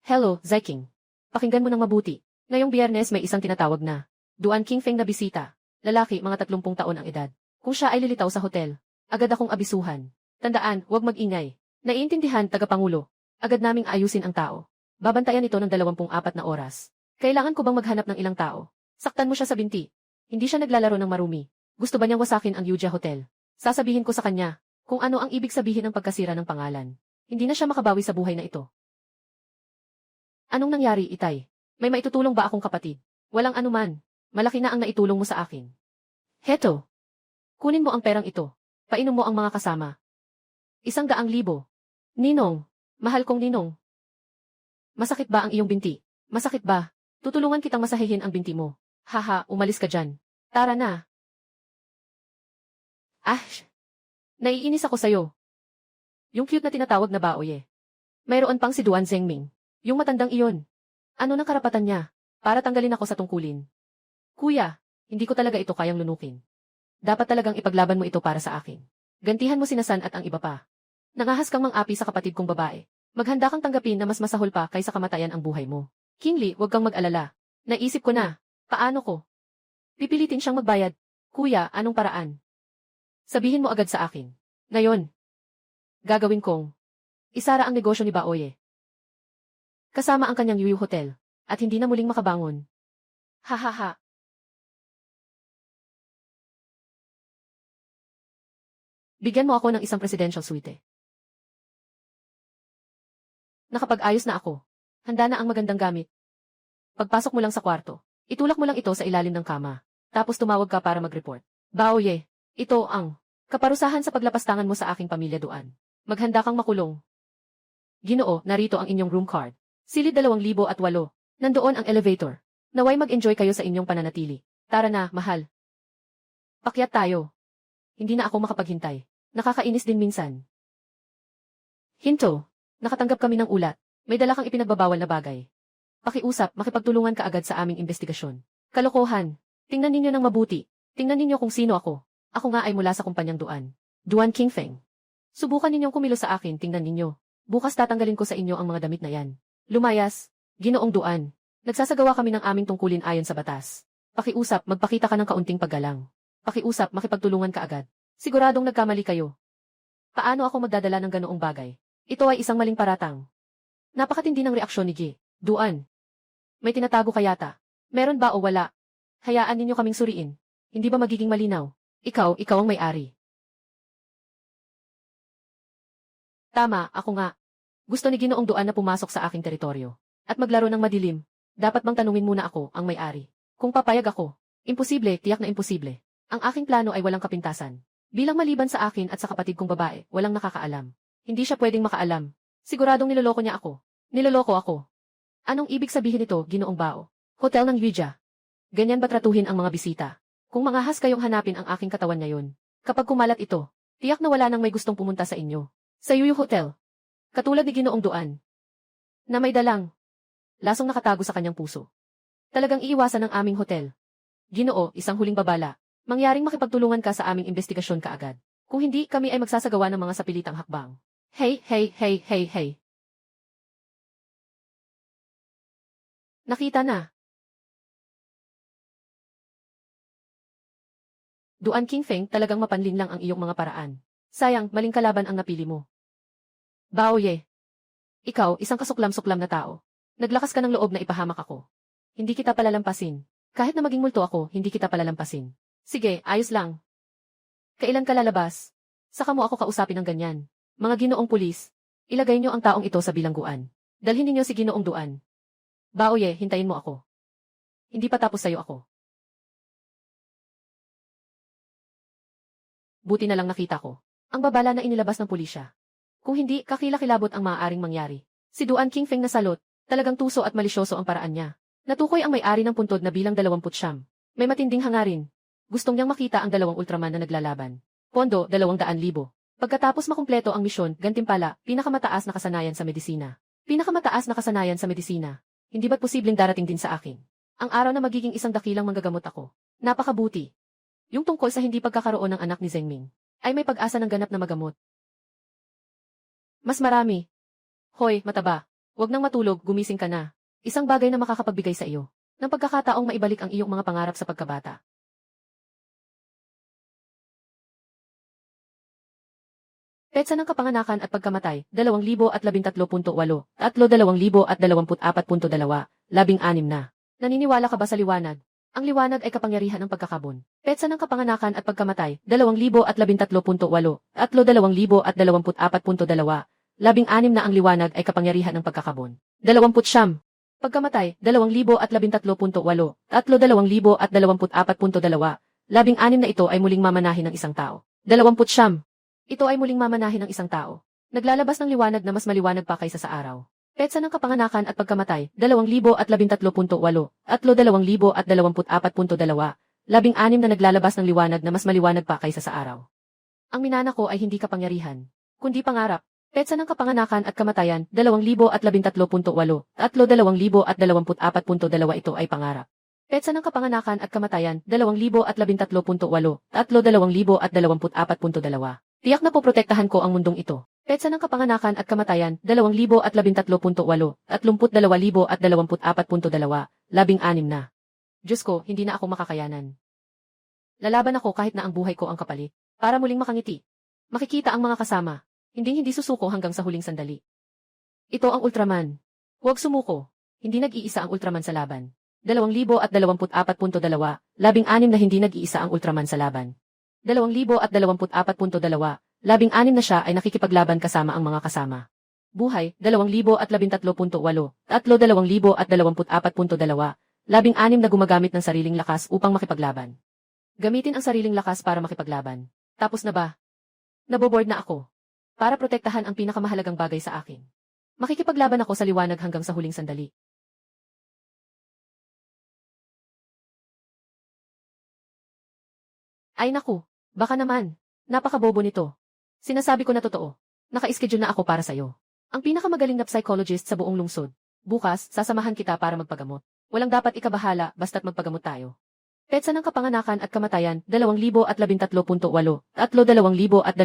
Hello, Ziking. Pakinggan mo ng mabuti. Ngayong Biyernes may isang tinatawag na Duan Qingfeng na bisita. Lalaki, mga 30 taon ang edad. Kung siya ay lilitaw sa hotel, agad akong abisuhan. Tandaan, huwag mag-ingay. Naiintindihan, tagapangulo. Agad naming ayusin ang tao. Babantayan ito ng 24 na oras. Kailangan ko bang maghanap ng ilang tao? Saktan mo siya sa binti. Hindi siya naglalaro ng marumi. Gusto ba niyang wasakin ang Yuja Hotel? Sasabihin ko sa kanya kung ano ang ibig sabihin ng pagkasira ng pangalan. Hindi na siya makabawi sa buhay na ito. Anong nangyari, Itay? May maitutulong ba akong kapatid? Walang anuman. Malaki na ang naitulong mo sa akin. Heto. Kunin mo ang perang ito. Painom mo ang mga kasama. 100,000. Ninong. Mahal kong Ninong. Masakit ba ang iyong binti? Masakit ba? Tutulungan kitang masahihin ang binti mo. Haha, umalis ka dyan. Tara na. Naiinis ako sa'yo. Yung cute na tinatawag na baoy eh. Mayroon pang si Duan Zhengming. Yung matandang iyon. Ano na karapatan niya? Para tanggalin ako sa tungkulin. Kuya, hindi ko talaga ito kayang lunukin. Dapat talagang ipaglaban mo ito para sa akin. Gantihan mo si Nasan at ang iba pa. Nangahas kang mang-api sa kapatid kong babae. Maghanda kang tanggapin na mas masahol pa kaysa kamatayan ang buhay mo. Qingli, huwag kang mag-alala. Naisip ko na. Paano ko? Pipilitin siyang magbayad. Kuya, anong paraan? Sabihin mo agad sa akin. Ngayon. Gagawin kong isara ang negosyo ni Baoye. Kasama ang kanyang Yuyu Hotel. At hindi na muling makabangon. Hahaha. Bigyan mo ako ng isang presidential suite. Nakapag-ayos na ako. Handa na ang magandang gamit. Pagpasok mo lang sa kwarto, itulak mo lang ito sa ilalim ng kama. Tapos tumawag ka para mag-report. Baoye, ito ang kaparusahan sa paglapastangan mo sa aking pamilya Duan. Maghanda kang makulong. Ginoo, narito ang inyong room card. Silid 2008. Nandoon ang elevator. Naway mag-enjoy kayo sa inyong pananatili. Tara na, mahal. Pakyat tayo. Hindi na ako makapaghintay. Nakakainis din minsan. Hinto. Nakatanggap kami ng ulat. May dala kang ipinagbabawal na bagay. Pakiusap, makipagtulungan ka agad sa aming investigasyon. Kalokohan. Tingnan ninyo ng mabuti. Tingnan ninyo kung sino ako. Ako nga ay mula sa kumpanyang Duan. Duan Qingfeng. Subukan ninyong kumilos sa akin, tingnan ninyo. Bukas tatanggalin ko sa inyo ang mga damit na yan. Lumayas. Ginoong Duan. Nagsasagawa kami ng aming tungkulin ayon sa batas. Pakiusap, magpakita ka ng kaunting paggalang. Pakiusap, makipagtulungan ka agad. Siguradong nagkamali kayo. Paano ako magdadala ng ganoong bagay? Ito ay isang maling paratang. Napakatindi ng reaksyon ni Ji. Duan. May tinatago ka yata. Meron ba o wala? Hayaan ninyo kaming suriin. Hindi ba magiging malinaw? Ikaw ang may-ari. Tama, ako nga. Gusto ni Ginoong Duan na pumasok sa aking teritoryo. At maglaro ng madilim. Dapat bang tanungin muna ako, ang may-ari? Kung papayag ako. Imposible, tiyak na imposible. Ang aking plano ay walang kapintasan. Bilang maliban sa akin at sa kapatid kong babae, walang nakakaalam. Hindi siya pwedeng makaalam. Siguradong niloloko niya ako. Niloloko ako. Anong ibig sabihin nito, Ginoong Bao? Hotel ng Yuja. Ganyan ba tratuhin ang mga bisita? Kung mangahas kayong hanapin ang aking katawan ngayon. Kapag kumalat ito, tiyak na wala nang may gustong pumunta sa inyo. Sa Yuyu Hotel. Katulad ni Ginoong Duan. Na may dalang. Lasong nakatago sa kanyang puso. Talagang iiwasan ng aming hotel. Ginoo, isang huling babala. Mangyaring makipagtulungan ka sa aming investigasyon kaagad. Kung hindi, kami ay magsasagawa ng mga sapilitang hakbang. Hey. Nakita na. Duan Qingfeng, talagang mapanlin lang ang iyong mga paraan. Sayang, maling kalaban ang napili mo. Baoye. Ikaw, isang kasuklam-suklam na tao. Naglakas ka ng loob na ipahamak ako. Hindi kita palalampasin. Kahit na maging multo ako, hindi kita palalampasin. Sige, ayos lang. Kailan ka lalabas? Saka mo ako kausapin ng ganyan. Mga ginoong pulis, ilagay niyo ang taong ito sa bilangguan. Dalhin ninyo si Ginoong Duan. Baoye, hintayin mo ako. Hindi pa tapos sa'yo ako. Buti na lang nakita ko. Ang babala na inilabas ng pulisya. Kung hindi, kakilakilabot ang maaaring mangyari. Si Duan Qingfeng na salot, talagang tuso at malisyoso ang paraan niya. Natukoy ang may-ari ng puntod na bilang 29. May matinding hangarin. Gustong niyang makita ang dalawang Ultraman na naglalaban. Pondo, 200,000. Pagkatapos makumpleto ang misyon, gantimpala, pinakamataas na kasanayan sa medisina. Pinakamataas na kasanayan sa medisina. Hindi ba't posibleng darating din sa akin? Ang araw na magiging isang dakilang manggagamot ako. Napakabuti. Yung tungkol sa hindi pagkakaroon ng anak ni Zhengming, ay may pag-asa ng ganap na magamot. Mas marami. Hoy, mataba. Huwag nang matulog, gumising ka na. Isang bagay na makakapagbigay sa iyo ng pagkakataong maibalik ang iyong mga pangarap sa pagkabata. Petsa ng kapanganakan at pagkamatay, 2013.8, 2024.2, 16 na. Naniniwala ka ba sa liwanag? Ang liwanag ay kapangyarihan ng pagkakabon. Petsa ng kapanganakan at pagkamatay, 2013.8, 2024.2, 16 na ang liwanag ay kapangyarihan ng pagkakabon. 20. Pagkamatay, 2013.8, 2024.2, 16 na ito ay muling mamanahin ng isang tao. 20. Ito ay muling mamanahin ng isang tao. Naglalabas ng liwanag na mas maliwanag pa kaysa sa araw. Petsa ng kapanganakan at pagkamatay, 2013.8, 2024.2, 16 na naglalabas ng liwanag na mas maliwanag pa kaysa sa araw. Ang minana ko ay hindi kapangyarihan, kundi pangarap. Petsa ng kapanganakan at kamatayan, 2013.8, 2024.2, ito ay pangarap. Petsa ng kapanganakan at kamatayan, 2013.8, 2024.2. Tiyak na poprotektahan ko ang mundong ito. Petsa ng kapanganakan at kamatayan, 2013.8, 32,2024.2, 16 na. Diyos ko, hindi na ako makakayanan. Lalaban ako kahit na ang buhay ko ang kapalit, para muling makangiti. Makikita ang mga kasama, hindi susuko hanggang sa huling sandali. Ito ang Ultraman. Huwag sumuko, hindi nag-iisa ang Ultraman sa laban. 2024.2, 16 na hindi nag-iisa ang Ultraman sa laban. 2024.2, 16 na siya ay nakikipaglaban kasama ang mga kasama. Buhay, 2013.8, 2024.2, 16 na gumagamit ng sariling lakas upang makipaglaban. Gamitin ang sariling lakas para makipaglaban. Tapos na ba? Naboboard na ako. Para protektahan ang pinakamahalagang bagay sa akin. Makikipaglaban ako sa liwanag hanggang sa huling sandali. Ay naku, baka naman. Napakabobo nito. Sinasabi ko na totoo. Naka-schedule na ako para sa'yo. Ang pinakamagaling na psychologist sa buong lungsod. Bukas, sasamahan kita para magpagamot. Walang dapat ikabahala basta't magpagamot tayo. Petsa ng kapanganakan at kamatayan, 2013.8, 2024.2,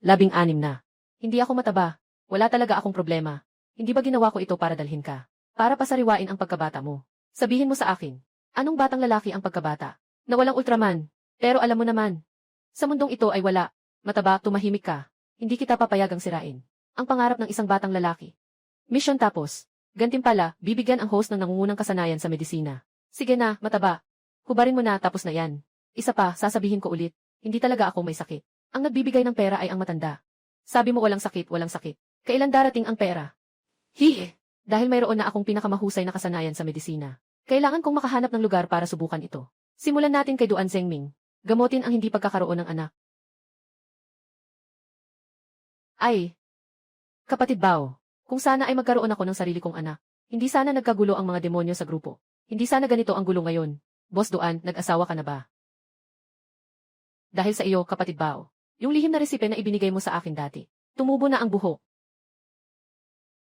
16 na. Hindi ako mataba. Wala talaga akong problema. Hindi ba ginawa ko ito para dalhin ka? Para pasariwain ang pagkabata mo. Sabihin mo sa akin, anong batang lalaki ang pagkabata? Na walang Ultraman. Pero alam mo naman, sa mundong ito ay wala. Mataba, tumahimik ka. Hindi kita papayagang sirain. Ang pangarap ng isang batang lalaki. Mission tapos. Gantimpala, bibigyan ang host ng nangungunang kasanayan sa medisina. Sige na, mataba. Hubarin mo na, tapos na yan. Isa pa, sasabihin ko ulit. Hindi talaga ako may sakit. Ang nagbibigay ng pera ay ang matanda. Sabi mo walang sakit, walang sakit. Kailan darating ang pera? Hihi! Dahil mayroon na akong pinakamahusay na kasanayan sa medisina. Kailangan kong makahanap ng lugar para subukan ito. Simulan natin kay Duan Zhengming. Gamutin ang hindi pagkakaroon ng anak. Ay! Kapatid Bao, kung sana ay magkaroon ako ng sarili kong anak. Hindi sana nagkagulo ang mga demonyo sa grupo. Hindi sana ganito ang gulo ngayon. Boss Duan, nag-asawa ka na ba? Dahil sa iyo, kapatid Bao. Yung lihim na resipe na ibinigay mo sa akin dati. Tumubo na ang buhok.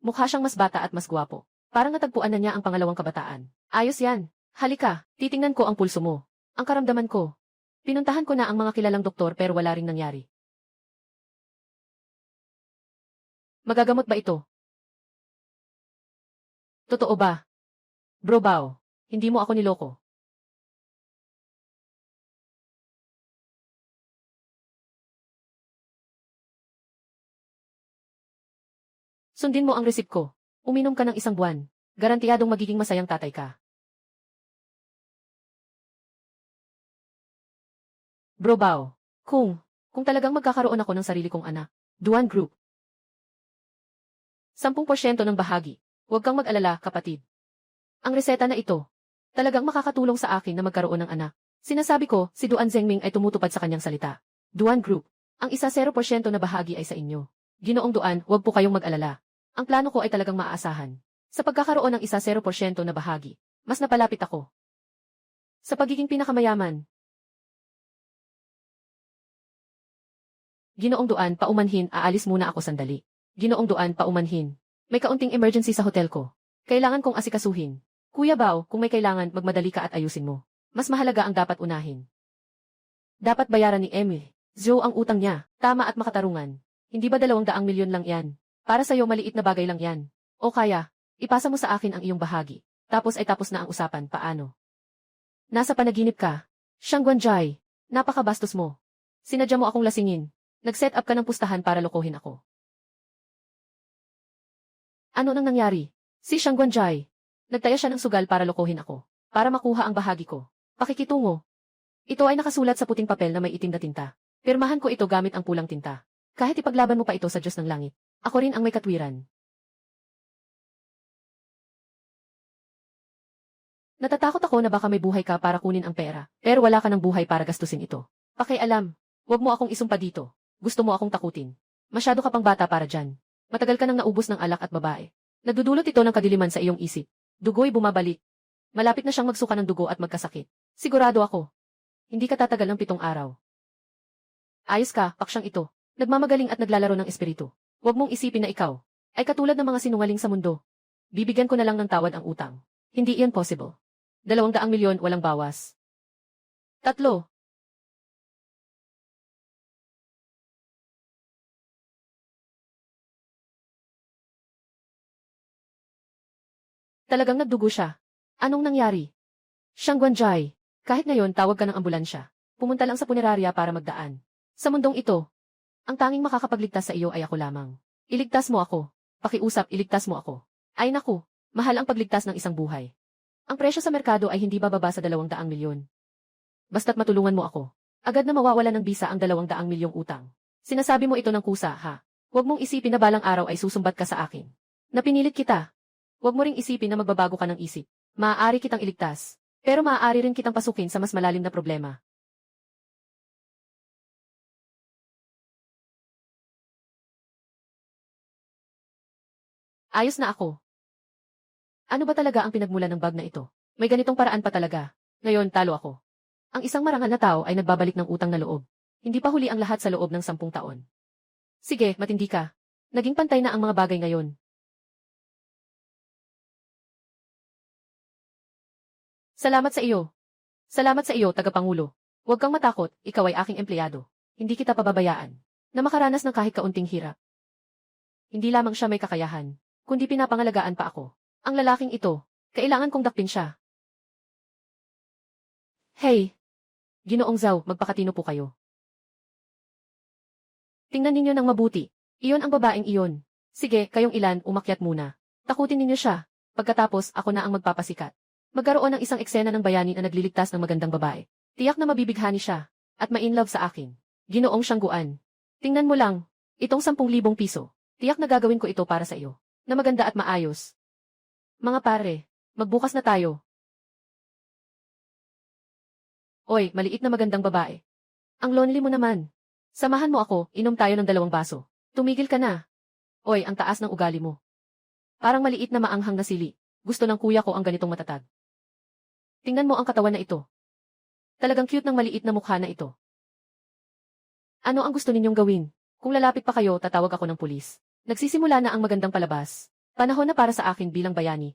Mukha siyang mas bata at mas gwapo. Parang natagpuan na niya ang pangalawang kabataan. Ayos yan. Halika, titingnan ko ang pulso mo. Ang karamdaman ko. Pinuntahan ko na ang mga kilalang doktor pero wala ring nangyari. Magagamot ba ito? Totoo ba? Bro Bao, hindi mo ako niloko. Sundin mo ang resip ko. Uminom ka ng 1 buwan. Garantiyadong magiging masayang tatay ka. Bro Bao, kung talagang magkakaroon ako ng sarili kong anak, Duan Group. 10% ng bahagi. Huwag kang mag-alala, kapatid. Ang reseta na ito, talagang makakatulong sa akin na magkaroon ng anak. Sinasabi ko, si Duan Zhengming ay tumutupad sa kanyang salita. Duan Group, ang 10% na bahagi ay sa inyo. Ginoong Duan, huwag po kayong mag-alala. Ang plano ko ay talagang maaasahan. Sa pagkakaroon ng 0% na bahagi, mas napalapit ako sa pagiging pinakamayaman. Ginoong Duan, paumanhin, aalis muna ako sandali. Ginoong Duan, paumanhin. May kaunting emergency sa hotel ko. Kailangan kong asikasuhin. Kuya Bao, kung may kailangan, magmadali ka at ayusin mo. Mas mahalaga ang dapat unahin. Dapat bayaran ni Emil Zhou ang utang niya, tama at makatarungan. Hindi ba 200 milyon lang yan? Para sa'yo maliit na bagay lang yan. O kaya, ipasa mo sa akin ang iyong bahagi. Tapos ay tapos na ang usapan, paano? Nasa panaginip ka. Xiang Guanjai, napakabastos mo. Sinadya mo akong lasingin. Nag-set up ka ng pustahan para lokohin ako. Ano nang nangyari? Si Xiang Guanjai. Nagtaya siya ng sugal para lokohin ako. Para makuha ang bahagi ko. Pakikitungo. Ito ay nakasulat sa puting papel na may itim na tinta. Pirmahan ko ito gamit ang pulang tinta. Kahit ipaglaban mo pa ito sa Diyos ng Langit. Ako rin ang may katwiran. Natatakot ako na baka may buhay ka para kunin ang pera, pero wala ka ng buhay para gastusin ito. Pakialam. Huwag mo akong isumpa dito. Gusto mo akong takutin. Masyado ka pang bata para dyan. Matagal ka nang naubos ng alak at babae. Nagdudulot ito ng kadiliman sa iyong isip. Dugo'y bumabalik. Malapit na siyang magsuka ng dugo at magkasakit. Sigurado ako. Hindi ka tatagal ng 7 araw. Ayos ka, paksyang ito. Nagmamagaling at naglalaro ng espiritu. Huwag mong isipin na ikaw ay katulad ng mga sinungaling sa mundo. Bibigyan ko na lang ng tawad ang utang. Hindi iyan possible. 200 milyon walang bawas. 3. Talagang nagdugo siya. Anong nangyari? Xiang Guanjai, kahit ngayon tawag ka ng ambulansya. Pumunta lang sa punerarya para magdaan. Sa mundong ito, ang tanging makakapagligtas sa iyo ay ako lamang. Iligtas mo ako. Pakiusap, iligtas mo ako. Ay naku, mahal ang pagligtas ng isang buhay. Ang presyo sa merkado ay hindi bababa sa 200 milyon. Basta't matulungan mo ako. Agad na mawawala ng bisa ang 200 milyong utang. Sinasabi mo ito ng kusa, ha? Huwag mong isipin na balang araw ay susumbat ka sa akin. Napinilit kita. Huwag mo ring isipin na magbabago ka ng isip. Maaari kitang iligtas. Pero maaari rin kitang pasukin sa mas malalim na problema. Ayos na ako. Ano ba talaga ang pinagmula ng bag na ito? May ganitong paraan pa talaga. Ngayon, talo ako. Ang isang marangal na tao ay nagbabalik ng utang na loob. Hindi pa huli ang lahat sa loob ng 10 taon. Sige, matindi ka. Naging pantay na ang mga bagay ngayon. Salamat sa iyo. Salamat sa iyo, Tagapangulo. Huwag kang matakot, ikaw ay aking empleyado. Hindi kita pababayaan. Na makaranas ng kahit kaunting hirap. Hindi lamang siya may kakayahan, kundi pinapangalagaan pa ako. Ang lalaking ito, kailangan kong dakpin siya. Hey! Ginoong Zhao, magpakatino po kayo. Tingnan ninyo ng mabuti. Iyon ang babaeng iyon. Sige, kayong ilan, umakyat muna. Takutin ninyo siya. Pagkatapos, ako na ang magpapasikat. Magkaroon ng isang eksena ng bayani na nagliligtas ng magandang babae. Tiyak na mabibighani siya. At ma-inlove sa akin. Ginoong Siyangguan. Tingnan mo lang. Itong 10,000 piso. Tiyak na gagawin ko ito para sa iyo. Na maganda at maayos. Mga pare, magbukas na tayo. Oy, maliit na magandang babae. Ang lonely mo naman. Samahan mo ako, inom tayo ng 2 baso. Tumigil ka na. Oy, ang taas ng ugali mo. Parang maliit na maanghang na sili. Gusto ng kuya ko ang ganitong matatag. Tingnan mo ang katawan na ito. Talagang cute ng maliit na mukha na ito. Ano ang gusto ninyong gawin? Kung lalapit pa kayo, tatawag ako ng pulis. Nagsisimula na ang magandang palabas. Panahon na para sa akin bilang bayani.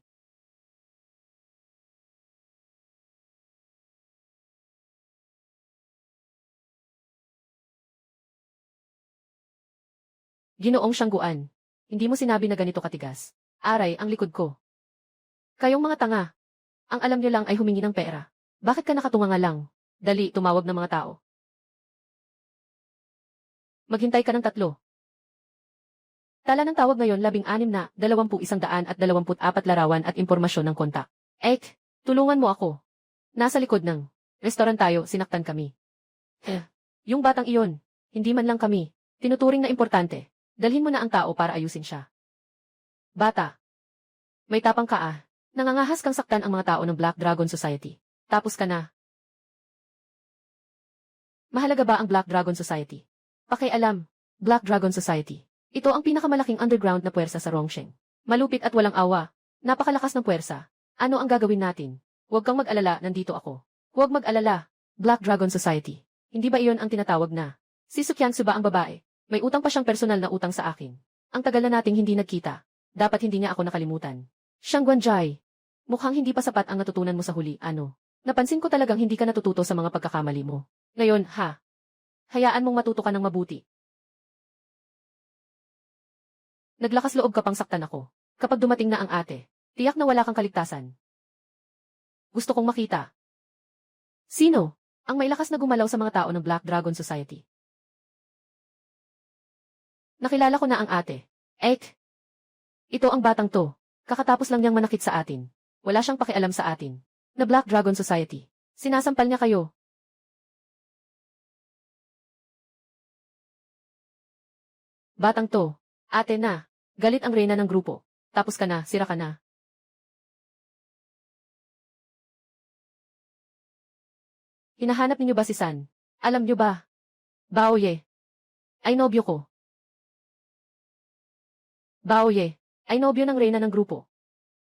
Ginoong Siyangguan. Hindi mo sinabi na ganito katigas. Aray, ang likod ko. Kayong mga tanga. Ang alam nyo lang ay humingi ng pera. Bakit ka nakatunganga lang? Dali, tumawag ng mga tao. Maghintay ka ng 3. Tala ng tawag ngayon 16 na, 21,124 larawan at impormasyon ng kontak. Ek, tulungan mo ako. Nasa likod ng restaurant tayo, sinaktan kami. Yung batang iyon, hindi man lang kami. Tinuturing na importante. Dalhin mo na ang tao para ayusin siya. Bata. May tapang ka ah. Nangangahas kang saktan ang mga tao ng Black Dragon Society. Tapos ka na. Mahalaga ba ang Black Dragon Society? Pakialam, Black Dragon Society. Ito ang pinakamalaking underground na puwersa sa Rongsheng. Malupit at walang awa. Napakalakas ng puwersa. Ano ang gagawin natin? Huwag kang mag-alala, nandito ako. Huwag mag-alala. Black Dragon Society. Hindi ba iyon ang tinatawag na? Si Sukyangsu ba ang babae? May utang pa siyang personal na utang sa akin. Ang tagal na nating hindi nagkita. Dapat hindi niya ako nakalimutan. Siyang Guanjai. Mukhang hindi pa sapat ang natutunan mo sa huli, ano? Napansin ko talagang hindi ka natututo sa mga pagkakamali mo. Ngayon, ha? Hayaan mong matuto ka ng mabuti. Naglakas loob ka pang saktan ako. Kapag dumating na ang ate, tiyak na wala kang kaligtasan. Gusto kong makita. Sino? Ang may lakas na gumalaw sa mga tao ng Black Dragon Society. Nakilala ko na ang ate. Ito ang batang to. Kakatapos lang niyang manakit sa atin. Wala siyang pakialam sa atin. Na Black Dragon Society. Sinasampal niya kayo. Batang to. Ate na. Galit ang reyna ng grupo. Tapos ka na, sira ka na. Hinahanap ninyo ba si San? Alam niyo ba? Baoye. Ay nobyo ko. Baoye. Ay nobyo ng reyna ng grupo.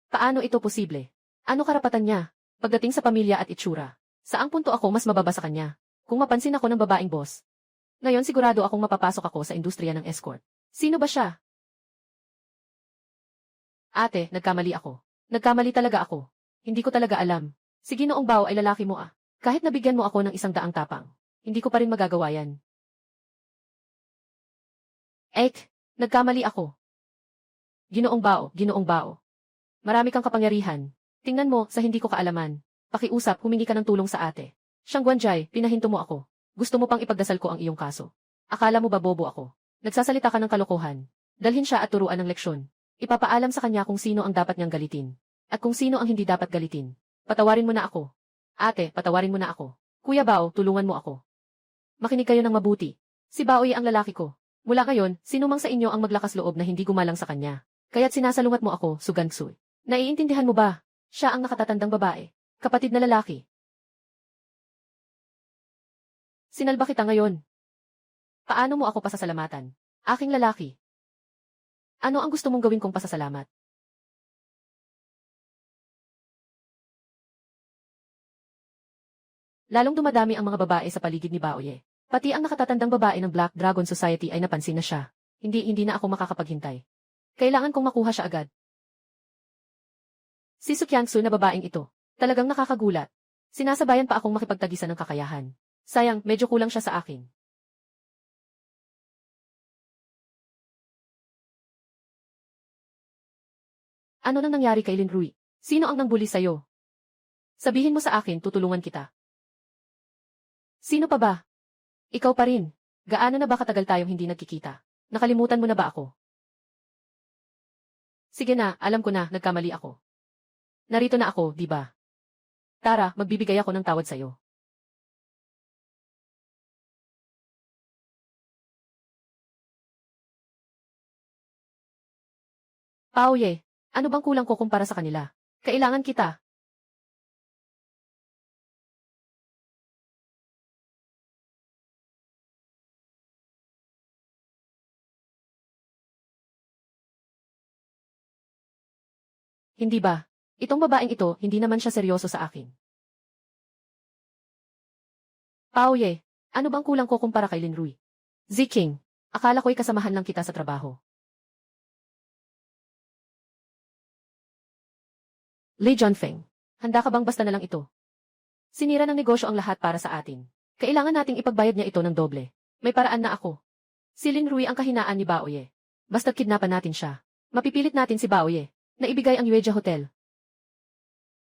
Paano ito posible? Ano karapatan niya? Pagdating sa pamilya at itsura. Saang punto ako mas mababa sa kanya? Kung mapansin ako ng babaeng boss. Ngayon sigurado akong mapapasok ako sa industriya ng escort. Sino ba siya? Ate, nagkamali ako. Nagkamali talaga ako. Hindi ko talaga alam. Si Ginoong Bao ay lalaki mo ah. Kahit nabigyan mo ako ng 100 tapang. Hindi ko pa rin magagawa yan. Nagkamali ako. Ginoong Bao. Marami kang kapangyarihan. Tingnan mo, sa hindi ko kaalaman. Pakiusap, humingi ka ng tulong sa ate. Siyang Guanjai, pinahinto mo ako. Gusto mo pang ipagdasal ko ang iyong kaso. Akala mo ba bobo ako? Nagsasalita ka ng kalokohan. Dalhin siya at turuan ng leksyon. Ipapaalam sa kanya kung sino ang dapat niyang galitin. At kung sino ang hindi dapat galitin. Patawarin mo na ako. Ate, patawarin mo na ako. Kuya Bao, tulungan mo ako. Makinig kayo ng mabuti. Si Baoy ang lalaki ko. Mula ngayon, sino mang sa inyo ang maglakas loob na hindi gumalang sa kanya. Kaya't sinasalungat mo ako, Sugansui. Naiintindihan mo ba? Siya ang nakatatandang babae. Kapatid na lalaki. Sinalba kita ngayon. Paano mo ako pasasalamatan? Aking lalaki. Ano ang gusto mong gawin kong pasasalamat? Lalong dumadami ang mga babae sa paligid ni Baoye. Pati ang nakatatandang babae ng Black Dragon Society ay napansin na siya. Hindi na ako makakapaghintay. Kailangan kong makuha siya agad. Si Sukyangsu na babaeng ito. Talagang nakakagulat. Sinasabayan pa akong makipagtagisan ng kakayahan. Sayang, medyo kulang siya sa akin. Ano nang nangyari kay Lin Rui? Sino ang nangbuli sa'yo? Sabihin mo sa akin, tutulungan kita. Sino pa ba? Ikaw pa rin. Gaano na ba katagal tayong hindi nagkikita? Nakalimutan mo na ba ako? Sige na, alam ko na, nagkamali ako. Narito na ako, di ba? Tara, magbibigay ako ng tawad sa'yo. Paoye, ano bang kulang ko kumpara sa kanila? Kailangan kita. Hindi ba? Itong babaeng ito, hindi naman siya seryoso sa akin. Paoye, ano bang kulang ko kumpara kay Lin Rui? Ziking, akala ko'y kasamahan lang kita sa trabaho. Li Junfeng, handa ka bang basta na lang ito? Sinira ng negosyo ang lahat para sa atin. Kailangan nating ipagbayad niya ito ng doble. May paraan na ako. Si Lin Rui ang kahinaan ni Baoye. Basta't kidnapan natin siya. Mapipilit natin si Baoye na ibigay ang Yueja Hotel.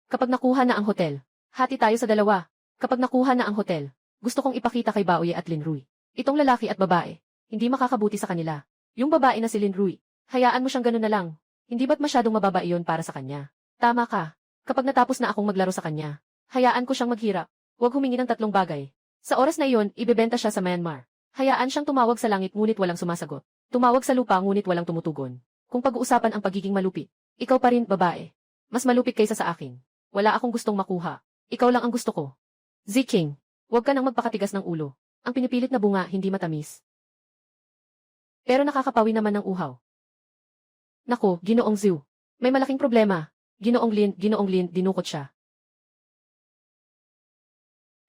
Kapag nakuha na ang hotel, hati tayo sa dalawa. Kapag nakuha na ang hotel, gusto kong ipakita kay Baoye at Lin Rui. Itong lalaki at babae, hindi makakabuti sa kanila. Yung babae na si Lin Rui, hayaan mo siyang ganun na lang. Hindi ba't masyadong mababa iyon para sa kanya? Tama ka. Kapag natapos na akong maglaro sa kanya, hayaan ko siyang maghirap. Huwag humingi ng 3 bagay. Sa oras na iyon, ibebenta siya sa Myanmar. Hayaan siyang tumawag sa langit ngunit walang sumasagot. Tumawag sa lupa ngunit walang tumutugon. Kung pag-uusapan ang pagiging malupit, ikaw pa rin, babae. Mas malupit kaysa sa akin. Wala akong gustong makuha. Ikaw lang ang gusto ko. Ziking, huwag ka nang magpakatigas ng ulo. Ang pinipilit na bunga hindi matamis. Pero nakakapawi naman ng uhaw. Naku, Ginoong Zhu. May malaking problema. Ginoong Lin, dinukot siya.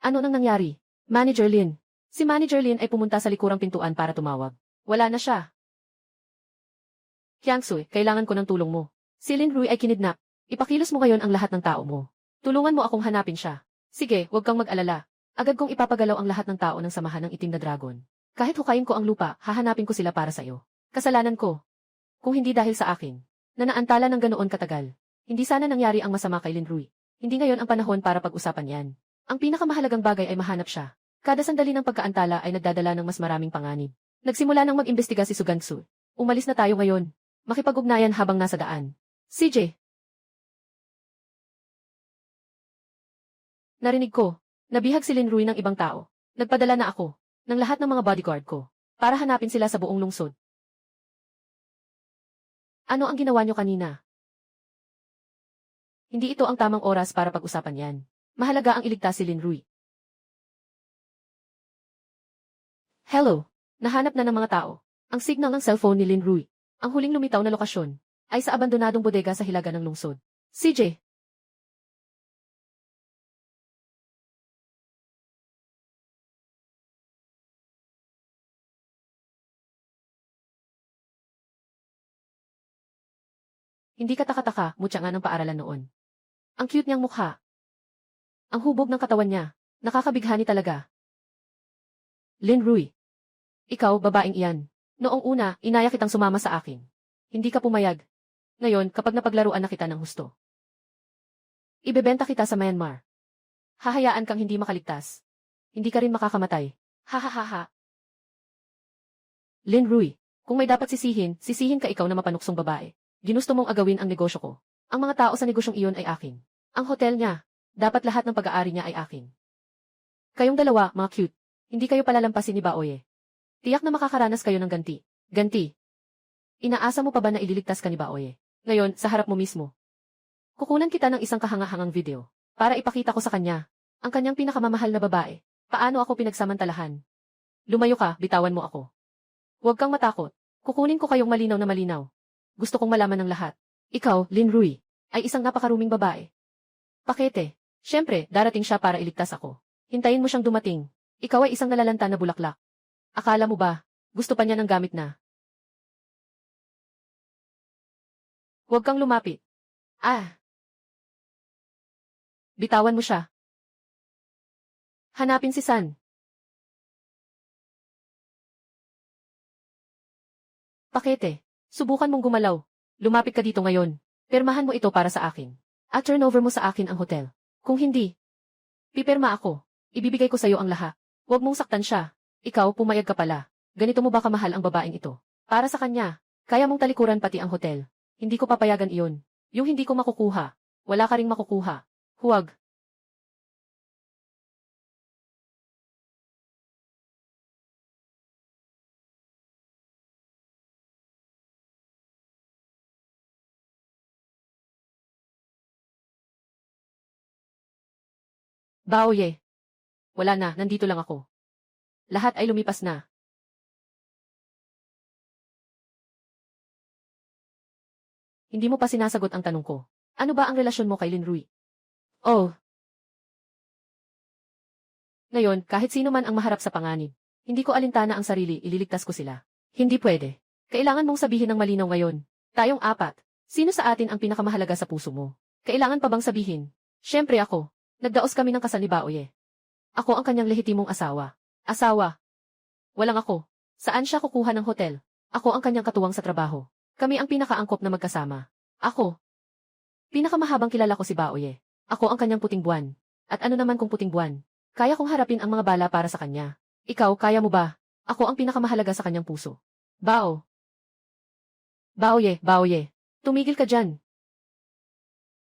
Ano nang nangyari? Manager Lin. Si Manager Lin ay pumunta sa likurang pintuan para tumawag. Wala na siya. Hyang-sui, kailangan ko ng tulong mo. Si Lin Rui ay kinidnap. Ipakilos mo ngayon ang lahat ng tao mo. Tulungan mo akong hanapin siya. Sige, huwag kang mag-alala. Agad kong ipapagalaw ang lahat ng tao ng samahan ng itim na dragon. Kahit hukayin ko ang lupa, hahanapin ko sila para sa iyo. Kasalanan ko. Kung hindi dahil sa akin. Na naantala ng ganoon katagal. Hindi sana nangyari ang masama kay Lin Rui. Hindi ngayon ang panahon para pag-usapan yan. Ang pinakamahalagang bagay ay mahanap siya. Kada sandali ng pagkaantala ay nagdadala ng mas maraming panganib. Nagsimula nang mag-imbestiga si Sugangsu. Umalis na tayo ngayon. Makipag-ugnayan habang nasa daan. CJ. Narinig ko. Nabihag si Lin Rui ng ibang tao. Nagpadala na ako ng lahat ng mga bodyguard ko para hanapin sila sa buong lungsod. Ano ang ginawa niyo kanina? Hindi ito ang tamang oras para pag-usapan yan. Mahalaga ang iligtas si Lin Rui. Hello. Nahanap na ng mga tao ang signal ng cellphone ni Lin Rui. Ang huling lumitaw na lokasyon ay sa abandonadong bodega sa hilaga ng lungsod. CJ. Hindi ka taka-taka, mutya nga ng paaralan noon. Ang cute niyang mukha. Ang hubog ng katawan niya. Nakakabighani talaga. Lin Rui. Ikaw, babaeng iyan. Noong una, inaya kitang sumama sa akin. Hindi ka pumayag. Ngayon, kapag napaglaruan na kita ng husto. Ibebenta kita sa Myanmar. Hahayaan kang hindi makaligtas. Hindi ka rin makakamatay. Hahaha. Lin Rui, kung may dapat sisihin, sisihin ka ikaw na mapanuksong babae. Ginusto mong agawin ang negosyo ko. Ang mga tao sa negosyong iyon ay akin. Ang hotel niya, dapat lahat ng pag-aari niya ay akin. Kayong dalawa, mga cute. Hindi kayo palalampasin ni Baoye. Tiyak na makakaranas kayo ng ganti. Ganti. Inaasa mo pa ba na ililigtas ka ni Baoye? Ngayon, sa harap mo mismo. Kukunan kita ng isang kahangahangang video para ipakita ko sa kanya ang kanyang pinakamamahal na babae. Paano ako pinagsamantalahan? Lumayo ka, bitawan mo ako. Huwag kang matakot. Kukunin ko kayong malinaw na malinaw. Gusto kong malaman ng lahat. Ikaw, Lin Rui, ay isang napakaruming babae. Pakete. Siyempre, darating siya para iligtas ako. Hintayin mo siyang dumating. Ikaw ay isang nalalanta na bulaklak. Akala mo ba, gusto pa niya ng gamit na? Huwag kang lumapit. Ah! Bitawan mo siya. Hanapin si San. Pakete. Subukan mong gumalaw. Lumapit ka dito ngayon. Pirmahan mo ito para sa akin. At turn over mo sa akin ang hotel. Kung hindi, pipirma ako. Ibibigay ko sa iyo ang lahat. Huwag mong saktan siya. Ikaw, pumayag ka pala. Ganito mo ba kamahal ang babaeng ito? Para sa kanya, kaya mong talikuran pati ang hotel. Hindi ko papayagan iyon. Yung hindi ko makukuha. Wala ka ring makukuha. Huwag. Baoye. Wala na, nandito lang ako. Lahat ay lumipas na. Hindi mo pa sinasagot ang tanong ko. Ano ba ang relasyon mo kay Lin Rui? Oh. Ngayon, kahit sino man ang maharap sa panganib, hindi ko alintana ang sarili, ililigtas ko sila. Hindi pwede. Kailangan mong sabihin ng malinaw ngayon. Tayong apat. Sino sa atin ang pinakamahalaga sa puso mo? Kailangan pa bang sabihin? Siyempre ako. Nagdaos kami ng kasal ni Baoye. Ako ang kanyang lehitimong asawa. Asawa. Walang ako. Saan siya kukuha ng hotel? Ako ang kanyang katuwang sa trabaho. Kami ang pinakaangkop na magkasama. Ako. Pinakamahabang kilala ko si Baoye. Ako ang kanyang puting buwan. At ano naman kung puting buwan? Kaya kong harapin ang mga bala para sa kanya. Ikaw, kaya mo ba? Ako ang pinakamahalaga sa kanyang puso. Baoye. Tumigil ka dyan.